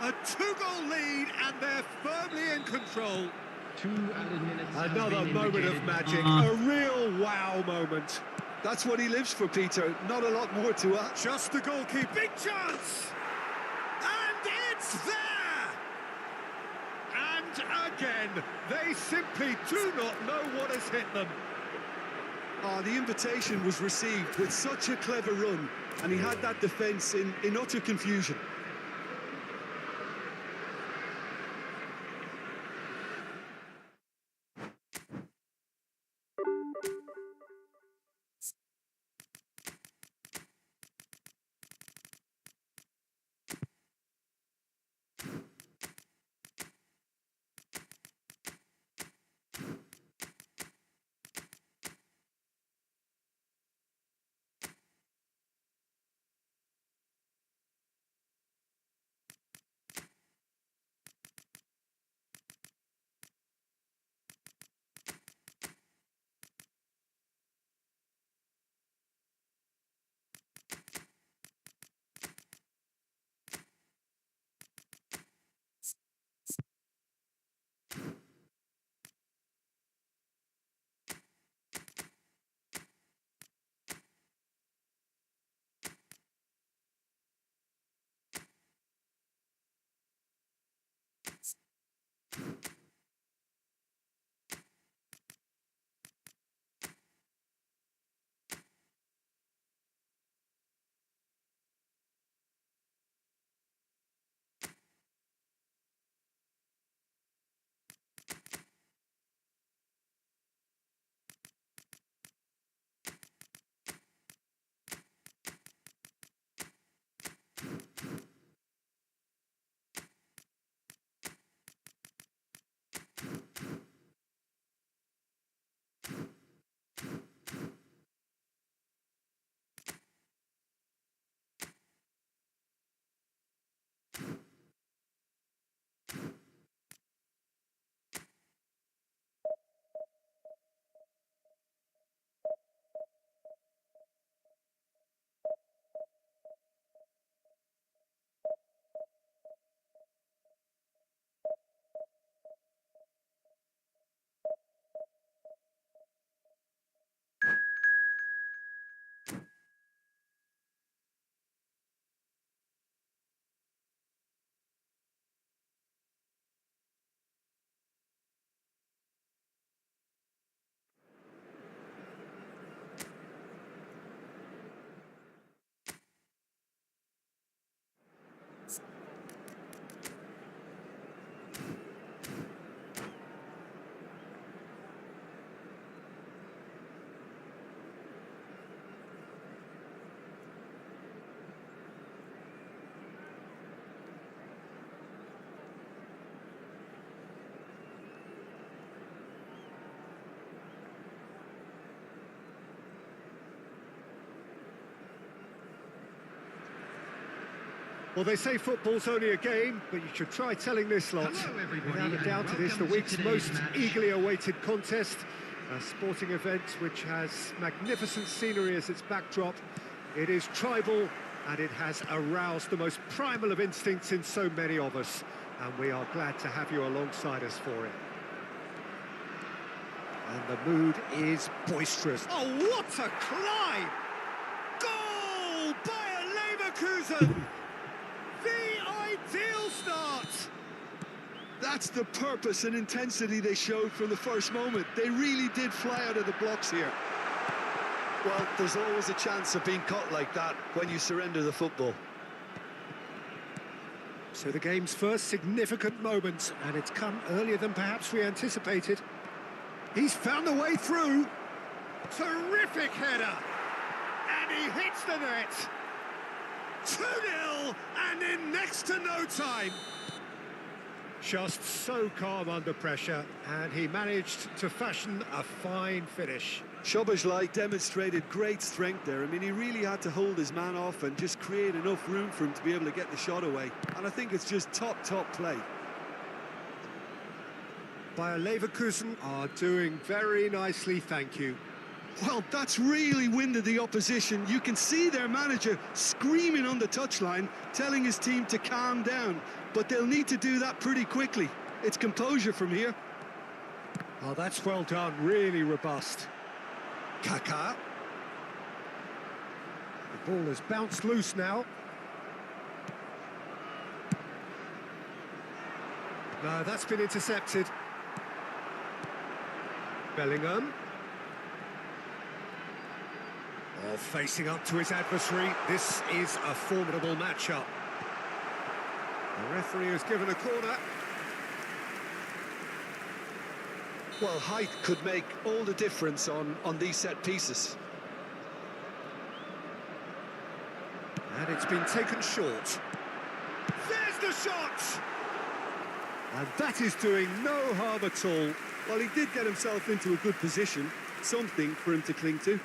A 2-goal lead, and they're firmly in control. 2 added minutes. have Another been moment of indicated. magic, a real wow moment. That's what he lives for, Peter. Not a lot more to add. Just the goalkeeper. Big chance! And it's there! And again, they simply do not know what has hit them. The invitation was received with such a clever run, and he had that defence in utter confusion. Well, they say football's only a game, but you should try telling this lot. Hello, everybody, Without a and doubt, it is the welcome to week's today's most match. eagerly awaited contest. A sporting event which has magnificent scenery as its backdrop. It is tribal and it has aroused the most primal of instincts in so many of us, and we are glad to have you alongside us for it. And the mood is boisterous. Oh, what a climb! Goal! Bayer Leverkusen! The ideal start! That's the purpose and intensity they showed from the first moment. They really did fly out of the blocks here. Well, there's always a chance of being caught like that when you surrender the football. So the game's first significant moment, and it's come earlier than perhaps we anticipated. He's found a way through. Terrific header. And he hits the net. 2-0, and in next to no time. Just so calm under pressure, and he managed to fashion a fine finish. Szoboszlai demonstrated great strength there. I mean, he really had to hold his man off and just create enough room for him to be able to get the shot away. And I think it's just top play. Bayer Leverkusen are doing very nicely, thank you. Well, that's really winded the opposition. You can see their manager screaming on the touchline, telling his team to calm down. But they'll need to do that pretty quickly. It's composure from here. Oh, that's well done, really robust. Kaká. The ball has bounced loose now. No, that's been intercepted. Bellingham. Oh, facing up to his adversary. This is a formidable matchup. The referee has given a corner. Well, height could make all the difference on these set pieces. And it's been taken short. There's the shot! And that is doing no harm at all. Well, he did get himself into a good position, something for him to cling to.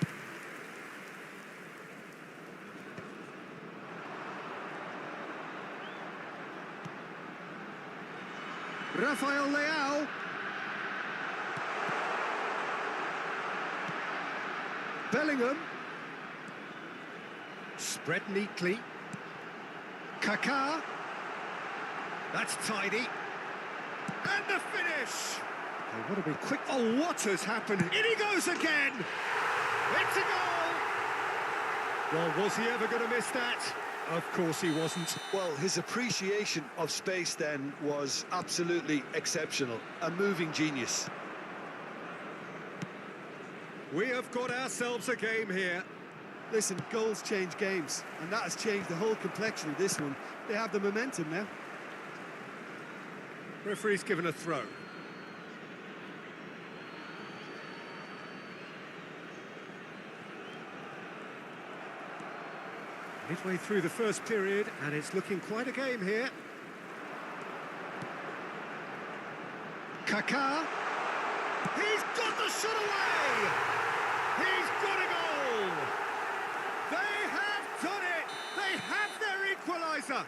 Rafael Leao. Bellingham. Spread neatly. Kaká. That's tidy. And the finish. They want to be quick. Oh, what has happened? In he goes again. It's a goal. Well, was he ever going to miss that? Of course he wasn't. Well, his appreciation of space then was absolutely exceptional. A moving genius. We have got ourselves a game here. Listen, goals change games, and that has changed the whole complexion of this one. They have the momentum now. Referee's given a throw. Midway through the first period, and it's looking quite a game here. Kaká. He's got the shot away! He's got a goal! They have done it! They have their equaliser!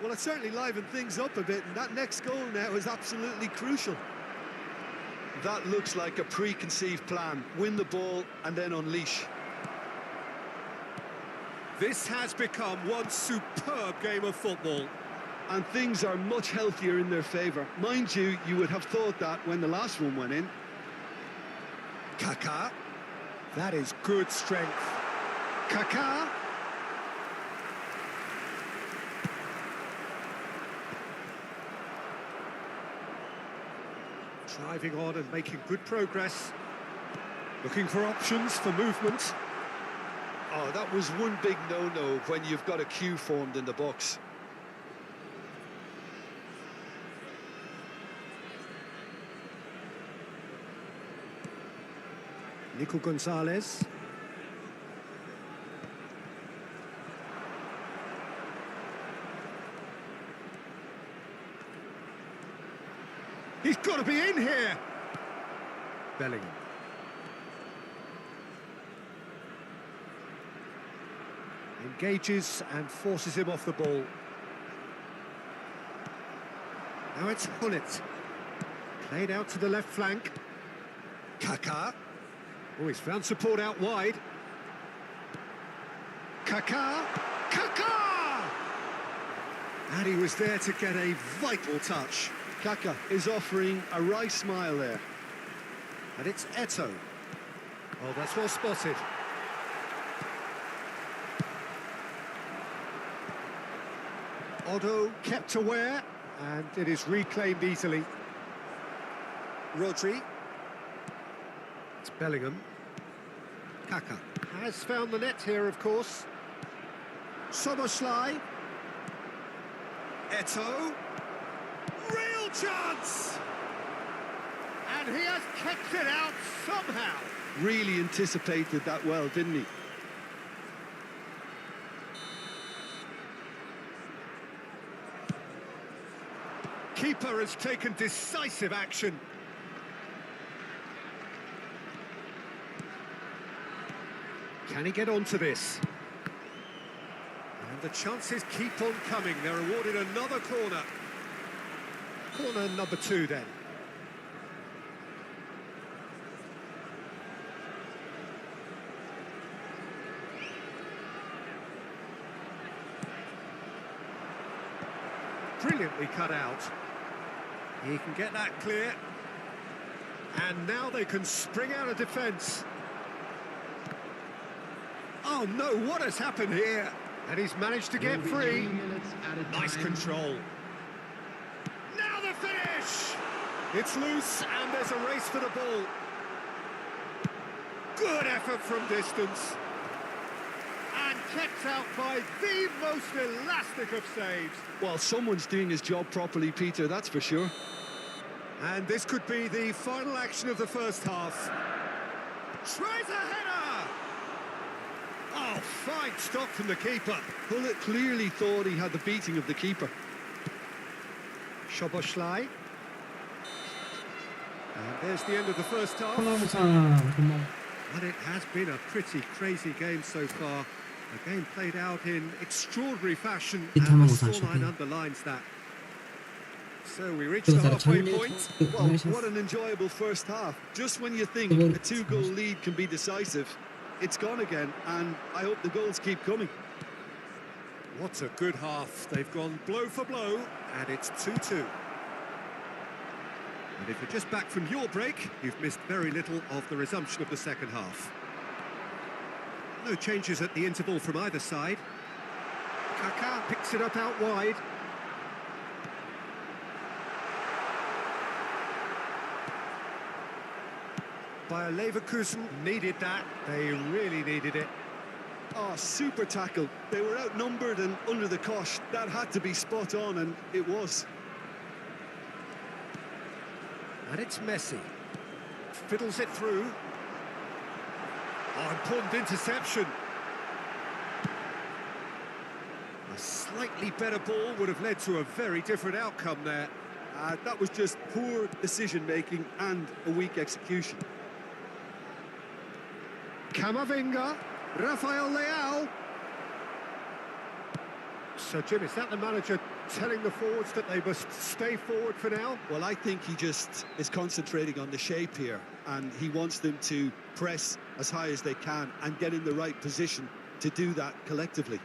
Well, it certainly livened things up a bit, and that next goal now is absolutely crucial. That looks like a preconceived plan. Win the ball and then unleash. This has become one superb game of football. And things are much healthier in their favour. Mind you, you would have thought that when the last one went in. Kaká. That is good strength. Kaká. Driving on and making good progress. Looking for options for movement. Oh, that was one big no-no when you've got a queue formed in the box. Nico Gonzalez. He's got to be in here. Bellingham. Engages and forces him off the ball. Now it's Hullet. Played out to the left flank. Kaká. Oh, he's found support out wide. Kaká. Kaká! And he was there to get a vital touch. Kaká is offering a wry smile there. And it's Eto'o. Oh, that's well spotted. Otto kept aware, and it is reclaimed easily. Rodri. It's Bellingham. Kaká has found the net here, of course. Szoboszlai. Eto'o. Real chance! And he has kept it out somehow. Really anticipated that well, didn't he? Keeper has taken decisive action. Can he get onto this? And the chances keep on coming. They're awarded another corner. Corner number 2 then. Brilliantly cut out. He can get that clear. And now they can spring out of defence. Oh no, what has happened here? And he's managed to get free. Nice control. Now the finish! It's loose and there's a race for the ball. Good effort from distance. And kept out by the most elastic of saves. Well, someone's doing his job properly, Peter, that's for sure. And this could be the final action of the first half. Tries a header! Oh, fine stop from the keeper. Hullet clearly thought he had the beating of the keeper. Szoboszlai. And there's the end of the first half. And it has been a pretty crazy game so far. A game played out in extraordinary fashion, and the scoreline underlines that. So we reached the halfway point. Well, what an enjoyable first half. Just when you think a 2-goal lead can be decisive, it's gone again, and I hope the goals keep coming. What a good half. They've gone blow for blow, and it's 2-2. And if you're just back from your break, you've missed very little of the resumption of the second half. No changes at the interval from either side. Kaká picks it up out wide. Bayer Leverkusen needed that. They really needed it. Oh, super tackle. They were outnumbered and under the cosh. That had to be spot on, and it was. And it's Messi. Fiddles it through. Oh, important interception. A slightly better ball would have led to a very different outcome there. That was just poor decision-making and a weak execution. Camavinga, Rafael Leao. So, Jim, is that the manager telling the forwards that they must stay forward for now? Well, I think he just is concentrating on the shape here, and he wants them to press as high as they can and get in the right position to do that collectively.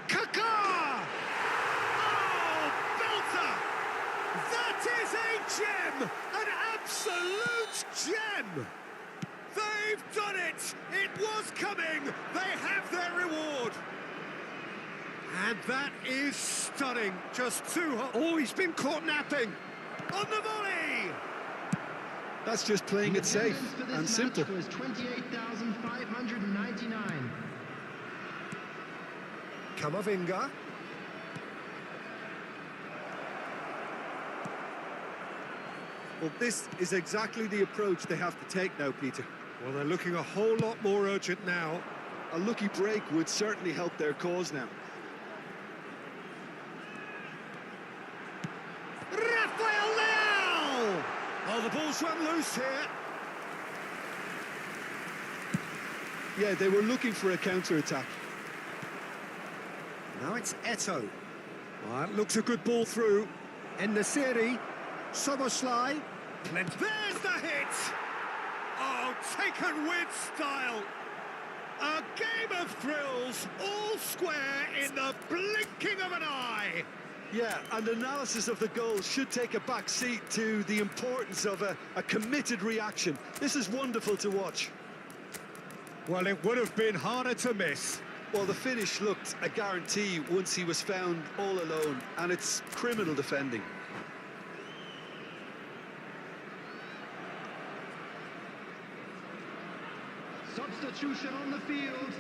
Kaká! Oh, belter! That is a gem! An absolute gem! They've done it! It was coming! They have their reward! And that is stunning. Just too hot. Oh, he's been caught napping. On the volley! That's just playing it safe and simple. Was 28,599. Camavinga. Well, this is exactly the approach they have to take now, Peter. Well, they're looking a whole lot more urgent now. A lucky break would certainly help their cause now. Rafael Leao! Oh, the ball's run loose here. Yeah, they were looking for a counter-attack. Now it's Eto'o. Well, that looks a good ball through. En-Nesyri. Szoboszlai. There's the hit! Oh, taken with style. A game of thrills, all square in the blinking of an eye. Yeah, and analysis of the goal should take a back seat to the importance of a committed reaction. This is wonderful to watch. Well, it would have been harder to miss. Well, the finish looked a guarantee once he was found all alone, and it's criminal defending. Substitution on the field.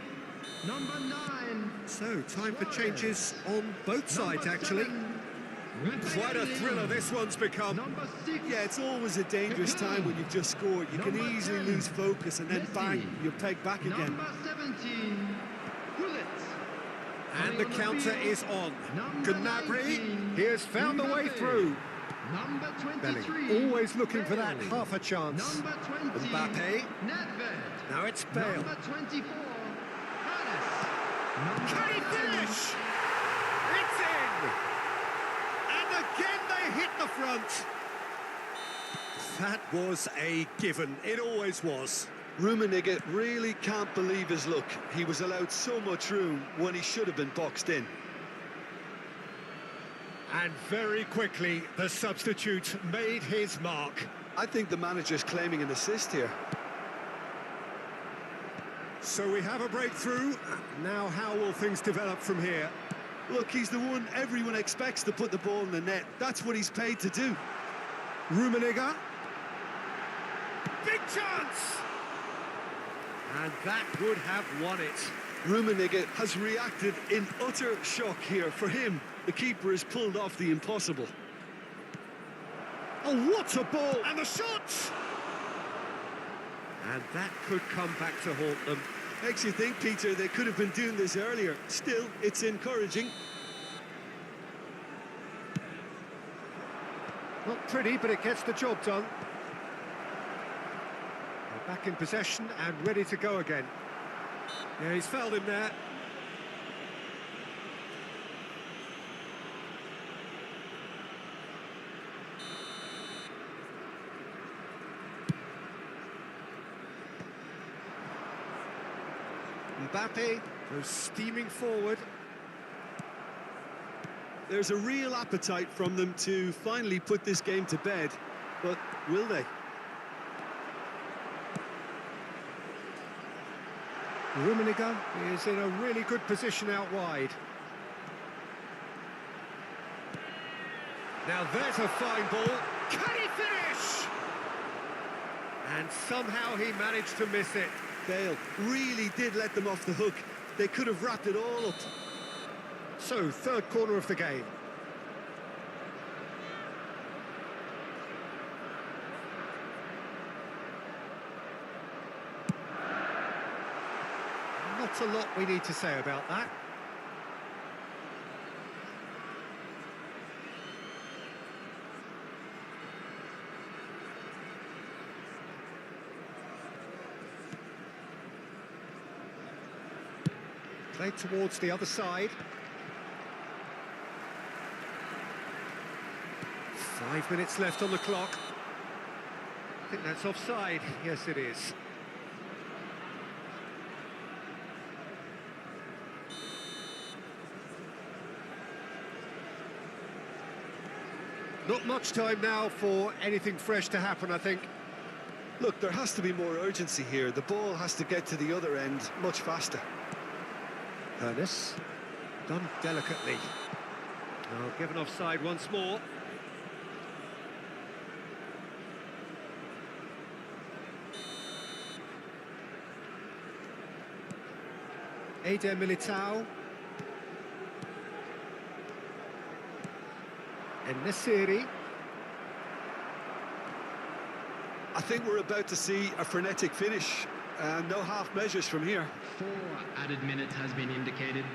Number 9. So, time for changes on both sides, actually. Quite a thriller this one's become. Number 6. Yeah, it's always a dangerous time when you've just scored. You can easily lose focus and then bang, you're pegged back again. Number 17. Bullet. And the counter is on. Gnabry, he has found the way through. Number 23. Bellingham, always looking for that half a chance. Number 20. Mbappe. Nedved. Now it's Bale. Number 24. Palace. Can he finish? It's in! And again they hit the front. That was a given. It always was. Rummenigge really can't believe his luck. He was allowed so much room when he should have been boxed in. And very quickly, the substitute made his mark. I think the manager's claiming an assist here. So we have a breakthrough. Now how will things develop from here? Look, he's the one everyone expects to put the ball in the net. That's what he's paid to do. Rummenigge. Big chance! And that would have won it. Rummenigge has reacted in utter shock here. For him, the keeper has pulled off the impossible. Oh, what a ball! And the shot! And that could come back to haunt them. Makes you think, Peter, they could have been doing this earlier. Still, it's encouraging. Not pretty, but it gets the job done. They're back in possession and ready to go again. Yeah, he's fouled him there. Mbappe goes steaming forward. There's a real appetite from them to finally put this game to bed, but will they? Rummenigge is in a really good position out wide. Now there's a fine ball. Can he finish? And somehow he managed to miss it. Bale really did let them off the hook. They could have wrapped it all up. So, third corner of the game. Not a lot we need to say about that. Played towards the other side. 5 minutes left on the clock. I think that's offside. Yes, it is. Not much time now for anything fresh to happen, I think. Look, there has to be more urgency here. The ball has to get to the other end much faster. Ernest, done delicately. Now given offside once more. Eder Militao. And Nesiri. I think we're about to see a frenetic finish. No half measures from here. 4 added minutes has been indicated.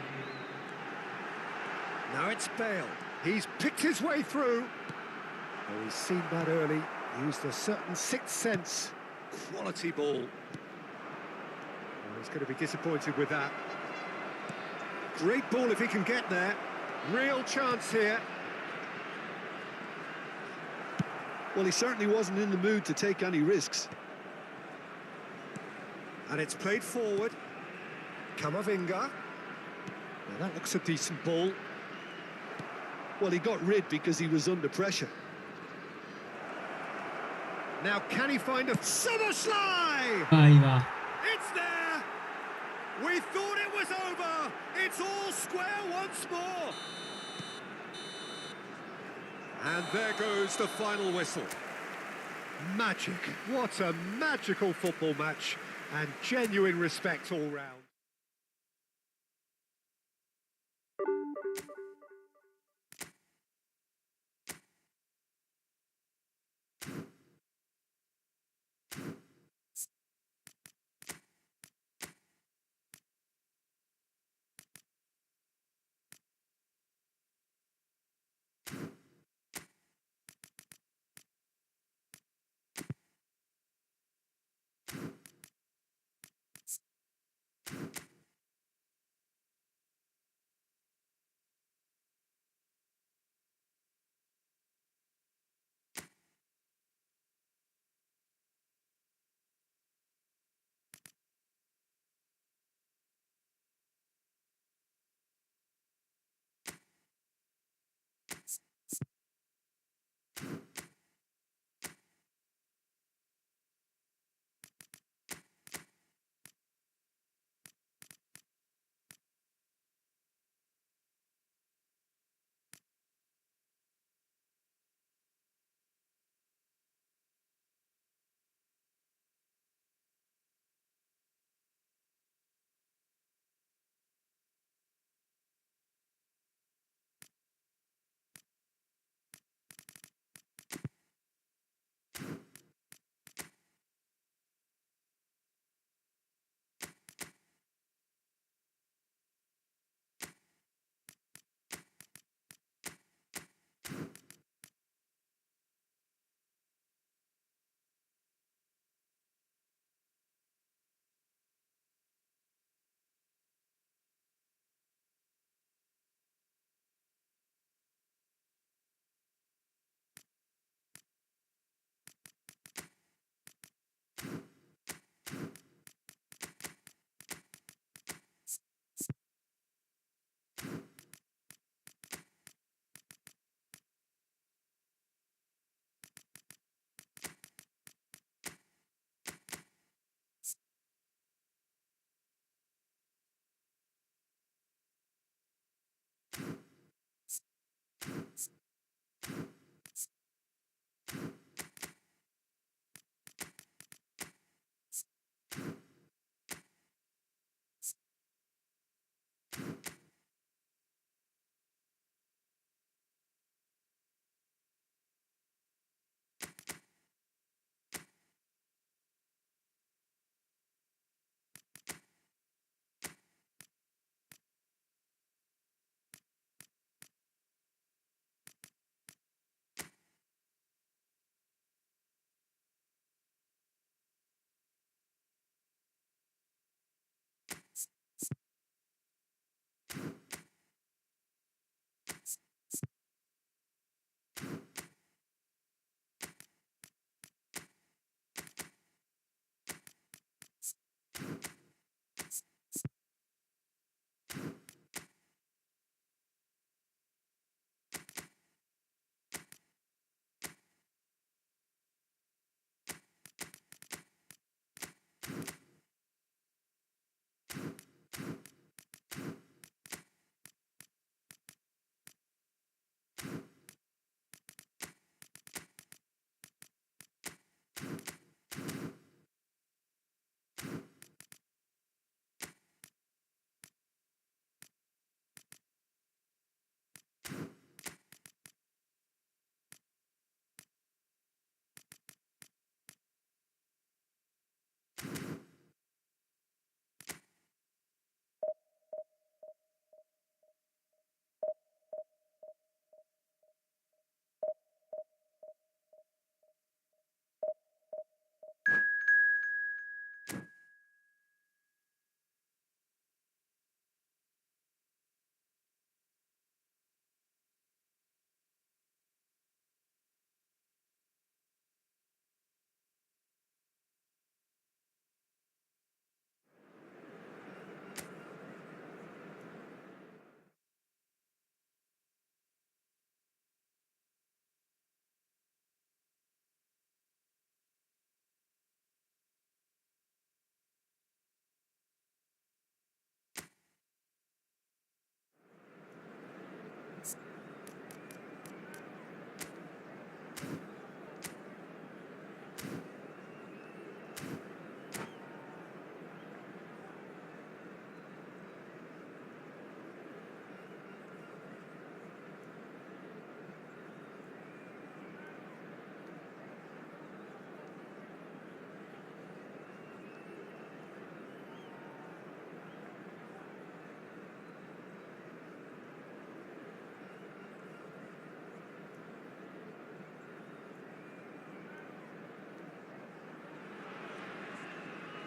Now it's Bale. He's picked his way through. Oh, he's seen that early. Used a certain sixth sense. Quality ball. Oh, he's going to be disappointed with that. Great ball if he can get there. Real chance here. Well, he certainly wasn't in the mood to take any risks. And it's played forward. Camavinga. Now that looks a decent ball. Well, he got rid because he was under pressure. Now can he find a Summerslide? あ、いいわ。 It's there! We thought it was over! It's all square once more! And there goes the final whistle. Magic. What a magical football match. And genuine respect all round.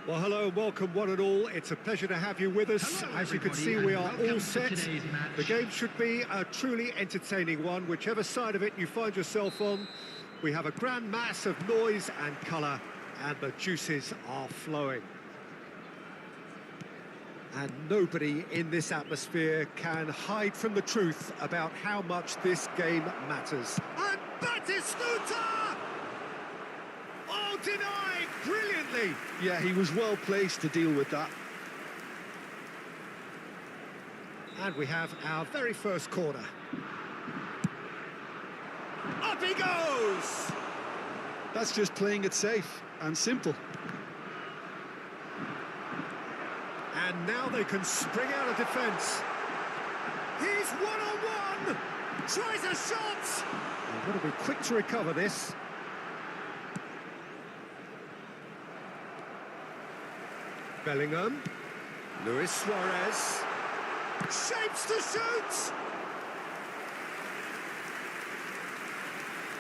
Well, hello and welcome one and all. It's a pleasure to have you with us. Hello, As you can everybody, see, and we are welcome all to set. today's match. The game should be a truly entertaining one, whichever side of it you find yourself on. We have a grand mass of noise and colour, and the juices are flowing. And nobody in this atmosphere can hide from the truth about how much this game matters. And Batistuta! Oh, denied brilliantly! Yeah, he was well placed to deal with that. And we have our very first corner. Up he goes! That's just playing it safe and simple. And now they can spring out of defence. He's one-on-one! Tries a shot! They've got to be quick to recover this. Bellingham. Luis Suarez. Shapes to shoot!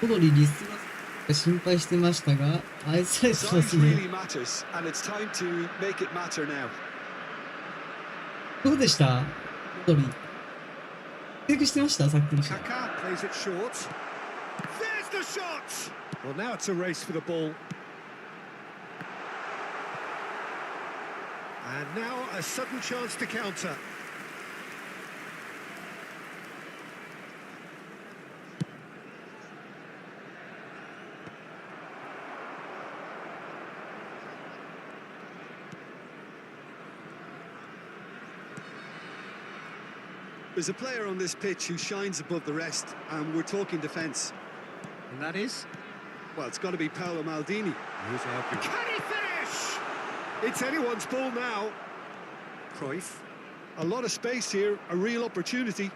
ロドリリスが心配してましたが、愛されてま Size すね。 really matters, and it's time to make it matter now. どうでしたロドリ。経験してましたさっきの試合。 Kaka plays it short. There's the shot! Well, now it's a race for the ball. And now a sudden chance to counter. There's a player on this pitch who shines above the rest, and we're talking defence. And that is? Well, it's got to be Paolo Maldini. Can he finish? It's anyone's ball now. Cruyff. A lot of space here, a real opportunity.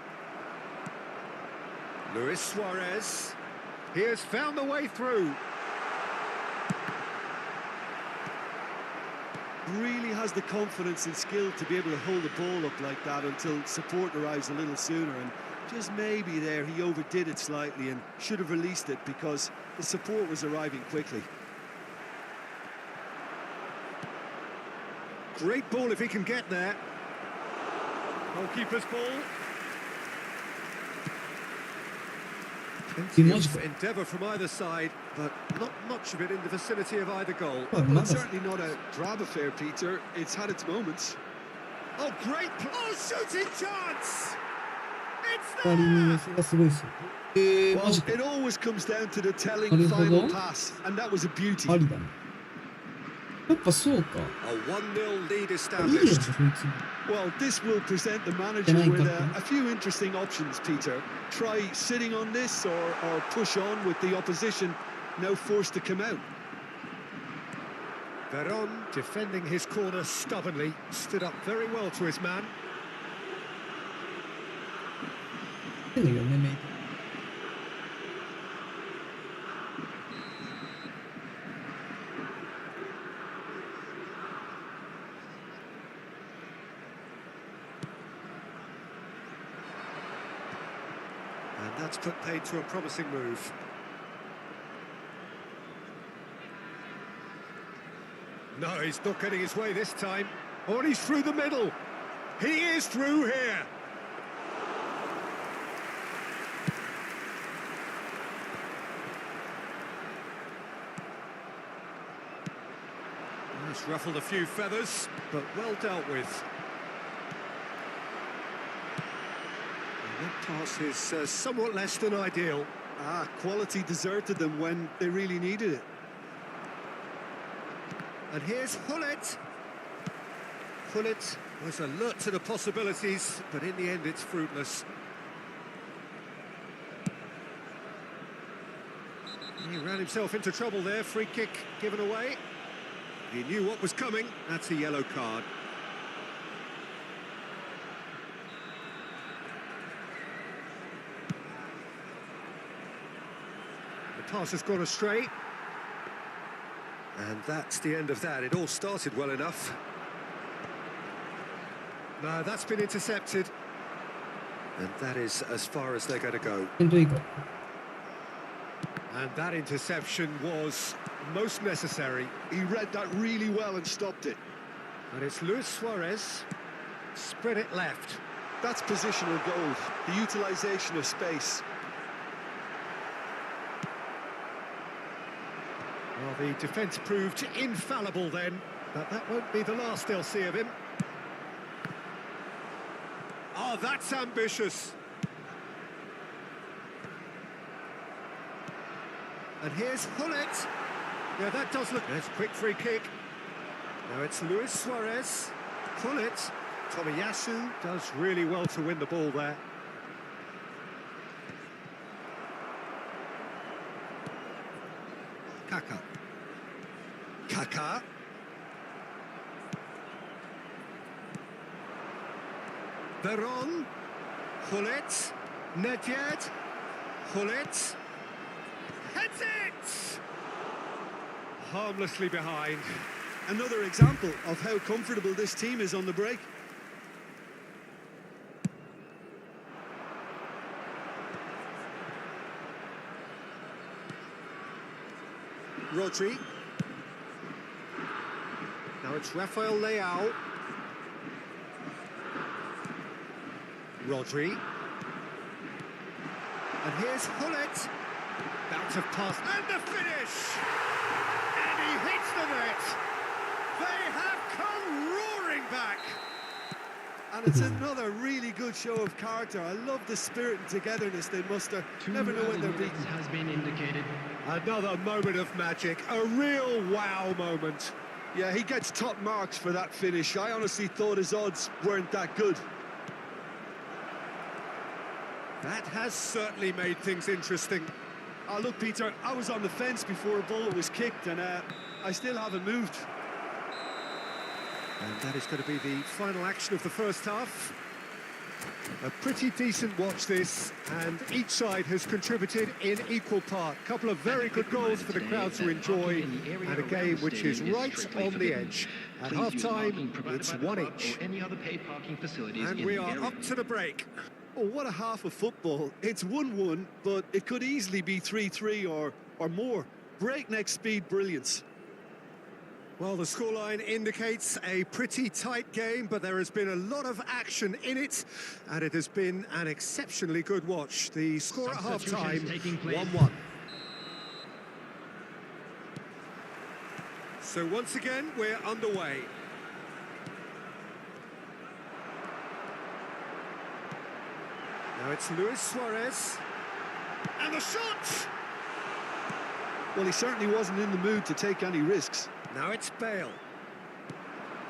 Luis Suarez. He has found the way through. Really has the confidence and skill to be able to hold the ball up like that until support arrives a little sooner, and just maybe there he overdid it slightly and should have released it because the support was arriving quickly. Great ball if he can get there. Goalkeeper's ball. Plenty of endeavour from either side, but not much of it in the vicinity of either goal. Well, it's certainly not a drab affair, Peter. It's had its moments. Oh, great! Oh, shooting chance! It's パリの there! 寄せがすごいですよ。マ Well, ジか。 it always comes down to the telling Hold final on. pass, and that was a beauty. ありだね。やっぱそうか。 A 1-0 lead いいよね、 established. そいつ。 Well, this will present the manager with a few interesting options, Peter. Try sitting on this or push on with the opposition now forced to come out. Veron defending his corner stubbornly, stood up very well to his man. 変だけどね、メイト。And that's put paid to a promising move. No, he's not getting his way this time. Oh, and he's through the middle. He is through here. It's ruffled a few feathers, but well dealt with. And that pass is somewhat less than ideal. Quality deserted them when they really needed it. And here's Hullet. Hullet was alert to the possibilities, but in the end it's fruitless. He ran himself into trouble there, free kick given away. He knew what was coming, that's a yellow card. The pass has gone astray. And that's the end of that. It all started well enough. No, that's been intercepted. And that is as far as they're going to go.本当いいか。 And that interception was most necessary. He read that really well and stopped it. And it's Luis Suarez. Spread it left. That's positional gold, the utilisation of space. Well, the defence proved infallible then, but that won't be the last they'll see of him. Oh, that's ambitious. And here's Hullet. Yeah, that does look... There's a quick free kick. Now it's Luis Suarez. Hullet. Tomiyasu does really well to win the ball there. Kaka. Kaka. Veron. Hullet. Nedved. Hullet. Heads it! Harmlessly behind. Another example of how comfortable this team is on the break. Rodri. Now it's Rafael Leao. Rodri. And here's Hullet. About to pass. And the finish! And he hits the net! They have come roaring back! And it's another really good show of character. I love the spirit and togetherness they muster. Never know when they're beaten. Has been indicated. Another moment of magic, a real wow moment. Yeah, he gets top marks for that finish. I honestly thought his odds weren't that good. That has certainly made things interesting. Oh, look, Peter, I was on the fence before a ball was kicked, and I still haven't moved. And that is going to be the final action of the first half. A pretty decent watch this, and each side has contributed in equal part. A couple of very good goals for the crowd to enjoy, and a game which is right on the edge. At half-time, it's one each. And we are up to the break. Oh, what a half of football. It's 1-1, but it could easily be 3-3 or more. Breakneck speed brilliance. Well, the scoreline indicates a pretty tight game, but there has been a lot of action in it, and it has been an exceptionally good watch. The score at half-time, 1-1. So once again, we're underway. Now it's Luis Suarez. And the shot! Well, he certainly wasn't in the mood to take any risks. Now it's Bale.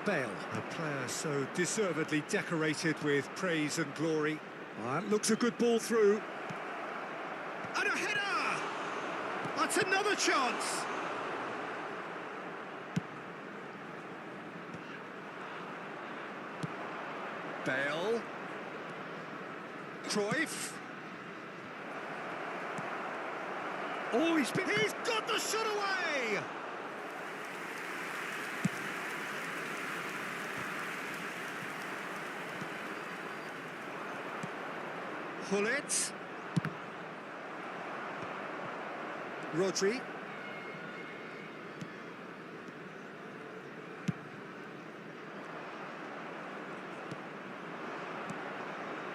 Bale, a player so deservedly decorated with praise and glory. That looks a good ball through. And a header! That's another chance! Bale. Cruyff. Oh, he's got the shot away! Hullet. Rodri.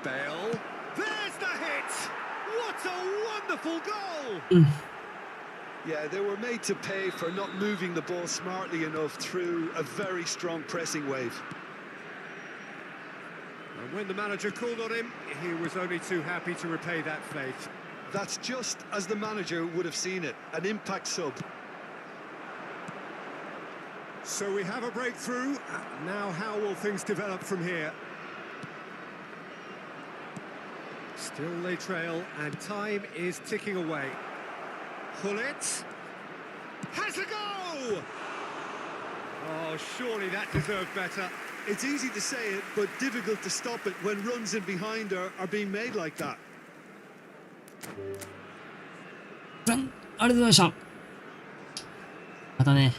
Bale. There's the hit! What a wonderful goal! Yeah, they were made to pay for not moving the ball smartly enough through a very strong pressing wave. And when the manager called on him, he was only too happy to repay that faith. That's just as the manager would have seen it, an impact sub. So we have a breakthrough. Now how will things develop from here? Still they trail, and time is ticking away. Hullet has a go! Oh, surely that deserved better. It's easy to say it, but difficult to stop it when runs in behind are being made like that. ありがとうございました。またね、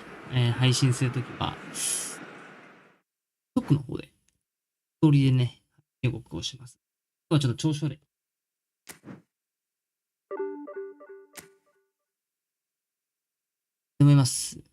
配信するときは、TikTok の方で、ストーリーでね、予告をします。今日はちょっと調子悪い。思います。ます。